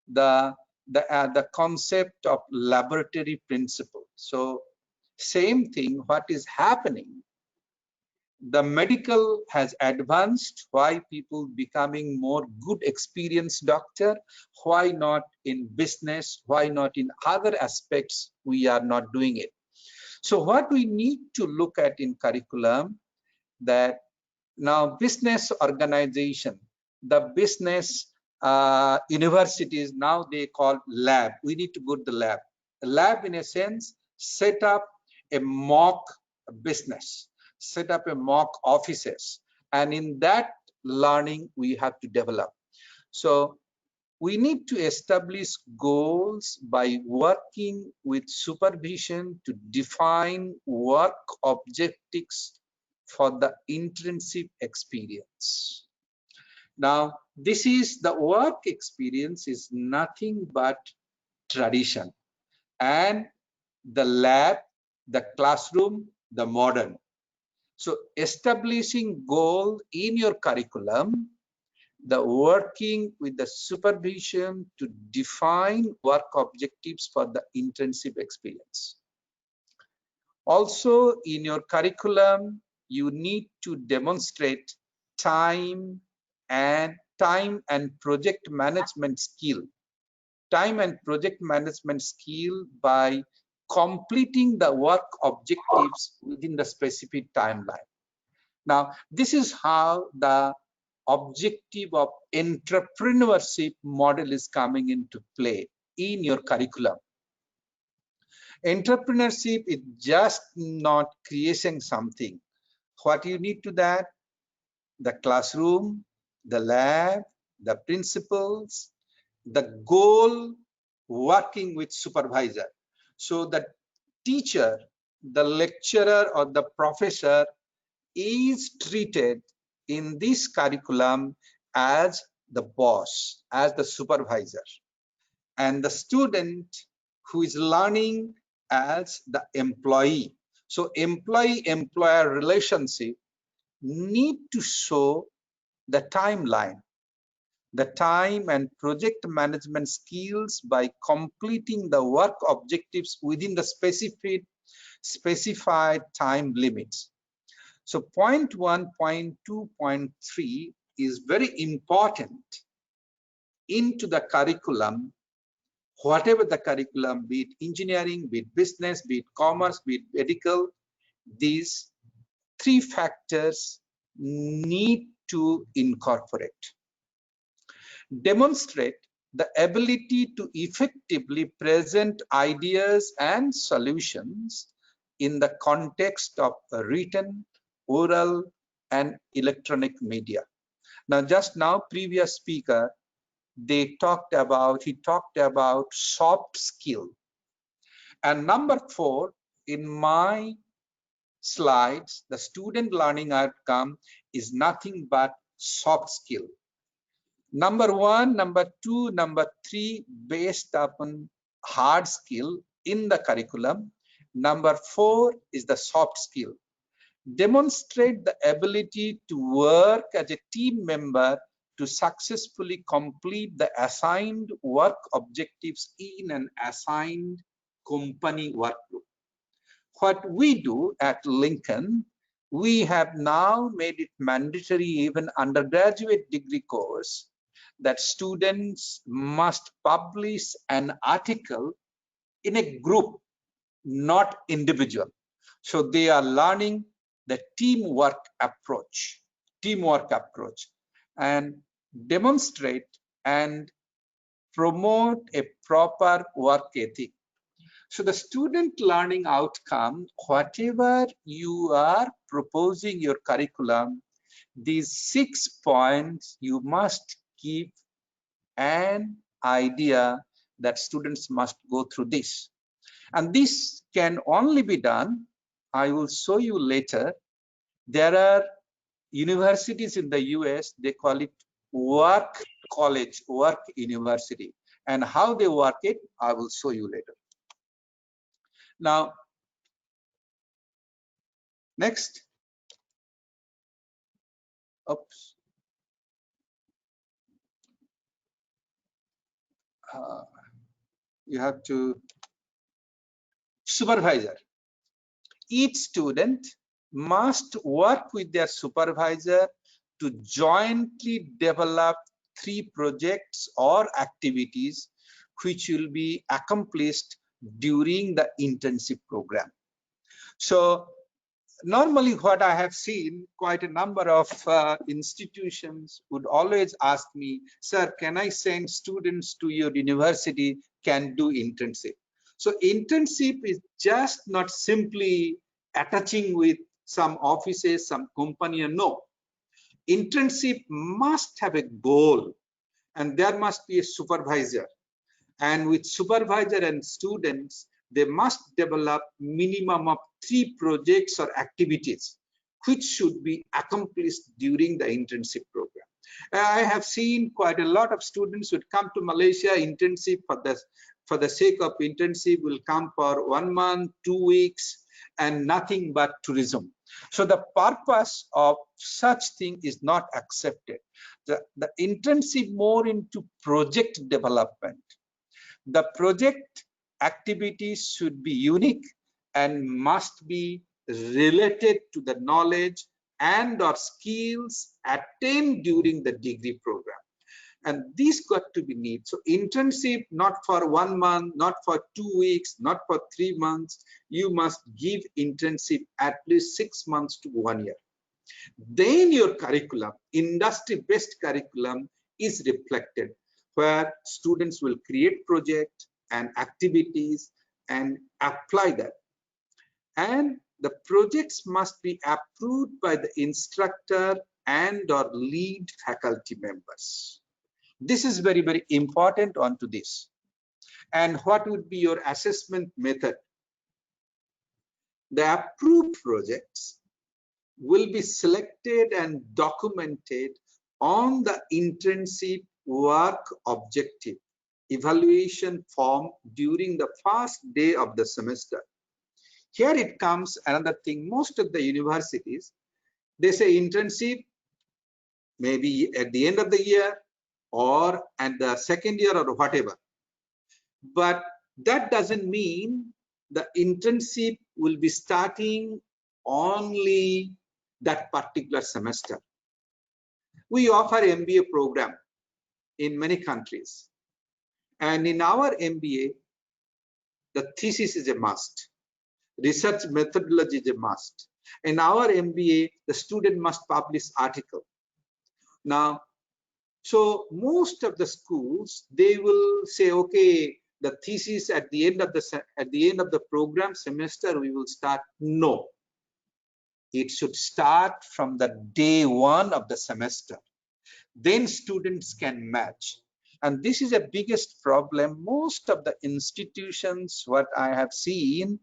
the concept of laboratory principle. So same thing, what is happening, the medical has advanced, why people becoming more good experienced doctor, why not in business, why not in other aspects we are not doing it. So what we need to look at in curriculum, that now business organization, the business universities, now they call lab. We need to go to the lab. A lab in a sense, set up a mock business, set up a mock offices, and in that learning we have to develop. So we need to establish goals by working with supervision to define work objectives for the internship experience. Now, this is the work experience is nothing but tradition, and the lab, the classroom, the modern. So establishing goal in your curriculum, the working with the supervision to define work objectives for the internship experience. Also in your curriculum, you need to demonstrate time and project management skill. Time and project management skill by completing the work objectives within the specific timeline. Now, this is how the objective of entrepreneurship model is coming into play in your curriculum. Entrepreneurship is just not creating something. What you need to that, the classroom, the lab, the principles, the goal, working with supervisor. So the teacher, the lecturer or the professor is treated in this curriculum as the boss, as the supervisor, and the student who is learning as the employee. So employee-employer relationship need to show the timeline, the time and project management skills by completing the work objectives within the specified time limits. So point 1, point 2, point 3 is very important into the curriculum. whatever the curriculum, be it engineering, be it business, be it commerce, be it medical, these three factors need to incorporate. Demonstrate the ability to effectively present ideas and solutions in the context of written, oral, and electronic media. Now, just now, previous speaker, he talked about soft skill. And number 4, in my slides, the student learning outcome is nothing but soft skill. Number 1, number 2, number 3 based upon hard skill in the curriculum. Number 4 is the soft skill. Demonstrate the ability to work as a team member to successfully complete the assigned work objectives in an assigned company workflow. What we do at Lincoln, we have now made it mandatory even undergraduate degree course that students must publish an article in a group, not individual. So they are learning the teamwork approach, and demonstrate and promote a proper work ethic. So the student learning outcome, whatever you are proposing your curriculum, these 6 points, you must give an idea that students must go through this. And this can only be done, I will show you later. There are universities in the US, they call it work college, work university. And how they work it, I will show you later. Now, next. Oops. You have to supervisor. Each student must work with their supervisor to jointly develop 3 projects or activities which will be accomplished during the internship program. So normally what I have seen, quite a number of institutions would always ask me, sir, can I send students to your university, can do internship? So internship is just not simply attaching with some offices, some company, no. Internship must have a goal and there must be a supervisor. And with supervisor and students, they must develop minimum of 3 projects or activities which should be accomplished during the internship program. I have seen quite a lot of students would come to Malaysia internship for the sake of internship, will come for 1 month, 2 weeks, and nothing but tourism. So the purpose of such thing is not accepted. The internship more into project development. The project activities should be unique and must be related to the knowledge and or skills attained during the degree program. And these got to be neat. So internship, not for 1 month, not for 2 weeks, not for 3 months. You must give internship at least 6 months to 1 year. Then your curriculum, industry-based curriculum, is reflected, where students will create projects and activities and apply that. And the projects must be approved by the instructor and or lead faculty members. This is very, very important onto this. And what would be your assessment method? The approved projects will be selected and documented on the internship work objective evaluation form during the first day of the semester. Here it comes another thing. Most of the universities, they say internship maybe at the end of the year or at the second year or whatever. But that doesn't mean the internship will be starting only that particular semester. We offer MBA program in many countries. And in our MBA, the thesis is a must. Research methodology is a must. In our MBA, the student must publish article. Now, so most of the schools, they will say, okay, the thesis at the end of the program semester, we will start. No, it should start from the day one of the semester. Then students can match. And this is the biggest problem. Most of the institutions, what I have seen,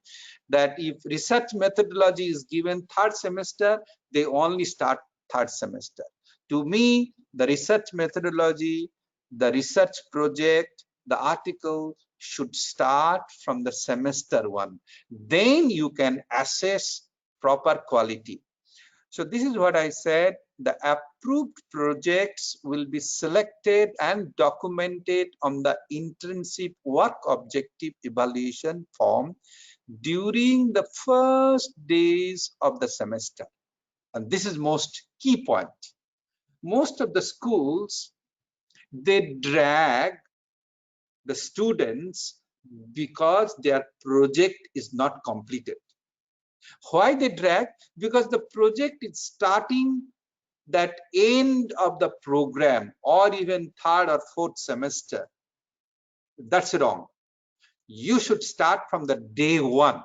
that if research methodology is given third semester, they only start third semester. To me, the research methodology, the research project, the article should start from the semester one. Then you can assess proper quality. So this is what I said. The approved projects will be selected and documented on the intrinsic work objective evaluation form during the first days of the semester. And this is most key point. Most of the schools, they drag the students because their project is not completed. Why they drag? Because the project is starting that end of the program or even third or fourth semester. That's wrong. You should start from the day one,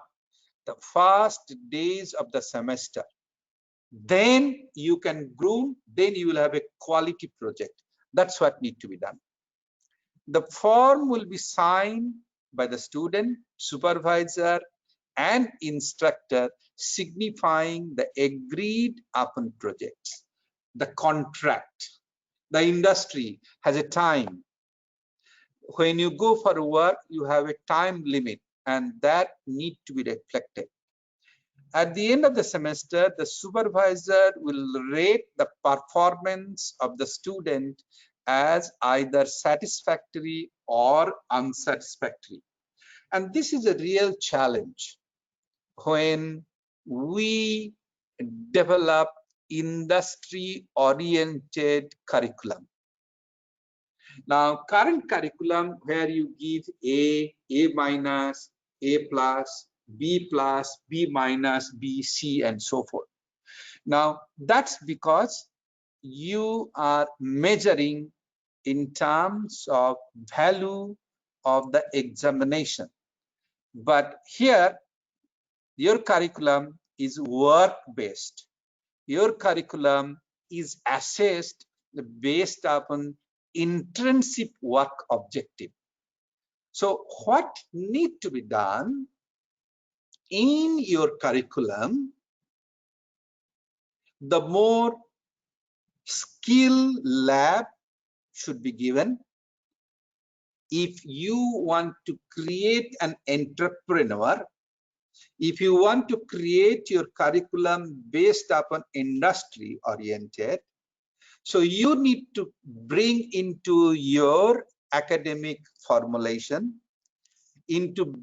the first days of the semester. Then you can groom, then you will have a quality project. That's what needs to be done. The form will be signed by the student, supervisor, and instructor, signifying the agreed upon projects. The contract, the industry has a time. When you go for work, you have a time limit, and that need to be reflected. At the end of the semester, the supervisor will rate the performance of the student as either satisfactory or unsatisfactory. And this is a real challenge when we develop industry-oriented curriculum. Now, current curriculum where you give A minus, A plus, B plus, B minus, B, C, and so forth. Now, that's because you are measuring in terms of value of the examination. But here, your curriculum is work-based. Your curriculum is assessed based upon intrinsic work objective. So what needs to be done in your curriculum, the more skill lab should be given. If you want to create an entrepreneur, if you want to create your curriculum based upon industry oriented, so you need to bring into your academic formulation,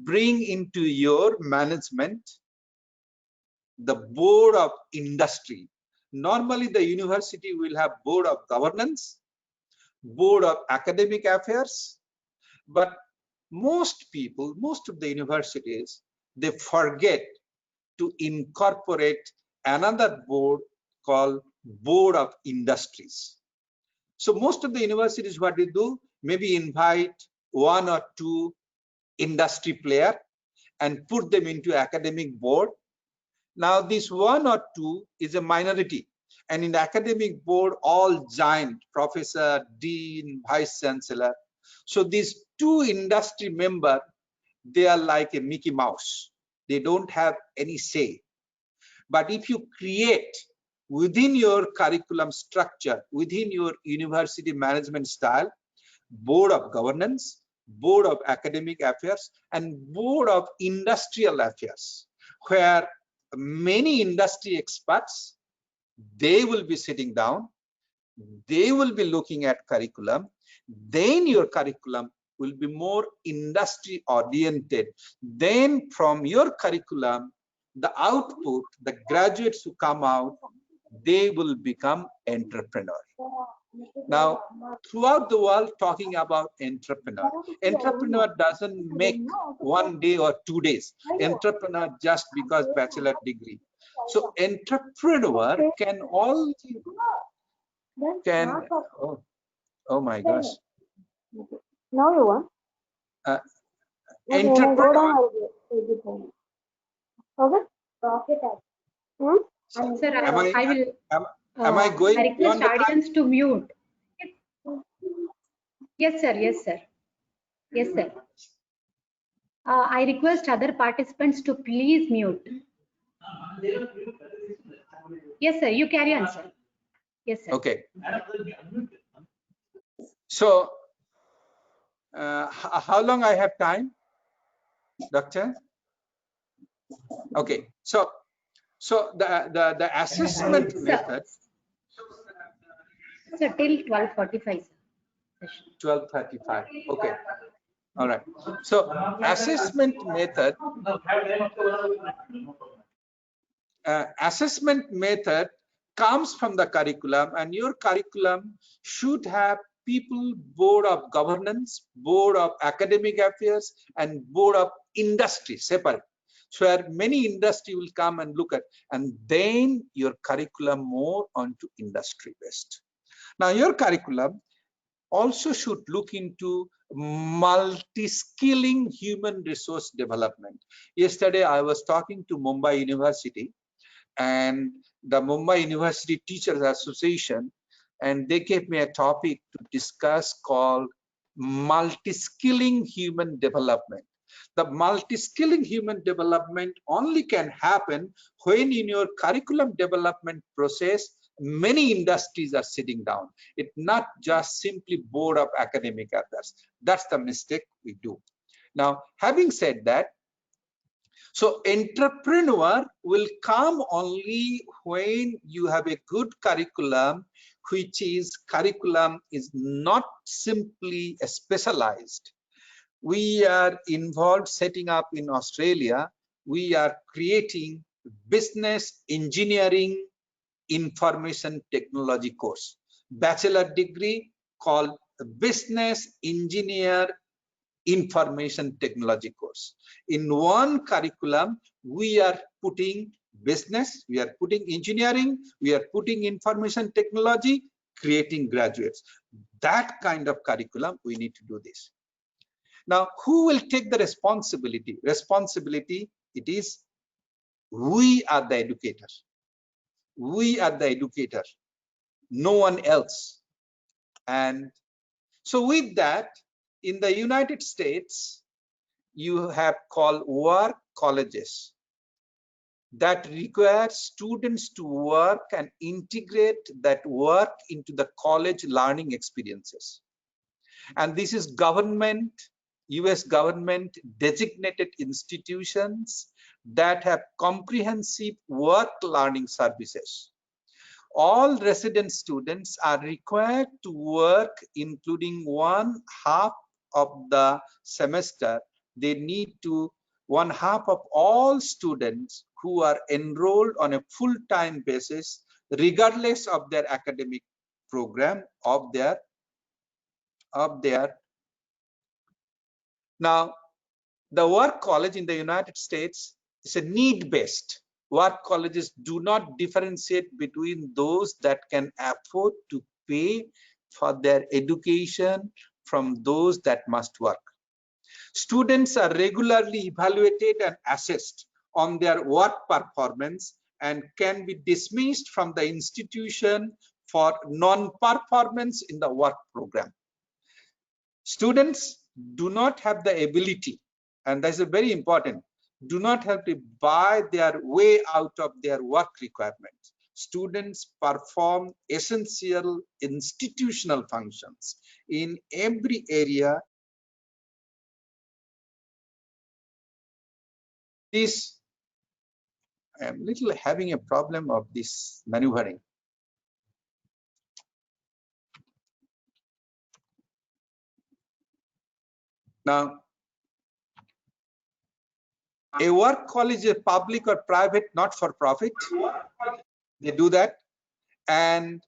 bring into your management, the board of industry. Normally the university will have board of governance, board of academic affairs, but most people, most of the universities, they forget to incorporate another board called board of industries. So most of the universities, what they do, maybe invite one or two industry player and put them into academic board. Now this one or two is a minority, and in the academic board, all giant, professor, dean, vice chancellor. So these two industry members, they are like a Mickey Mouse. They don't have any say. But if you create within your curriculum structure, within your university management style, board of governance, board of academic affairs, and board of industrial affairs, where many industry experts, they will be sitting down, they will be looking at curriculum, then your curriculum will be more industry oriented. Then from your curriculum, the output, the graduates who come out, they will become entrepreneurs. Now, throughout the world, talking about entrepreneur. Entrepreneur doesn't make 1 day or 2 days. Entrepreneur just because bachelor degree. So entrepreneur can all can. Oh my gosh. Now you want? Entrepreneur. Okay. Sir, Am I am I going I request beyond the time? audience to mute. Yes, sir. Yes, sir. Yes, sir. I request other participants to please mute. Yes, sir. You carry on, sir. Yes, sir. Okay. So, how long I have time, Doctor? Okay. So the assessment method. Sir, till 12:45. 12:35. Okay. All right. So assessment method. Assessment method comes from the curriculum, and your curriculum should have people board of governance, board of academic affairs, and board of industry separate. So where many industry will come and look at, and then your curriculum more onto industry based. Now your curriculum also should look into multi-skilling human resource development. Yesterday I was talking to Mumbai University and the Mumbai University Teachers Association, and they gave me a topic to discuss called multi-skilling human development. The multi-skilling human development only can happen when in your curriculum development process, many industries are sitting down. It's not just simply board of academic affairs. That's the mistake we do. Now, having said that, so entrepreneur will come only when you have a good curriculum, which is curriculum is not simply specialized. We are involved setting up in Australia. We are creating business engineering information technology course, bachelor degree called business engineer information technology course. In one curriculum, we are putting business, we are putting engineering, we are putting information technology, creating graduates. That kind of curriculum, we need to do this. Now, who will take the responsibility? Responsibility, it is we are the educators. We are the educator, no one else. And so with that, in the United States, you have called work colleges that require students to work and integrate that work into the college learning experiences. And this is government, US government designated institutions that have comprehensive work learning services. All resident students are required to work, including 1/2 of the semester. They need to 1/2 of all students who are enrolled on a full-time basis, regardless of their academic program of their. Now, the work college in the United States is a need-based. Work colleges do not differentiate between those that can afford to pay for their education from those that must work. Students are regularly evaluated and assessed on their work performance and can be dismissed from the institution for non-performance in the work program. Students do not have the ability, and that's very important, do not have to buy their way out of their work requirements. Students perform essential institutional functions in every area. This, I am little having a problem of this maneuvering. Now, a work college is public or private, not for profit. They do that. And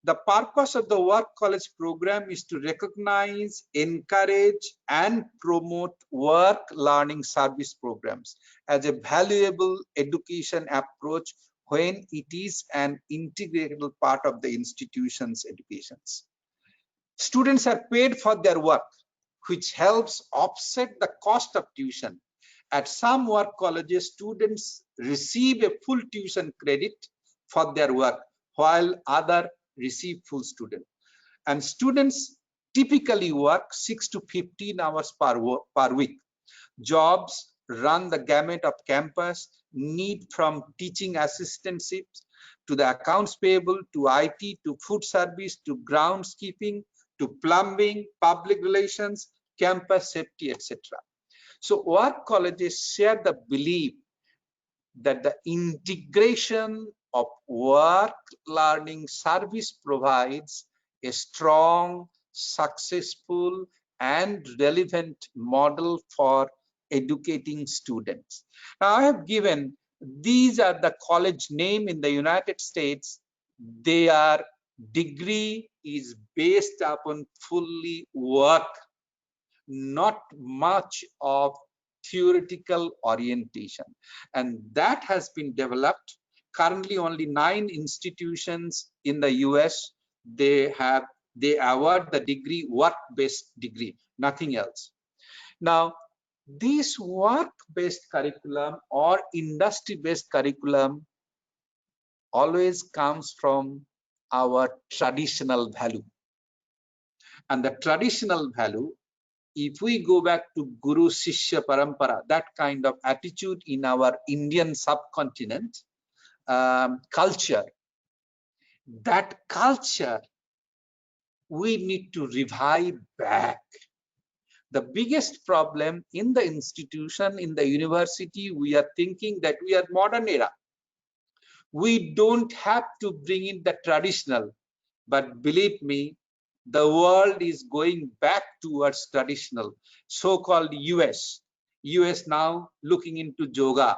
The purpose of the Work College program is to recognize, encourage, and promote work learning service programs as a valuable education approach when it is an integral part of the institution's educations. Students are paid for their work, which helps offset the cost of tuition. At some work colleges, students receive a full tuition credit for their work, while others receive full student. And students typically work 6 to 15 hours per week. Jobs run the gamut of campus, need from teaching assistantships to the accounts payable, to IT, to food service, to groundskeeping, to plumbing, public relations, campus safety, etc. So work colleges share the belief that the integration of work learning service provides a strong, successful, and relevant model for educating students. Now, I have given, these are the college name in the United States. Their degree is based upon fully work, not much of theoretical orientation, and that has been developed. Currently only 9 institutions in the US, they award the degree work-based degree, nothing else. Now this work-based curriculum or industry-based curriculum always comes from our traditional value, and the traditional value, if we go back to Guru Shishya Parampara, that kind of attitude in our Indian subcontinent culture, that culture we need to revive back. The biggest problem in the institution, in the university, we are thinking that we are modern era. We don't have to bring in the traditional, but believe me, the world is going back towards traditional. So-called US now looking into yoga.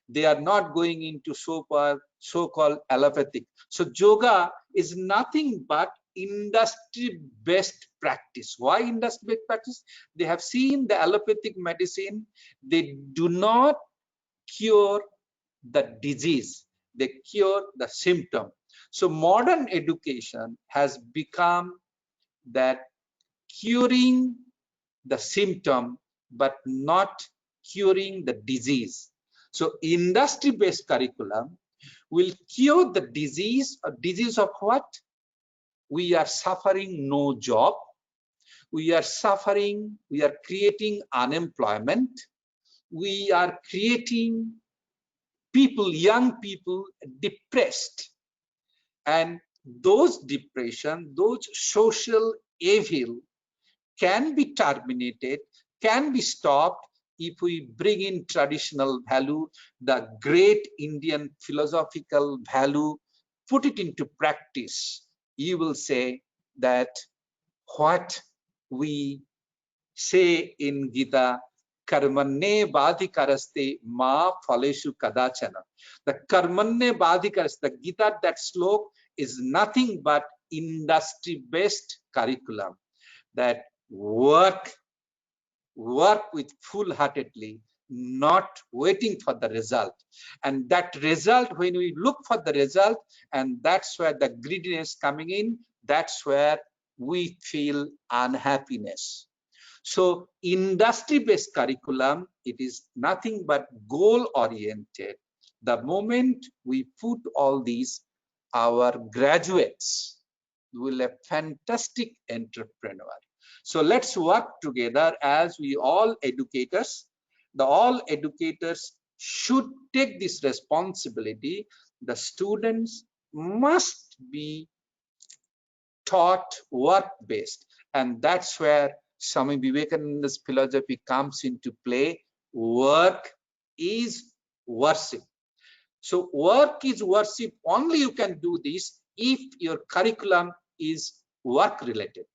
They are not going into so-called allopathic. So yoga is nothing but industry-based practice. Why industry-based practice? They have seen the allopathic medicine. They do not cure the disease. They cure the symptom. So modern education has become that curing the symptom, but not curing the disease. So industry-based curriculum will cure the disease. A disease of what? We are suffering no job. We are suffering, we are creating unemployment. We are creating people, young people, depressed. And those depression, those social evil can be terminated, can be stopped if we bring in traditional value, the great Indian philosophical value, put it into practice. You will say that what we say in Gita, karmanne badhikaraste ma phaleshu kadachana. The karmanne badhikaraste, the Gita, that slok is nothing but industry-based curriculum, that work with full-heartedly, not waiting for the result. And that result, when we look for the result, and that's where the greediness coming in, that's where we feel unhappiness. So industry-based curriculum, it is nothing but goal-oriented. The moment we put all these, our graduates will be a fantastic entrepreneur. So let's work together as we all educators. All educators should take this responsibility. The students must be taught work-based, and that's where Swami Vivekananda's philosophy comes into play. Work is worship. So work is worship. Only you can do this if your curriculum is work related,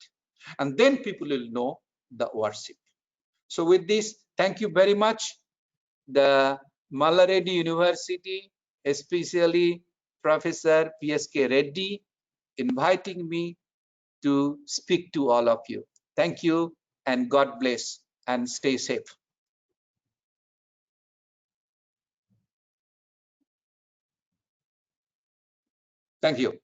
and then people will know the worship. So with this, thank you very much. The Malla Reddy University, especially Professor PSK Reddy, inviting me to speak to all of you. Thank you and God bless and stay safe. Thank you.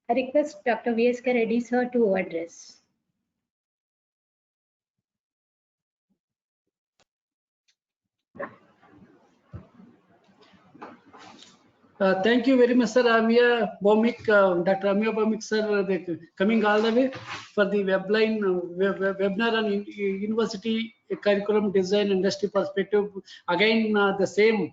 I request Dr. V.S.K. Reddy sir to address. Thank you very much, sir. Amia Bomik, Dr. Amia Bomik, sir, coming all the way for the webinar on university curriculum design industry perspective. Again, the same.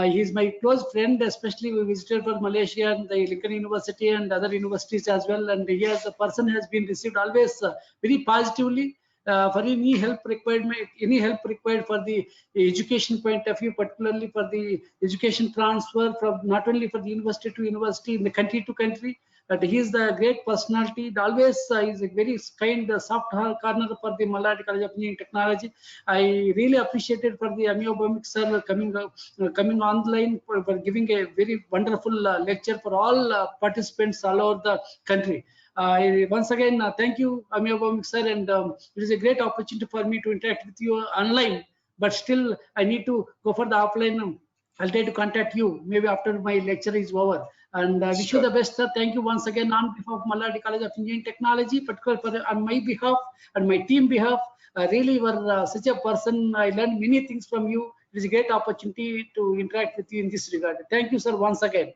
He's my close friend, especially we visited for Malaysia and the Lincoln University and other universities as well. And he as a person has been received always very positively. For any help required for the education point of view, particularly for the education transfer from not only for the university to university, in the country to country. But he is the great personality. Always is a very kind, soft corner for the Malad College of Engineering Technology. I really appreciated for the Amio Bomik sir coming online for giving a very wonderful lecture for all participants all over the country. Once again, thank you, Amir Bomik sir, and it is a great opportunity for me to interact with you online. But still, I need to go for the offline. I'll try to contact you maybe after my lecture is over. And I wish you the best, sir. Thank you once again on behalf of Maladi College of Engineering Technology, particularly on my behalf and my team behalf. Really, you are such a person. I learned many things from you. It is a great opportunity to interact with you in this regard. Thank you, sir, once again.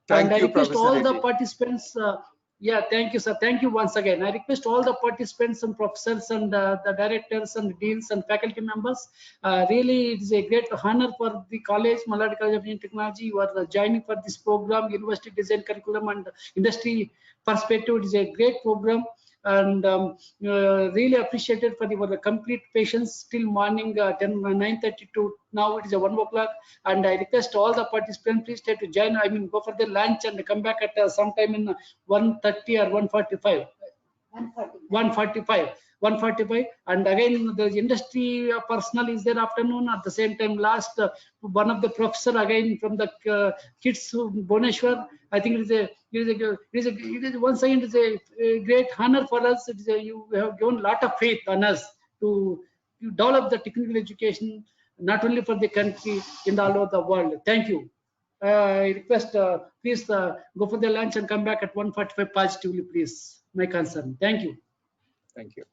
Thank And you, I request Professor all the Reddy. participants, yeah, thank you, sir. Thank you once again. I request all the participants and professors and the directors and deans and faculty members. Really, it is a great honor for the college, Malad College of Engineering Technology. You are joining for this program, University Design Curriculum and Industry Perspective. It is a great program. And really appreciated for the complete patience till morning 9:30 to now it is 1 o'clock. And I request all the participants please try to join. I mean, go for the lunch and come back at sometime in 1:30 or 1:45. 145 and again the industry personnel is there afternoon. At the same time, last one of the professor again from the kids Bhubaneswar. I think it is once again it is a great honor for us. You have given a lot of faith on us to develop the technical education not only for the country in all over the world. Thank you. I request please go for the lunch and come back at 1:45 positively, please. My concern. Thank you. Thank you.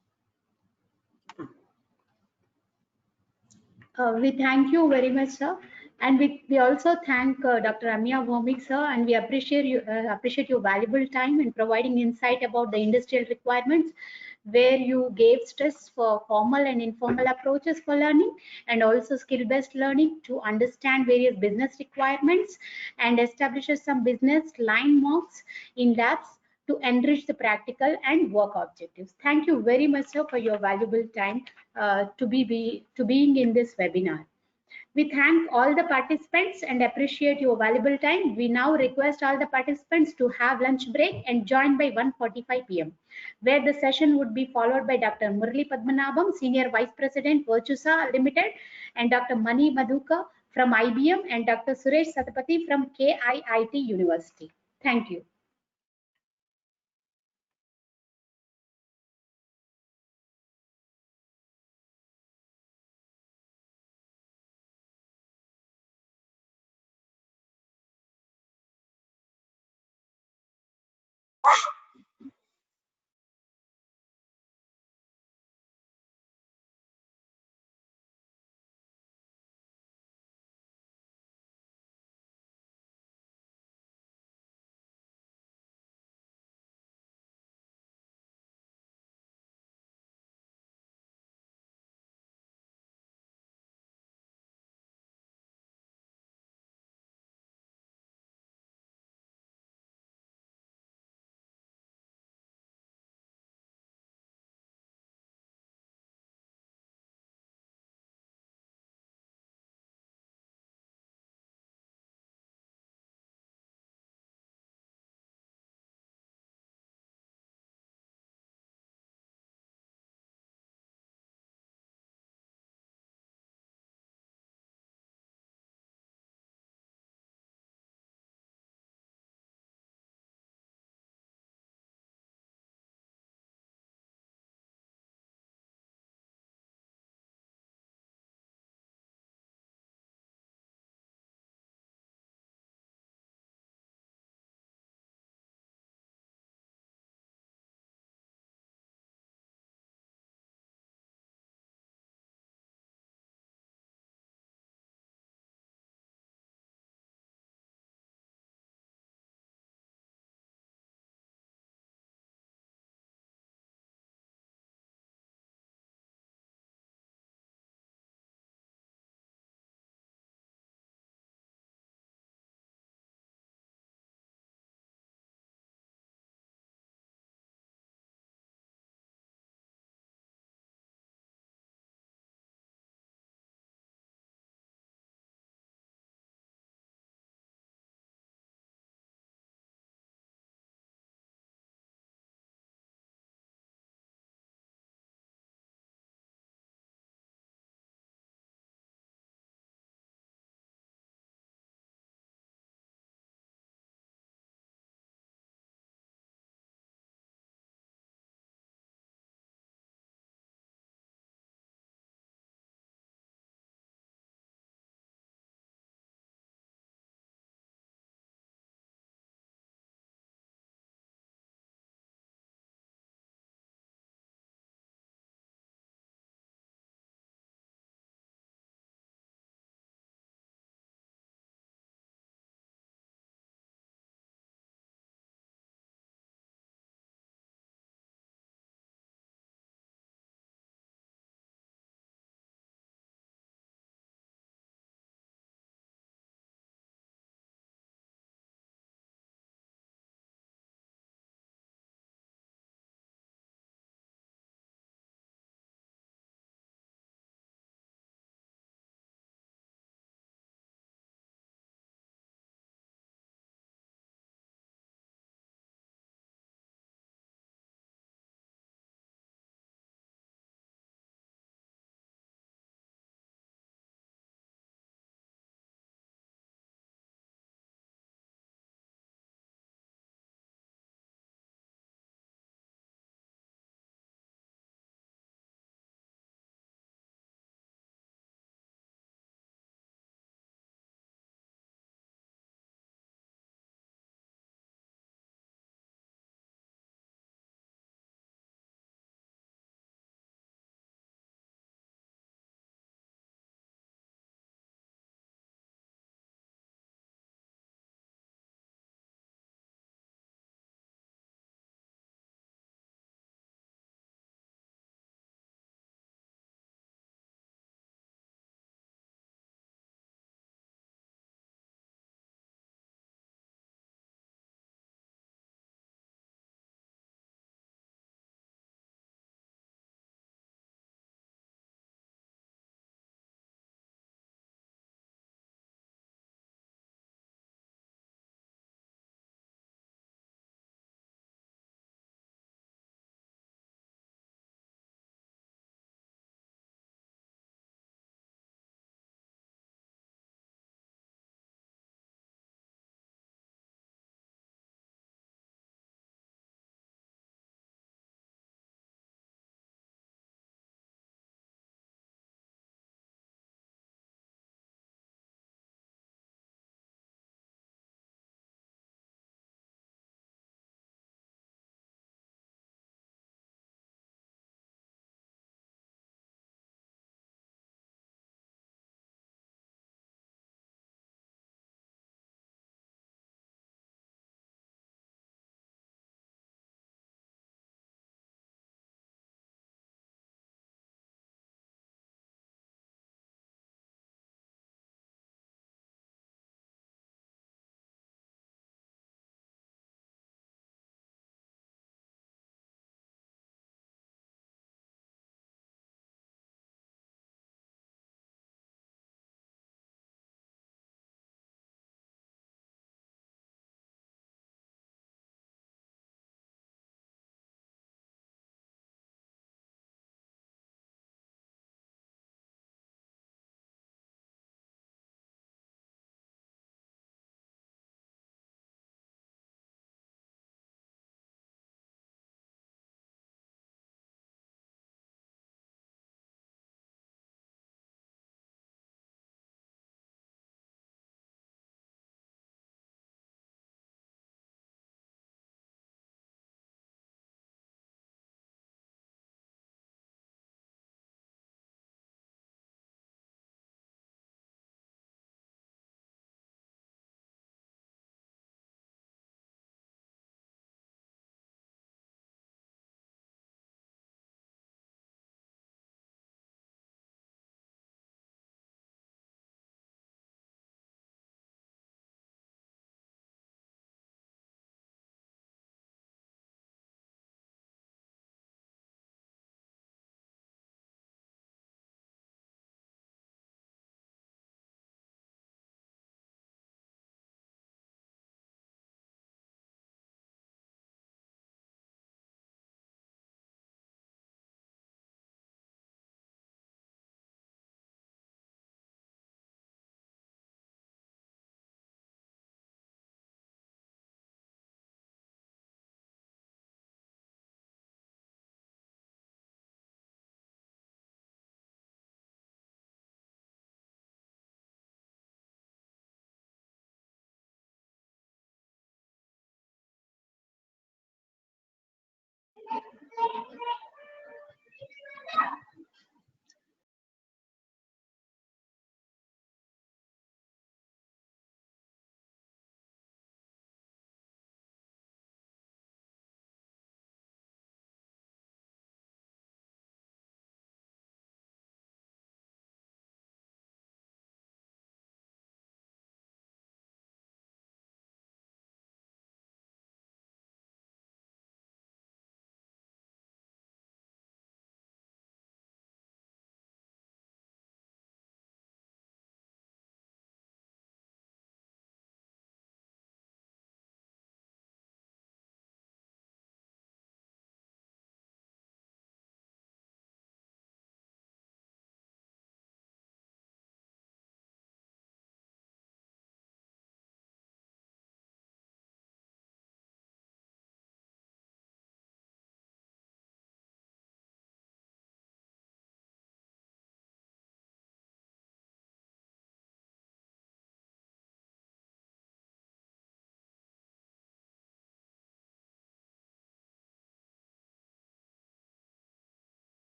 We thank you very much, sir. And we also thank Dr. Amia Bomik, sir, and we appreciate your valuable time in providing insight about the industrial requirements, where you gave stress for formal and informal approaches for learning and also skill-based learning to understand various business requirements and establishes some business line marks in labs to enrich the practical and work objectives. Thank you very much, sir, for your valuable time to being in this webinar. We thank all the participants and appreciate your valuable time. We now request all the participants to have lunch break and join by 1:45 p.m., where the session would be followed by Dr. Murali Padmanabham, Senior Vice President, Virtusa Limited, and Dr. Mani Madhuka from IBM, and Dr. Suresh Satapathy from KIIT University. Thank you.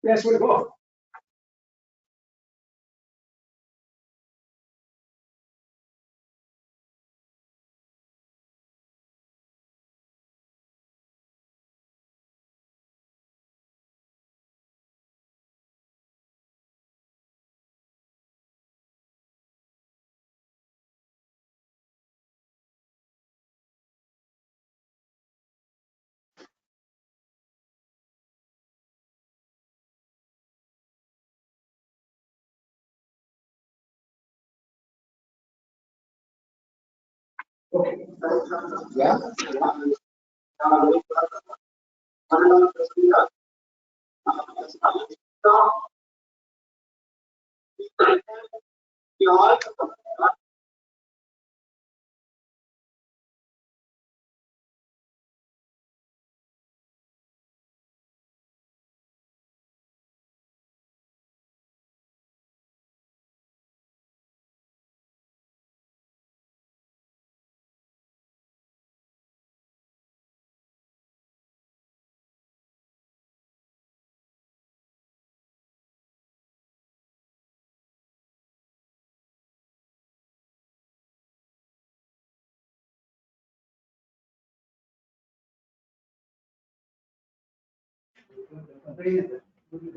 Yes, we'll go.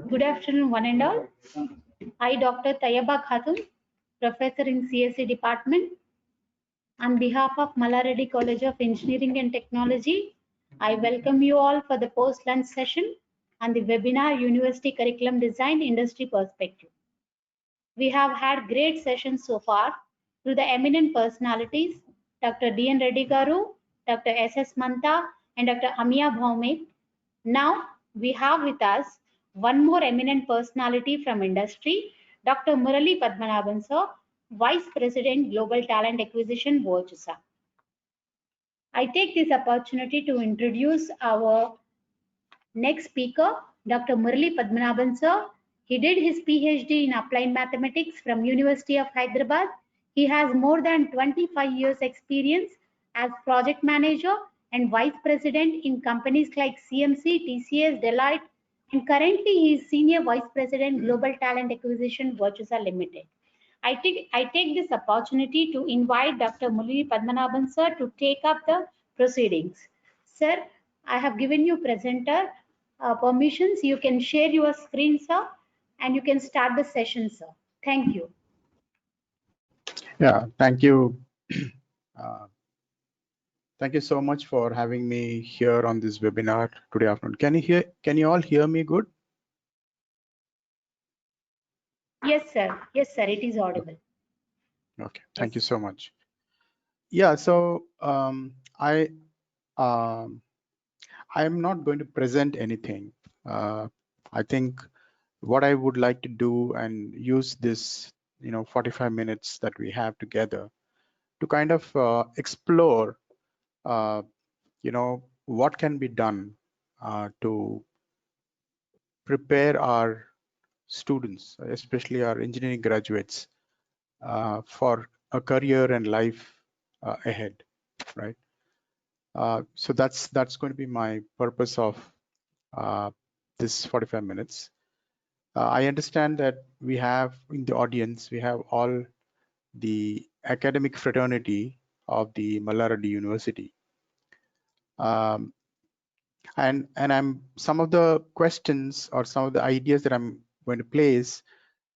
Good afternoon, one and all. I, Dr. Tayyaba Khatun, Professor in CSE Department. On behalf of Mallareddy College of Engineering and Technology, I welcome you all for the post-lunch session on the webinar University Curriculum Design Industry Perspective. We have had great sessions so far through the eminent personalities, Dr. D.N. Reddy Garu, Dr. S.S. Mantha, and Dr. Amiya Bhaumik. Now we have with us one more eminent personality from industry, Dr. Murali Padmanabhan sir, Vice President Global Talent Acquisition, Virtusa. I take this opportunity to introduce our next speaker, Dr. Murali Padmanabhan sir. He did his PhD in Applied Mathematics from University of Hyderabad. He has more than 25 years experience as project manager and vice president in companies like CMC, TCS, Deloitte, and currently he is senior vice president Global Talent Acquisition, Virtusa Limited. I take this opportunity to invite Dr. Murali Padmanabhan sir to take up the proceedings. Sir, I have given you presenter permissions. You can share your screen, sir, and you can start the session, sir. Thank you. Yeah, thank you. Thank you so much for having me here on this webinar today afternoon. Can you all hear me good? Yes, sir. Yes, sir. It is audible. Okay, thank you so much. Yeah, so I am not going to present anything. I think what I would like to do and use this 45 minutes that we have together to kind of explore what can be done to prepare our students, especially our engineering graduates, for a career and life ahead, right? So that's going to be my purpose of this 45 minutes. I understand that we have in the audience, we have all the academic fraternity of the Mallareddy University. And some of the questions or some of the ideas that I'm going to place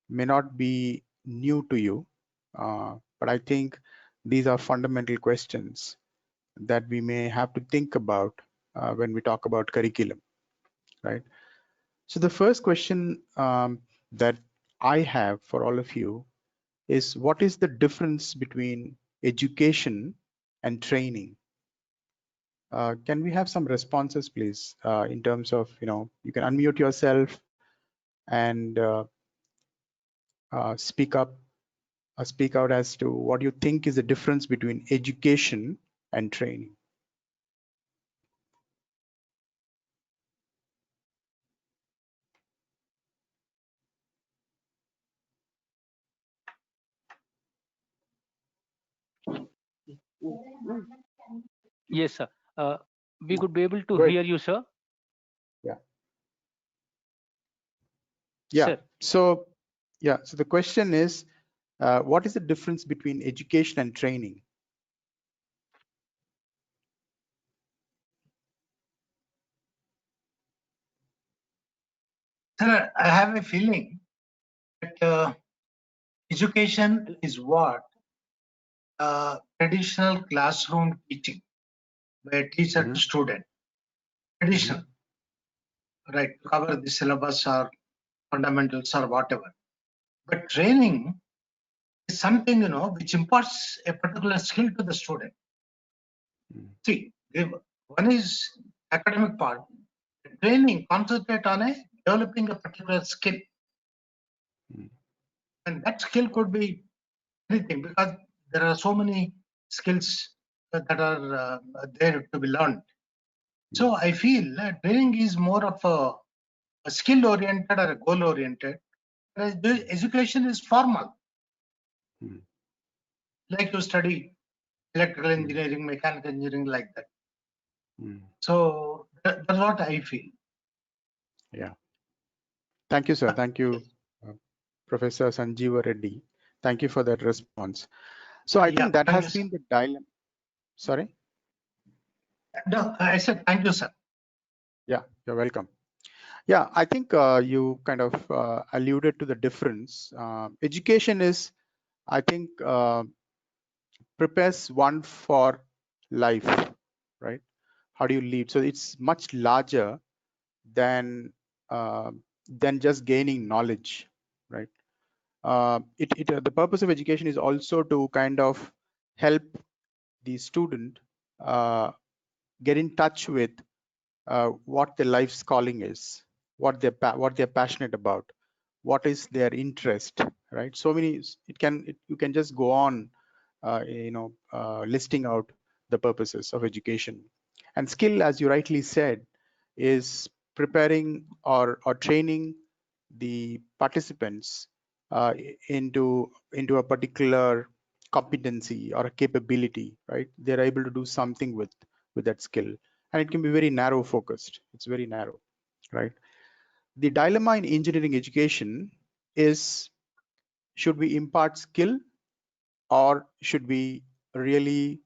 may not be new to you, but I think these are fundamental questions that we may have to think about when we talk about curriculum, right? So the first question that I have for all of you is, what is the difference between education and training? Can we have some responses, please, in terms of, you can unmute yourself and speak up, speak out as to what you think is the difference between education and training. Yes, sir. We could be able to hear you, sir. Yeah. Yeah. Sir. So the question is, what is the difference between education and training? Sir, I have a feeling that education is what traditional classroom teaching by a teacher to student. Traditional, right? To cover the syllabus or fundamentals or whatever. But training is something, which imparts a particular skill to the student. See, one is academic part. Training concentrate on developing a particular skill. And that skill could be anything, because there are so many skills that are there to be learned. So I feel that training is more of a skill oriented or a goal oriented. Education is formal. Like you study electrical engineering, mechanical engineering, like that. So that's what I feel. Yeah. Thank you, sir. Thank you, Professor Sanjeeva Reddy. Thank you for that response. So I think that has been the dilemma. Sorry? No, I said thank you, sir. Yeah, you're welcome. Yeah, I think you kind of alluded to the difference. Education is, I think, prepares one for life, right? How do you lead? So it's much larger than uh, just gaining knowledge, right? The purpose of education is also to kind of help the student get in touch with what their life's calling is, what they're passionate about, what is their interest, right? So many, you can just go on, listing out the purposes of education. And skill, as you rightly said, is preparing or training the participants into a particular competency or a capability, right? They're able to do something with that skill, and it can be very narrow focused. It's very narrow, right? The dilemma in engineering education is, should we impart skill, or should we really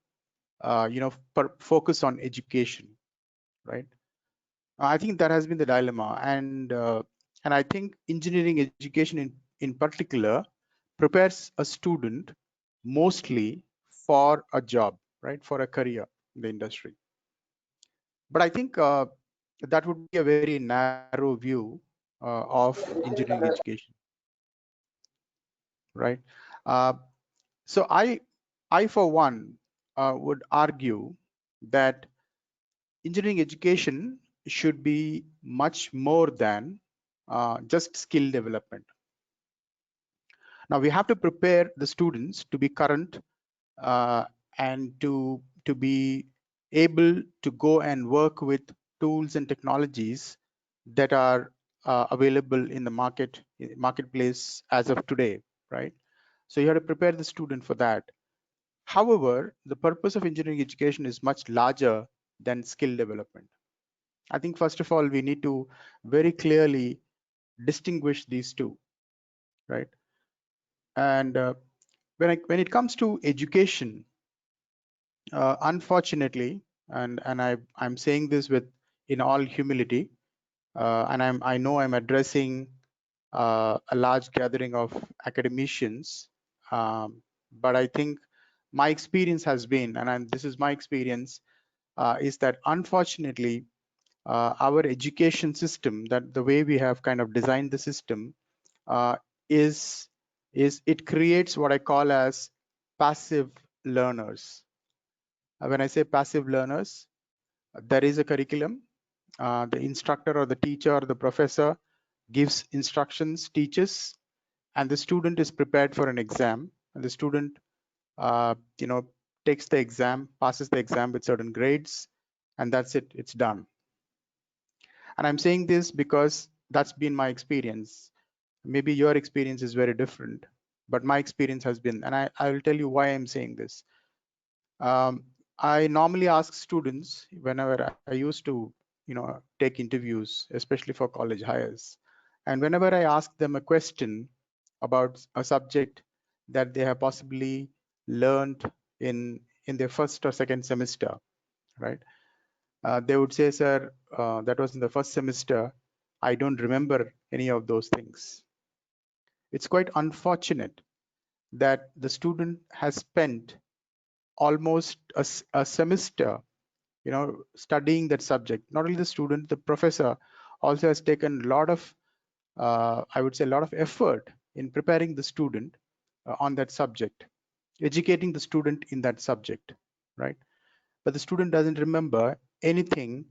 focus on education, right? I think that has been the dilemma, and I think engineering education in particular prepares a student mostly for a job, right, for a career in the industry. But I think that would be a very narrow view of engineering education, right? So I for one would argue that engineering education should be much more than just skill development. Now we have to prepare the students to be current and to be able to go and work with tools and technologies that are available in the marketplace as of today, right? So you have to prepare the student for that. However, the purpose of engineering education is much larger than skill development. I think first of all, we need to very clearly distinguish these two, right? And when it comes to education, unfortunately, and I'm saying this with in all humility, and I know I'm addressing a large gathering of academicians, but I think my experience has been, and this is my experience, is that unfortunately our education system, that the way we have kind of designed the system, uh, is it creates what I call as passive learners. When I say passive learners, there is a curriculum. The instructor or the teacher or the professor gives instructions, teaches, and the student is prepared for an exam. And the student, takes the exam, passes the exam with certain grades, and that's it. It's done. And I'm saying this because that's been my experience. Maybe your experience is very different, but my experience has been, and I will tell you why I'm saying this. I normally ask students whenever I used to, take interviews, especially for college hires. And whenever I ask them a question about a subject that they have possibly learned in their first or second semester, right? They would say, sir, that was in the first semester. I don't remember any of those things. It's quite unfortunate that the student has spent almost a semester, studying that subject. Not only the student, the professor also has taken a lot of, I would say, a lot of effort in preparing the student on that subject, educating the student in that subject, right? But the student doesn't remember anything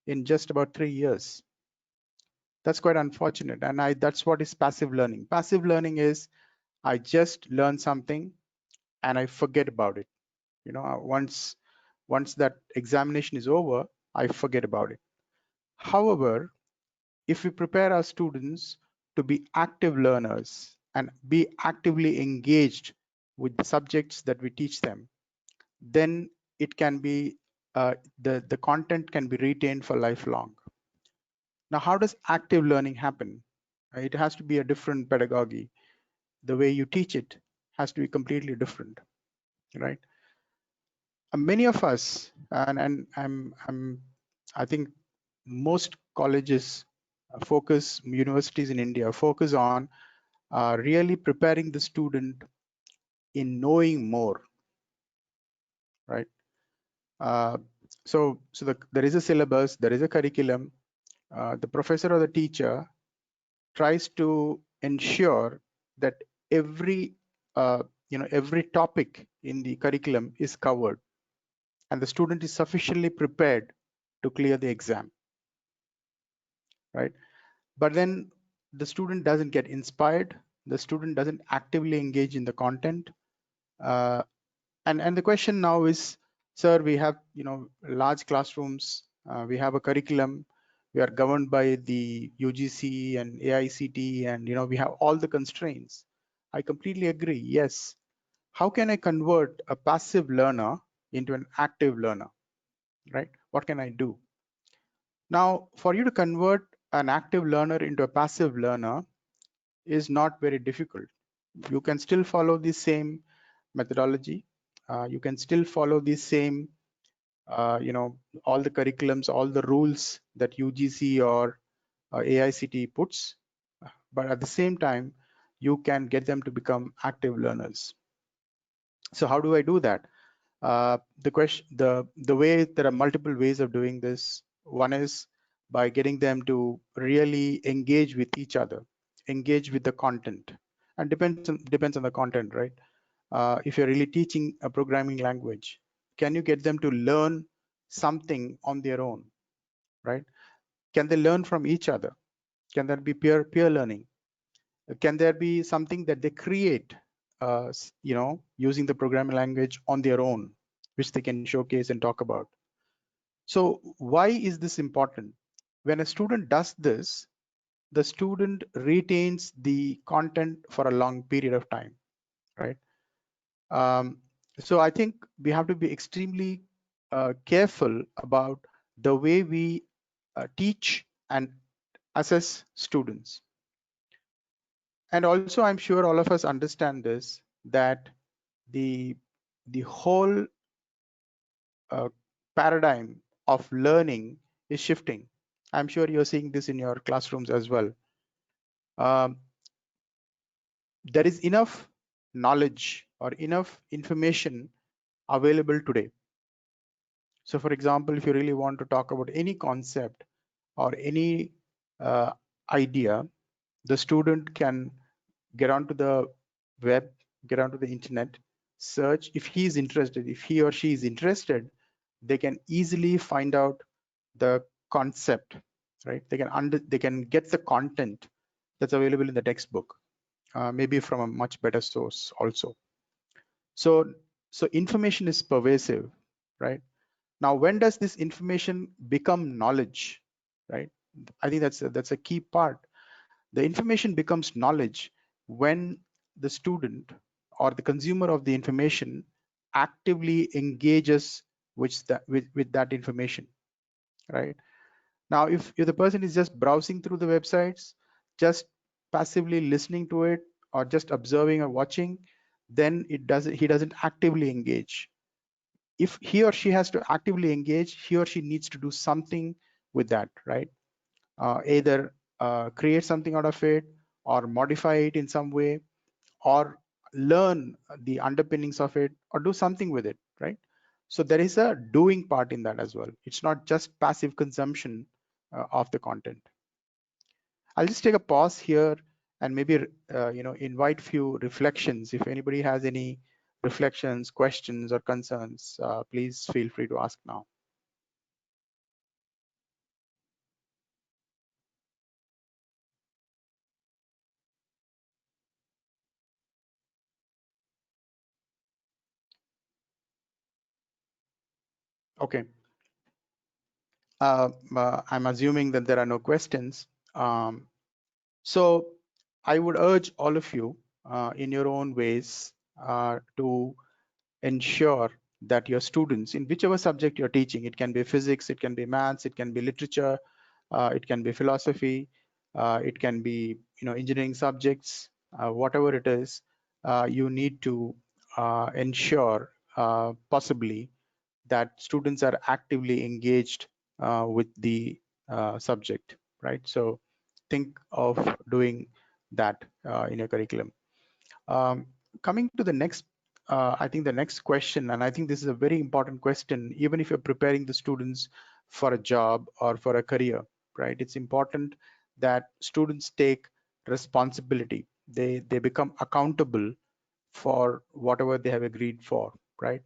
in just about 3 years. That's quite unfortunate. And that's what is passive learning. Passive learning is, I just learn something and I forget about it. Once that examination is over, I forget about it. However, if we prepare our students to be active learners and be actively engaged with the subjects that we teach them, then it can be, the content can be retained for lifelong. Now, how does active learning happen? It has to be a different pedagogy. The way you teach it has to be completely different, right? Many of us, and I think most colleges universities in India focus on really preparing the student in knowing more, right? There is a syllabus, there is a curriculum. The professor or the teacher tries to ensure that every every topic in the curriculum is covered and the student is sufficiently prepared to clear the exam, right? But then the student doesn't get inspired, the student doesn't actively engage in the content. And the question now is, sir, we have large classrooms, we have a curriculum, we are governed by the UGC and AICTE, and we have all the constraints. I completely agree. Yes. How can I convert a passive learner into an active learner, right? What can I do? Now, for you to convert an active learner into a passive learner is not very difficult. You can still follow the same methodology. You can still follow the same, all the curriculums, all the rules that UGC or AICTE puts, but at the same time, you can get them to become active learners. So how do I do that? The way, there are multiple ways of doing this. One is by getting them to really engage with each other, engage with the content, and depends on the content, right? If you're really teaching a programming language, can you get them to learn something on their own, right? Can they learn from each other? Can there be peer learning? Can there be something that they create, using the programming language on their own, which they can showcase and talk about? So why is this important? When a student does this, the student retains the content for a long period of time, right? So I think we have to be extremely careful about the way we teach and assess students. And also, I'm sure all of us understand this, that the whole paradigm of learning is shifting. I'm sure you're seeing this in your classrooms as well. There is enough knowledge or enough information available today. So for example, if you really want to talk about any concept or any idea, the student can get onto the web, get onto the internet, search. If he is interested, if he or she is interested, they can easily find out the concept, right? They can get the content that's available in the textbook, maybe from a much better source also. So information is pervasive, right? Now, when does this information become knowledge, right? I think that's a key part. The information becomes knowledge when the student or the consumer of the information actively engages with that information, right? Now, if the person is just browsing through the websites, just passively listening to it, or just observing or watching, then he doesn't actively engage. If he or she has to actively engage, he or she needs to do something with that, right? Either create something out of it, or modify it in some way, or learn the underpinnings of it, or do something with it, right? So there is a doing part in that as well. It's not just passive consumption of the content. I'll just take a pause here and maybe invite few reflections. If anybody has any reflections, questions, or concerns, please feel free to ask now. Okay. I'm assuming that there are no questions. So I would urge all of you in your own ways to ensure that your students, in whichever subject you're teaching, it can be physics, it can be maths, it can be literature, it can be philosophy, it can be engineering subjects, whatever it is, you need to ensure possibly that students are actively engaged with the subject, right? So think of doing that in your curriculum. Coming to the next, I think the next question, and I think this is a very important question, even if you're preparing the students for a job or for a career, right? It's important that students take responsibility. They become accountable for whatever they have agreed for, right?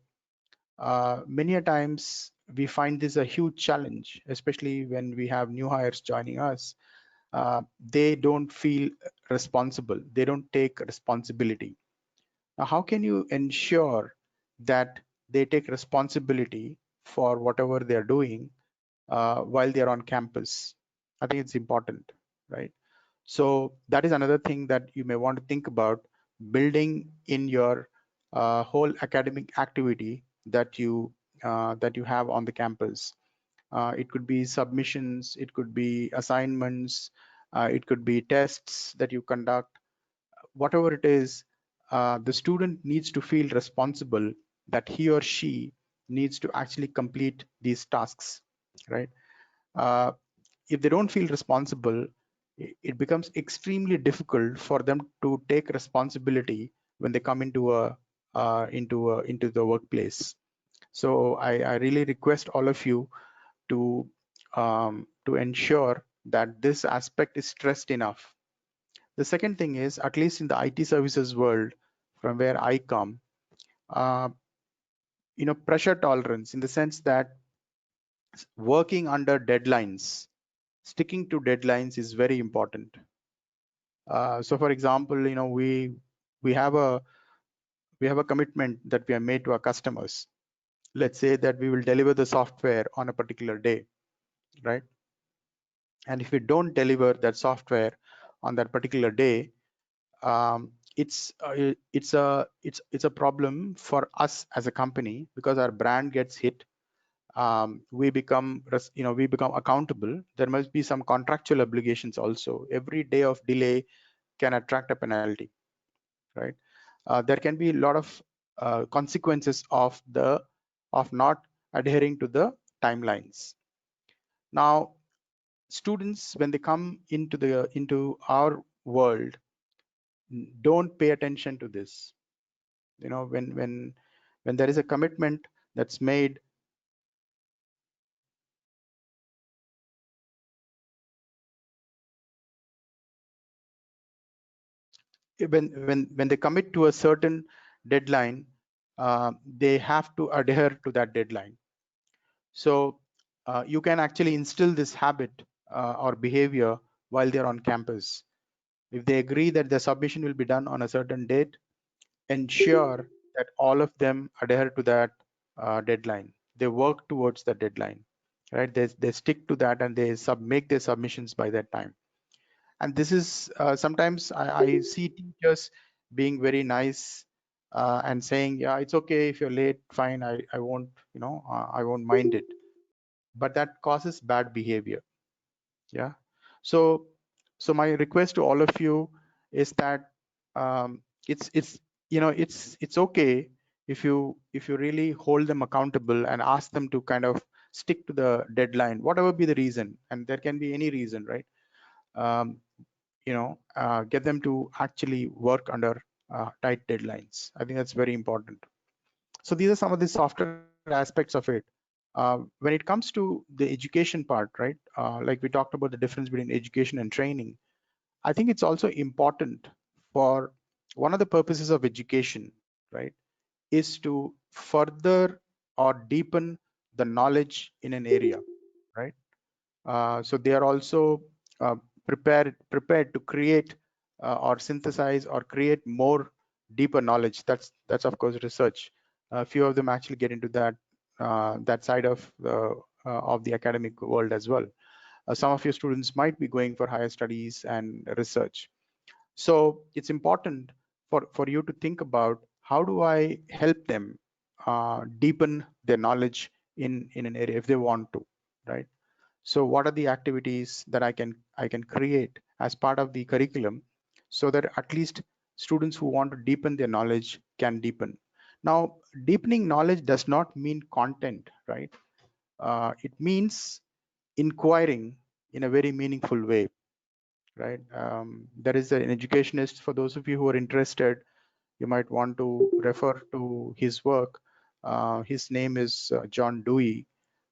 Many a times we find this a huge challenge, especially when we have new hires joining us. They don't feel responsible. They don't take responsibility. Now, how can you ensure that they take responsibility for whatever they're doing while they're on campus? I think it's important, right? So that is another thing that you may want to think about, building in your whole academic activity that you have on the campus. It could be submissions, it could be assignments, it could be tests that you conduct. Whatever it is, the student needs to feel responsible that he or she needs to actually complete these tasks, right? If they don't feel responsible, it becomes extremely difficult for them to take responsibility when they come into the workplace. So I really request all of you to ensure that this aspect is stressed enough. The second thing is, at least in the IT services world, from where I come, pressure tolerance, in the sense that working under deadlines, sticking to deadlines is very important. So for example, we have a commitment that we have made to our customers. Let's say that we will deliver the software on a particular day, right? And if we don't deliver that software on that particular day, it's a problem for us as a company, because our brand gets hit. We become accountable. There must be some contractual obligations also. Every day of delay can attract a penalty, right? There can be a lot of consequences of not adhering to the timelines. Now, students, when they come into our world, don't pay attention to this. When there is a commitment that's made, when they commit to a certain deadline, they have to adhere to that deadline. So you can actually instill this habit or behavior while they're on campus. If they agree that the submission will be done on a certain date, ensure that all of them adhere to that deadline. They work towards the deadline, right? They stick to that, and they make their submissions by that time. And this is sometimes I see teachers being very nice and saying, yeah, it's okay if you're late, fine, I won't, I won't mind it. But that causes bad behavior. Yeah. So my request to all of you is that it's okay if you really hold them accountable and ask them to kind of stick to the deadline, whatever be the reason, and there can be any reason, right? Get them to actually work under tight deadlines. I think that's very important. So these are some of the softer aspects of it. When it comes to the education part, right? Like we talked about the difference between education and training. I think it's also important for one of the purposes of education, right, is to further or deepen the knowledge in an area, right? So they are also prepared to create or synthesize or create more deeper knowledge. That's of course research. A few of them actually get into that side of the academic world as well. Some of your students might be going for higher studies and research. So it's important for you to think about, how do I help them deepen their knowledge in an area if they want to, right? So what are the activities that I can create as part of the curriculum, so that at least students who want to deepen their knowledge can deepen. Now, deepening knowledge does not mean content, right? It means inquiring in a very meaningful way, right? There is an educationist. For those of you who are interested, you might want to refer to his work. His name is John Dewey,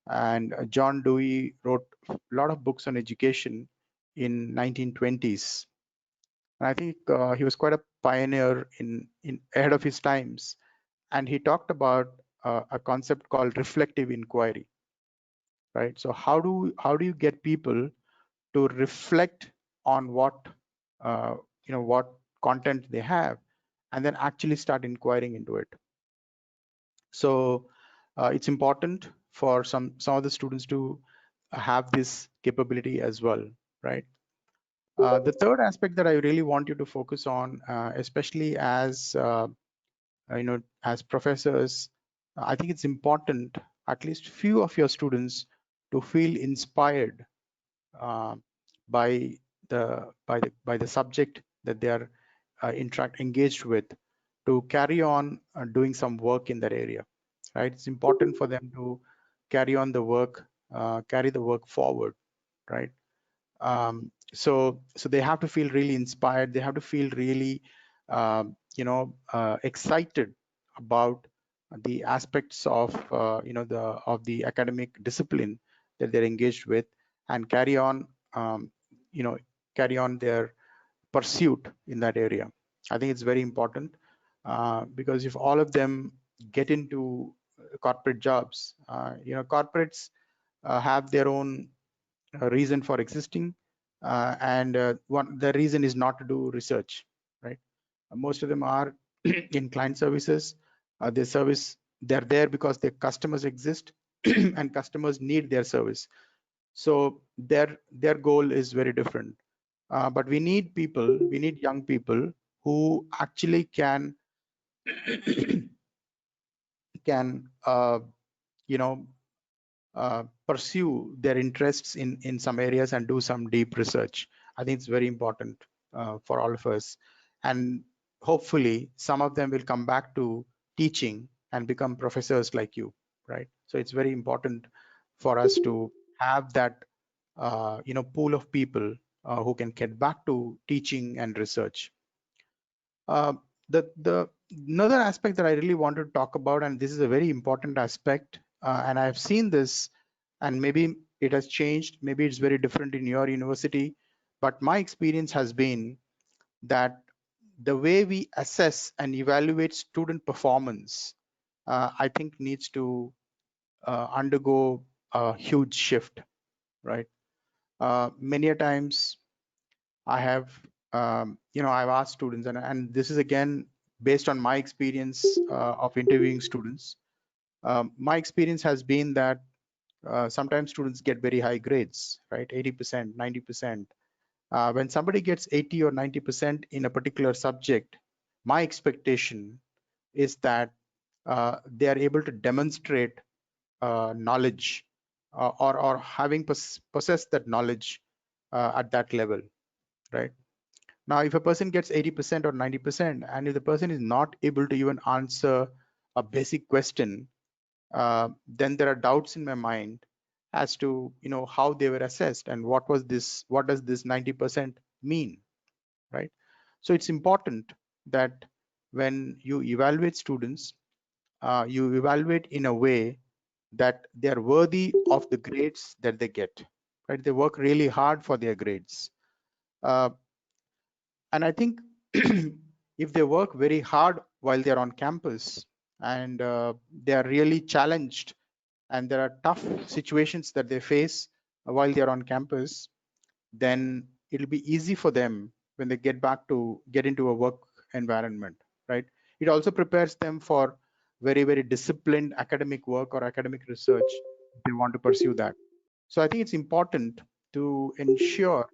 and John Dewey wrote a lot of books on education in 1920s. And I think he was quite a pioneer in ahead of his times. And he talked about a concept called reflective inquiry, right? So how do you get people to reflect on what what content they have, and then actually start inquiring into it? So it's important for some of the students to have this capability as well, right? The third aspect that I really want you to focus on, especially as as professors, I think it's important at least few of your students to feel inspired by the subject that they are engaged with, to carry on doing some work in that area, right? It's important for them to carry on the work, carry the work forward, right? So they have to feel really inspired. They have to feel really excited about the aspects of the academic discipline that they're engaged with, and carry on their pursuit in that area. I think it's very important, because if all of them get into corporate jobs, corporates have their own reason for existing, and the reason is not to do research, right? Most of them are in client services. They're there because their customers exist and customers need their service. So their goal is very different. But we need young people who actually can pursue their interests in some areas and do some deep research. I think it's very important for all of us, and hopefully some of them will come back to teaching and become professors like you, right? So it's very important for us to have that pool of people who can get back to teaching and research. The another aspect that I really want to talk about, and this is a very important aspect, and I've seen this, and maybe it has changed, maybe it's very different in your university, but my experience has been that the way we assess and evaluate student performance, I think needs to undergo a huge shift, right? Many a times I have, I've asked students, and this is again based on my experience of interviewing students. My experience has been that sometimes students get very high grades, right? 80%, 90%. When somebody gets 80 or 90% in a particular subject, my expectation is that they are able to demonstrate knowledge, or having possessed that knowledge at that level, right? Now, if a person gets 80% or 90%, and if the person is not able to even answer a basic question, then there are doubts in my mind as to how they were assessed and what does this 90% mean, right? So it's important that when you evaluate students, you evaluate in a way that they are worthy of the grades that they get, right? They work really hard for their grades. And I think if they work very hard while they're on campus, and they are really challenged, and there are tough situations that they face while they're on campus, then it'll be easy for them when they get into a work environment, right? It also prepares them for very, very disciplined academic work or academic research if they want to pursue that. So I think it's important to ensure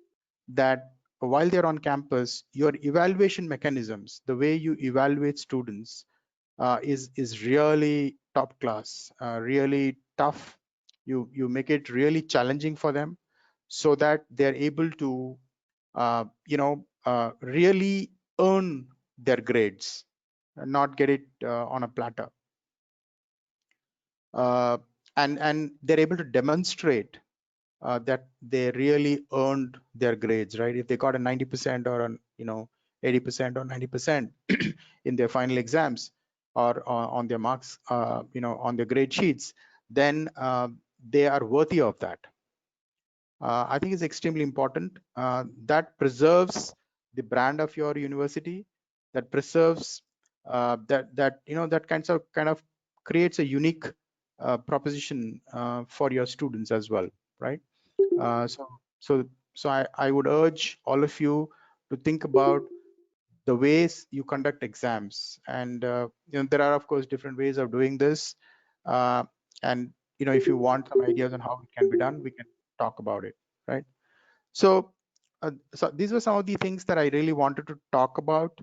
that while they're on campus, your evaluation mechanisms, the way you evaluate students, is really top class, really tough. You make it really challenging for them, so that they're able to really earn their grades and not get it on a platter. And they're able to demonstrate that they really earned their grades, right? If they got a 90% or an 80% or 90% in their final exams or on their marks, on their grade sheets, then they are worthy of that. I think it's extremely important. That preserves the brand of your university. That preserves that kind of creates a unique proposition for your students as well, right? So I would urge all of you to think about the ways you conduct exams, and there are of course different ways of doing this, and if you want some ideas on how it can be done, we can talk about it, right? So these were some of the things that I really wanted to talk about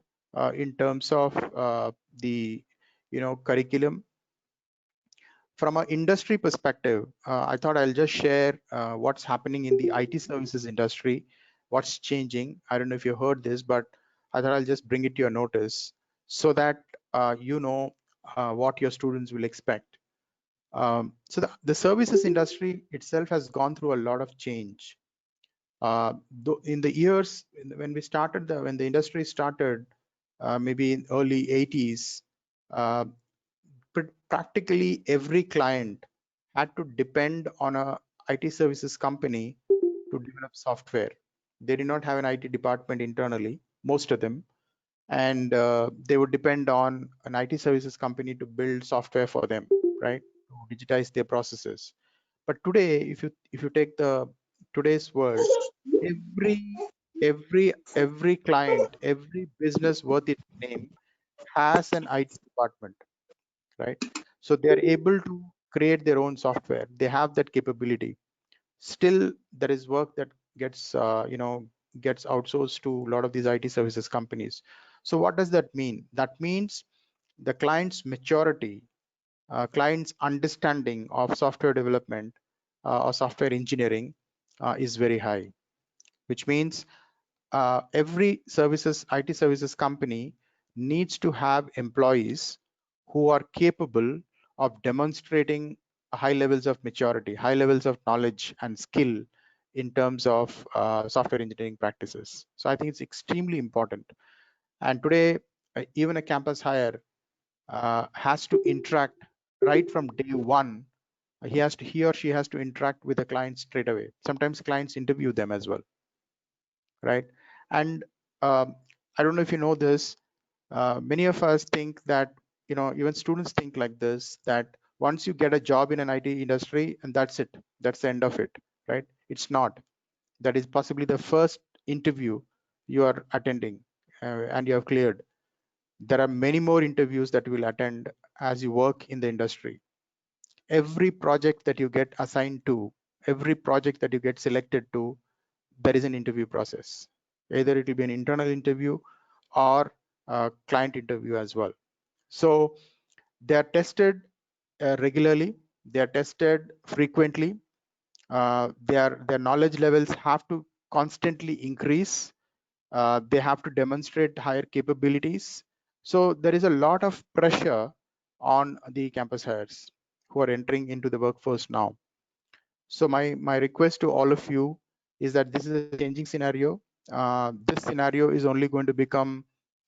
in terms of the curriculum. From an industry perspective, I thought I'll just share what's happening in the IT services industry, what's changing. I don't know if you heard this, but I thought I'll just bring it to your notice so that what your students will expect. So the services industry itself has gone through a lot of change. In the years when the industry started, maybe in early 80s, practically every client had to depend on a IT services company to develop software. They did not have an IT department internally, most of them, and they would depend on an IT services company to build software for them, right, to digitize their processes. But today, if you take today's world, every client, every business worth its name has an IT department, right? So they are able to create their own software. They have that capability. Still, there is work that gets outsourced to a lot of these IT services companies. So what does that mean? That means the client's maturity, client's understanding of software development or software engineering is very high, which means every IT services company needs to have employees who are capable of demonstrating high levels of maturity, high levels of knowledge and skill in terms of software engineering practices. So I think it's extremely important. And today, even a campus hire has to interact right from day one. He or she has to interact with the client straight away. Sometimes clients interview them as well, right? And I don't know if you know this, many of us think that, even students think like this, that once you get a job in an IT industry and that's it, that's the end of it, right? It's not. That is possibly the first interview you are attending and you have cleared. There are many more interviews that you will attend as you work in the industry. Every project that you get assigned to, every project that you get selected to, there is an interview process. Either it will be an internal interview or a client interview as well. So they are tested regularly, they are tested frequently. Their knowledge levels have to constantly increase. They have to demonstrate higher capabilities. So there is a lot of pressure on the campus hires who are entering into the workforce now. So my request to all of you is that this is a changing scenario. This scenario is only going to become,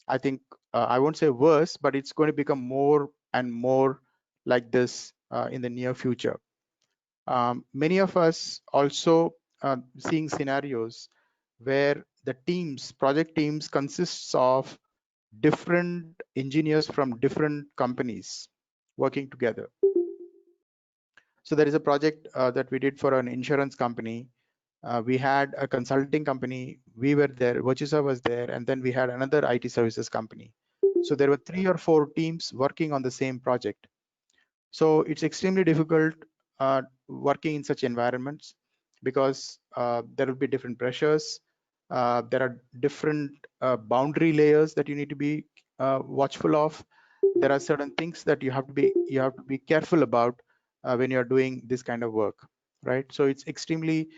I think, I won't say worse, but it's going to become more and more like this in the near future. Many of us also seeing scenarios where the project teams consists of different engineers from different companies working together. So there is a project that we did for an insurance company. We had a consulting company, we were there, Virtusa was there, and then we had another IT services company. So there were 3 or 4 teams working on the same project. So it's extremely difficult working in such environments because there will be different pressures. There are different boundary layers that you need to be watchful of. There are certain things that you have to be careful about when you're doing this kind of work, right? So it's extremely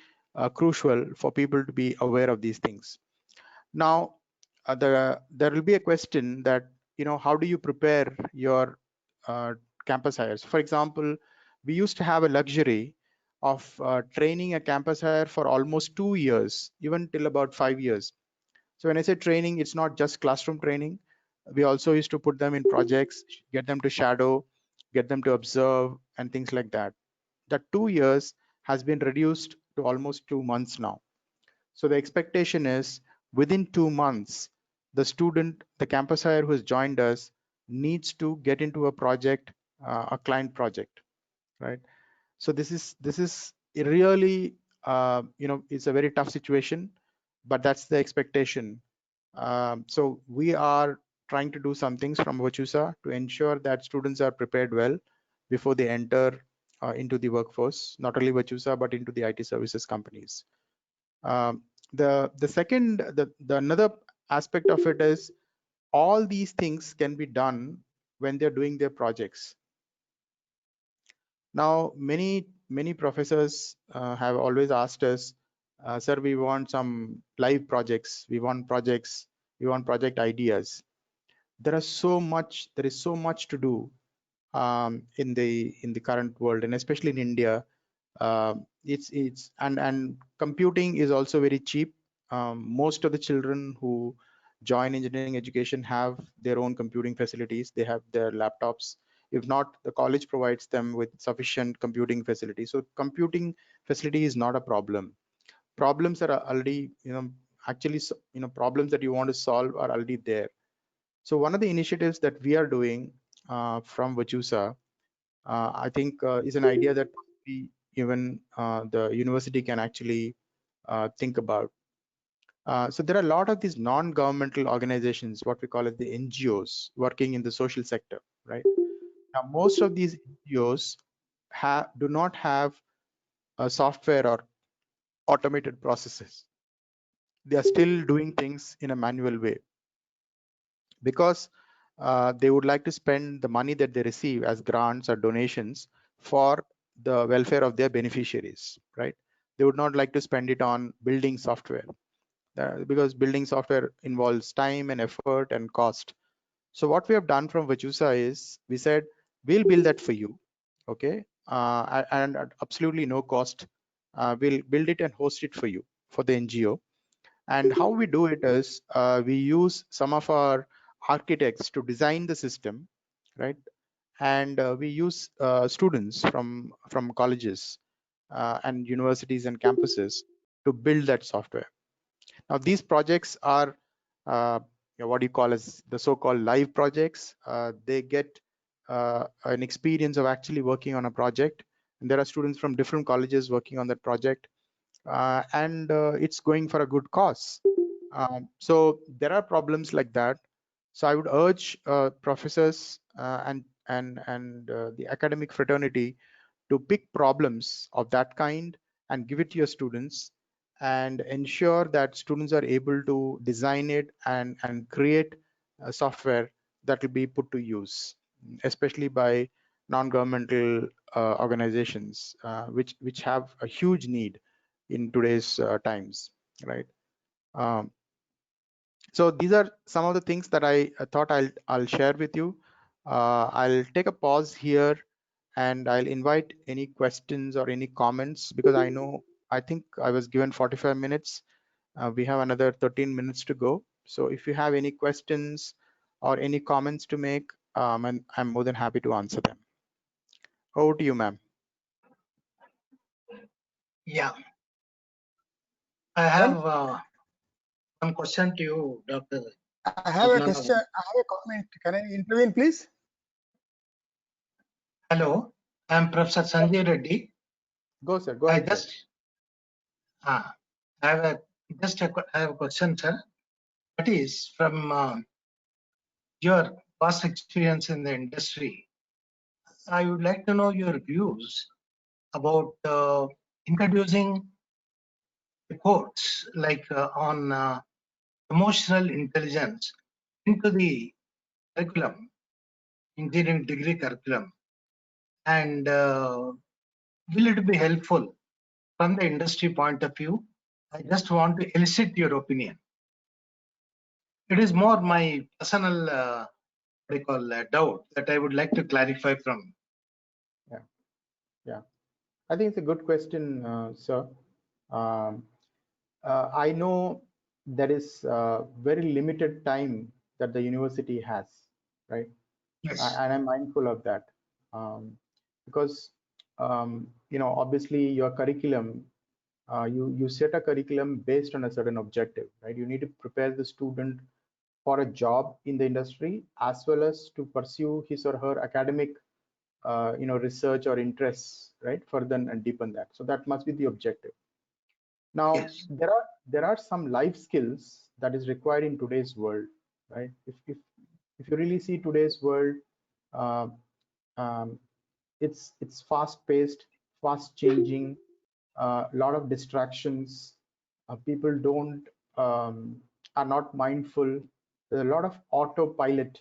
crucial for people to be aware of these things. Now, there will be a question that, how do you prepare your campus hires? For example, we used to have a luxury of training a campus hire for almost 2 years, even till about 5 years. So when I say training, it's not just classroom training. We also used to put them in projects, get them to shadow, get them to observe, and things like that. That 2 years has been reduced to almost 2 months now. So the expectation is within 2 months, the student, the campus hire who has joined us needs to get into a project, a client project, right? So this is really, it's a very tough situation, but that's the expectation. So we are trying to do some things from Virtusa to ensure that students are prepared well before they enter into the workforce, not only Virtusa, but into the IT services companies. The another aspect of it is all these things can be done when they're doing their projects. Now, many professors have always asked us, sir, we want some live projects, we want projects, we want project ideas. There is so much to do in the current world, and especially in India. And computing is also very cheap. Most of the children who join engineering education have their own computing facilities. They have their laptops. If not, the college provides them with sufficient computing facilities. So computing facility is not a problem. Problems that are already, actually, problems that you want to solve are already there. So one of the initiatives that we are doing from Virtusa, I think is an idea that even the university can actually think about. So there are a lot of these non-governmental organizations, what we call it the NGOs, working in the social sector, right? Now, most of these NGOs do not have a software or automated processes. They are still doing things in a manual way because they would like to spend the money that they receive as grants or donations for the welfare of their beneficiaries, right? They would not like to spend it on building software because building software involves time and effort and cost. So what we have done from Virtusa is we said, we'll build that for you, okay? And at absolutely no cost, we'll build it and host it for you, for the NGO. And how we do it is we use some of our architects to design the system, right? And we use students from colleges and universities and campuses to build that software. Now these projects are what you call as the so-called live projects. They get an experience of actually working on a project, and there are students from different colleges working on that project, and it's going for a good cause. So there are problems like that. So I would urge professors and the academic fraternity to pick problems of that kind and give it to your students, and ensure that students are able to design it and create a software that will be put to use, especially by non-governmental organizations, which have a huge need in today's times, right? So these are some of the things that I thought I'll share with you. I'll take a pause here and I'll invite any questions or any comments, because I think I was given 45 minutes. We have another 13 minutes to go. So if you have any questions or any comments to make, and I'm more than happy to answer them. Over to you, ma'am. Yeah. I have one question to you, Dr. I have a question. I have a comment. Can I intervene, please? Hello, I'm Professor Sanjay Reddy. Go, sir. Go ahead. I have a question, sir. That is from your past experience in the industry. I would like to know your views about introducing reports like on emotional intelligence into the curriculum, engineering degree curriculum, and will it be helpful from the industry point of view? I just want to elicit your opinion. It is more my personal doubt that I would like to clarify from. Yeah. I think it's a good question, sir. Um, I know there is very limited time that the university has, right? Yes. And I'm mindful of that because obviously your curriculum, you set a curriculum based on a certain objective, right? You need to prepare the student for a job in the industry as well as to pursue his or her academic research or interests, right, further and deepen that. So that must be the objective. Now, Yes. there are some life skills that is required in today's world, right? If you really see today's world, uh, um, it's fast-paced, fast-changing, a lot of distractions. People don't are not mindful. There's a lot of autopilot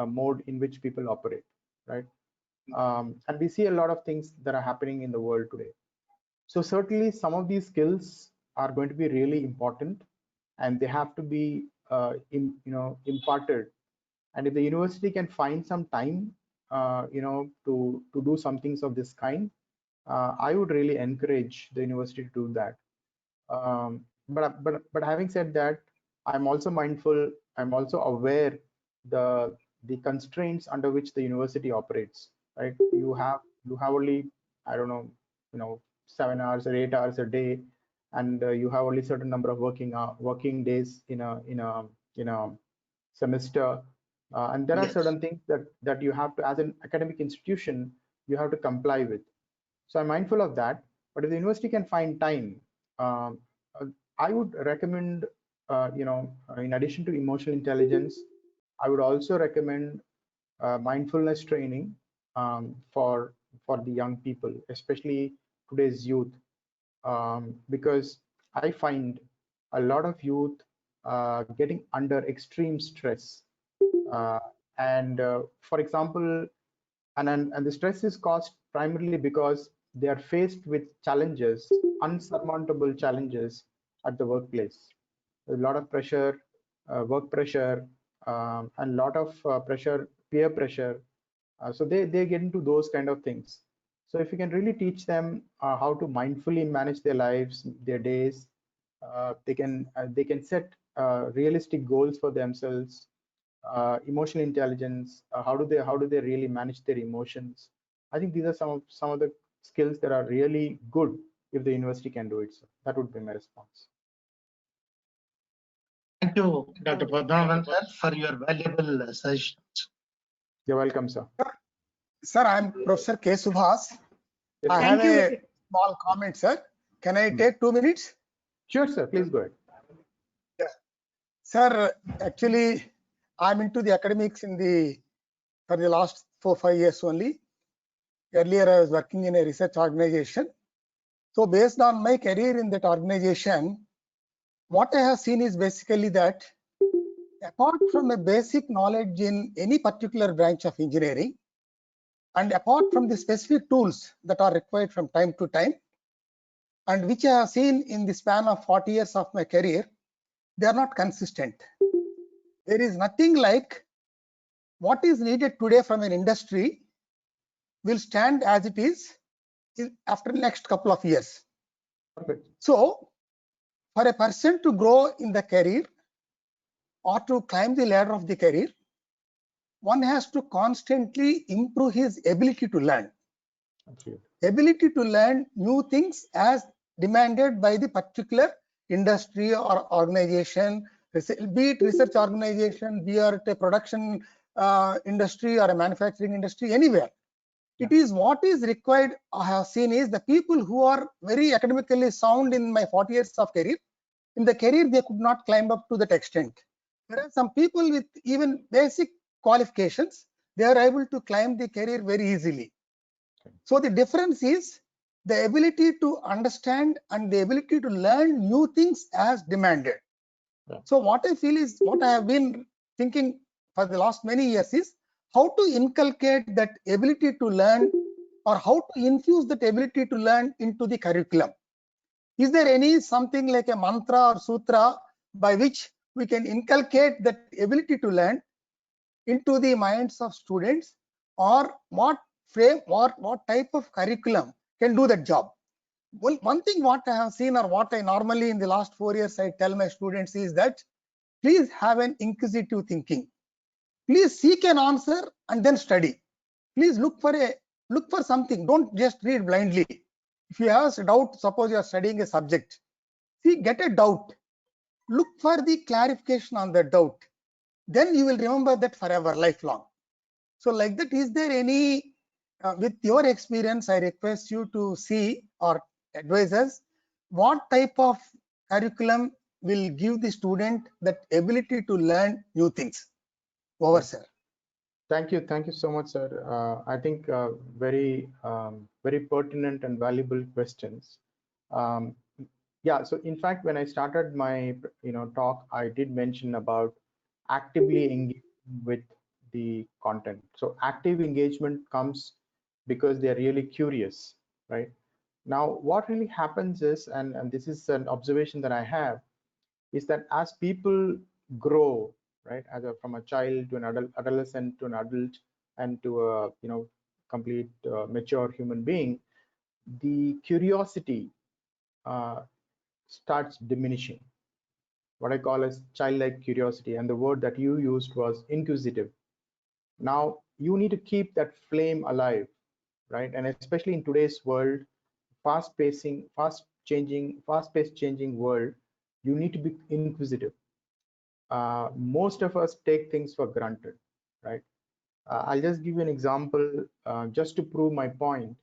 mode in which people operate, right? And we see a lot of things that are happening in the world today. So certainly some of these skills are going to be really important, and they have to be imparted. And if the university can find some time to do some things of this kind, I would really encourage the university to do that. But having said that, I'm also mindful, I'm also aware the constraints under which the university operates, right? You have only, I don't know, 7 hours or 8 hours a day, and you have only certain number of working days in a semester, and there are Yes. certain things that you have to, as an academic institution, you have to comply with. So I'm mindful of that. But if the university can find time, um, I would recommend, in addition to emotional intelligence, I would also recommend mindfulness training for the young people, especially today's youth, because I find a lot of youth getting under extreme stress, and for example, and the stress is caused primarily because they are faced with challenges, unsurmountable challenges at the workplace. A lot of pressure, work pressure, and a lot of pressure, peer pressure. So they get into those kind of things. So if you can really teach them how to mindfully manage their lives, their days, they can set realistic goals for themselves. Emotional intelligence, how do they really manage their emotions? I think these are some of the skills that are really good if the university can do it. So that would be my response. Thank you, Dr. Padmanabhan sir, for your valuable suggestions. You're welcome, sir. Sir, I'm Professor K. Subhas. Yes, I sir. have Thank you. a small comment, sir. Can I take 2 minutes? Sure, sir. Please go ahead. Sir, actually, I'm into the academics for the last 4-5 years only. Earlier, I was working in a research organization. So based on my career in that organization, what I have seen is basically that apart from a basic knowledge in any particular branch of engineering, and apart from the specific tools that are required from time to time, and which I have seen in the span of 40 years of my career, they are not consistent. There is nothing like what is needed today from an industry will stand as it is after the next couple of years. Perfect. So for a person to grow in the career or to climb the ladder of the career, one has to constantly improve his ability to learn. Absolutely. Ability to learn new things as demanded by the particular industry or organization, be it research organization, be it a production industry or a manufacturing industry, anywhere. It is what is required. I have seen is the people who are very academically sound in my 40 years of career, in the career they could not climb up to that extent. Whereas some people with even basic qualifications, they are able to climb the career very easily. So the difference is the ability to understand and the ability to learn new things as demanded. So what I feel is, what I have been thinking for the last many years is how to inculcate that ability to learn, or how to infuse that ability to learn into the curriculum. Is there any something like a mantra or sutra by which we can inculcate that ability to learn into the minds of students, or what frame or what type of curriculum can do that job. Well, one thing what I have seen, or what I normally in the last 4 years I tell my students, is that please have an inquisitive thinking. Please seek an answer and then study. Please look for something. Don't just read blindly. If you have a doubt, suppose you are studying a subject, get a doubt. Look for the clarification on the doubt. Then you will remember that forever, lifelong. So like that, is there any, with your experience, I request you to see or advise us what type of curriculum will give the student that ability to learn new things. Over, sir. Thank you so much, sir. I think very pertinent and valuable questions. Yeah, so in fact, when I started my talk, I did mention about actively engaging with the content. So active engagement comes because they're really curious, right? Now, what really happens is, and this is an observation that I have, is that as people grow, right, from a child to an adolescent to an adult, and to a complete mature human being, the curiosity starts diminishing. What I call as childlike curiosity, and the word that you used was inquisitive. Now you need to keep that flame alive, right? And especially in today's world, fast-paced changing world, you need to be inquisitive. Most of us take things for granted, right? I'll just give you an example just to prove my point.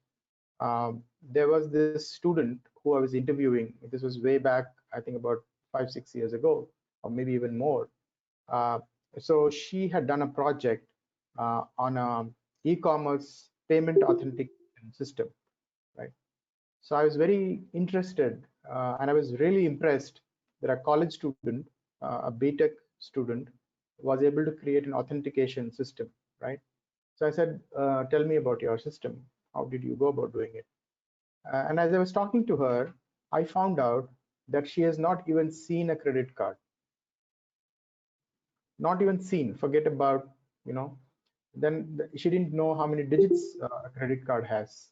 There was this student who I was interviewing. This was way back, I think about 5-6 years ago, or maybe even more. So she had done a project on an e-commerce payment authentication system, right? So I was very interested, and I was really impressed that a college student, a BTech student, was able to create an authentication system, right? So I said, tell me about your system. How did you go about doing it? And as I was talking to her, I found out that she has not even seen a credit card. Not even seen, forget about, then she didn't know how many digits a credit card has,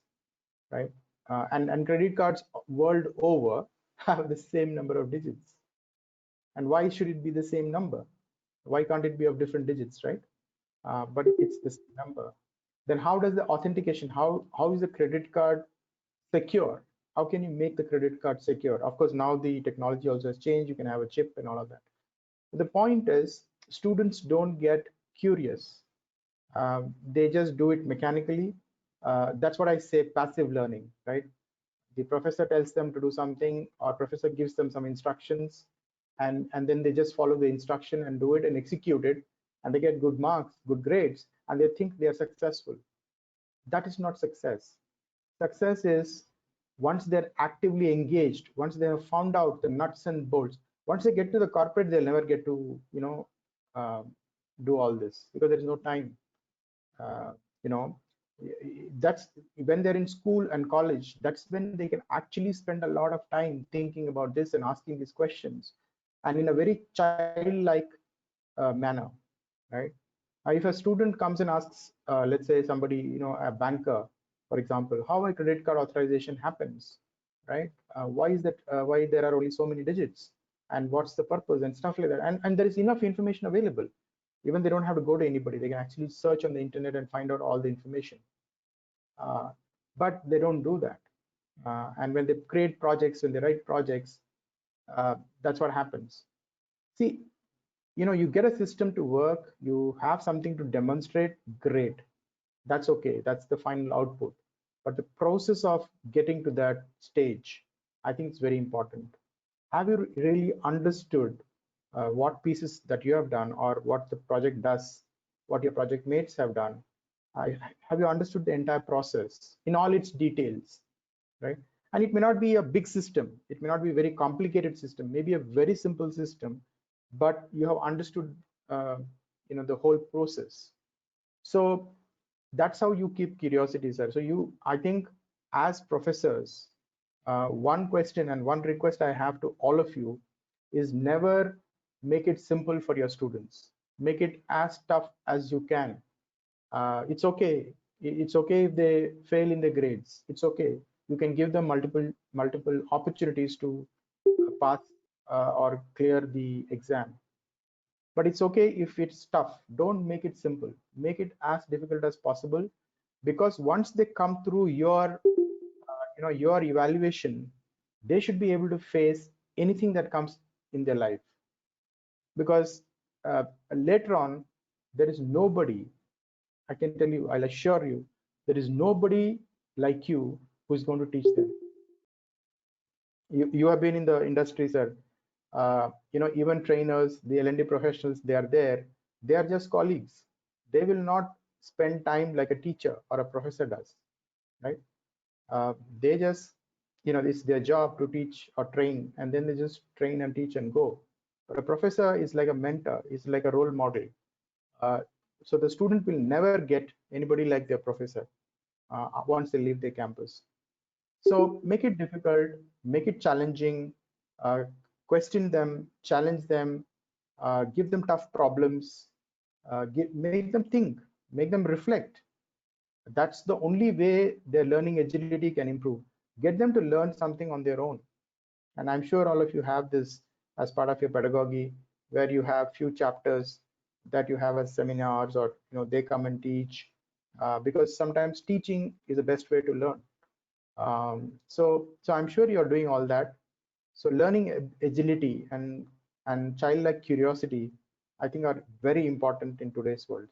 right? And credit cards world over have the same number of digits. And why should it be the same number? Why can't it be of different digits, right? But it's the same number. Then how does the authentication, how is the credit card secure? How can you make the credit card secure? Of course, now the technology also has changed. You can have a chip and all of that. But the point is, students don't get curious. They just do it mechanically. That's what I say, passive learning, right? The professor tells them to do something, or professor gives them some instructions, and then they just follow the instruction and do it and execute it, and they get good marks, good grades, and they think they are successful. That is not success. Success is once they're actively engaged, once they have found out the nuts and bolts. Once they get to the corporate, they'll never get to do all this, because there is no time. That's when they're in school and college, that's when they can actually spend a lot of time thinking about this and asking these questions, and in a very childlike manner, right? If a student comes and asks, let's say somebody, a banker, for example, how a credit card authorization happens, right? Why is that? Why there are only so many digits, and what's the purpose and stuff like that? And there is enough information available. Even they don't have to go to anybody. They can actually search on the internet and find out all the information. But they don't do that. And when they create projects, when they write projects, that's what happens. See, you get a system to work, you have something to demonstrate, great. That's okay. That's the final output. But the process of getting to that stage, I think it's very important. Have you really understood what pieces that you have done, or what the project does, what your project mates have done? Have you understood the entire process in all its details, right? And it may not be a big system. It may not be a very complicated system, maybe a very simple system, but you have understood the whole process. So that's how you keep curiosity, sir. So I think as professors, one question and one request I have to all of you is never make it simple for your students. Make it as tough as you can. It's okay. It's okay if they fail in the grades. It's okay. you can give them multiple opportunities to pass or clear the exam. But it's okay if it's tough. Don't make it simple. Make it as difficult as possible, because once they come through your your evaluation, they should be able to face anything that comes in their life. Because later on, there is nobody, I can tell you, I'll assure you, there is nobody like you who's going to teach them. You have been in the industry, sir. Even trainers, the L&D professionals, they are there. They are just colleagues. They will not spend time like a teacher or a professor does, right? They just, it's their job to teach or train, and then they just train and teach and go. But a professor is like a mentor, is like a role model. So the student will never get anybody like their professor once they leave their campus. So make it difficult, make it challenging, question them, challenge them, give them tough problems, make them think, make them reflect. That's the only way their learning agility can improve. Get them to learn something on their own. And I'm sure all of you have this as part of your pedagogy, where you have few chapters that you have as seminars, or they come and teach, because sometimes teaching is the best way to learn. So I'm sure you're doing all that. So learning agility and childlike curiosity, I think, are very important in today's world.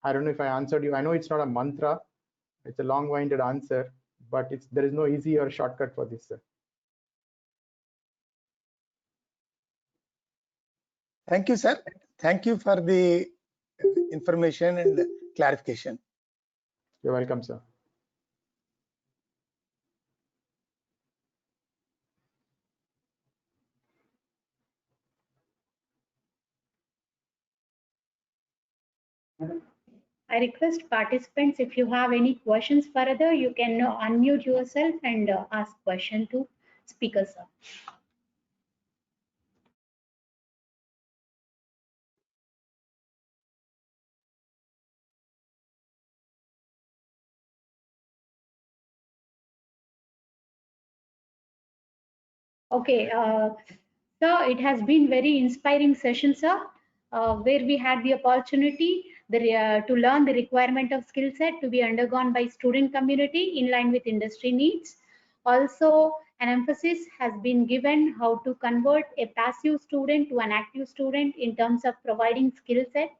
I don't know if I answered you. I know it's not a mantra, it's a long-winded answer, but there is no easy or shortcut for this, sir. Thank you, sir. Thank you for the information and clarification. You're welcome, sir. I request participants, if you have any questions further, you can unmute yourself and ask question to speaker, sir. Okay, sir, it has been very inspiring session, sir, where we had the opportunity to learn the requirement of skill set to be undergone by student community in line with industry needs. Also, an emphasis has been given how to convert a passive student to an active student in terms of providing skill set.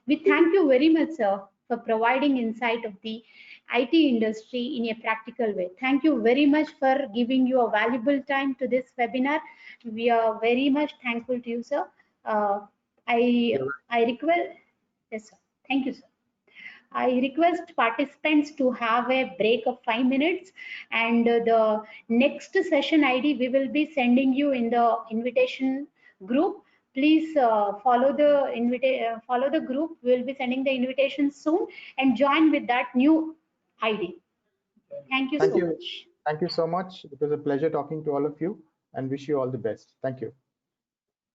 We thank you very much, sir, for providing insight of the IT industry in a practical way. Thank you very much for giving your valuable time to this webinar. We are very much thankful to you, sir. I request, yes, sir. Thank you, sir. I request participants to have a break of 5 minutes, and the next session ID we will be sending you in the invitation group. Please follow the group. We will be sending the invitation soon, and join with that new ID. Thank you so much. Thank you so much. It was a pleasure talking to all of you, and wish you all the best. Thank you.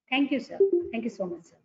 Thank you, sir. Thank you so much, sir.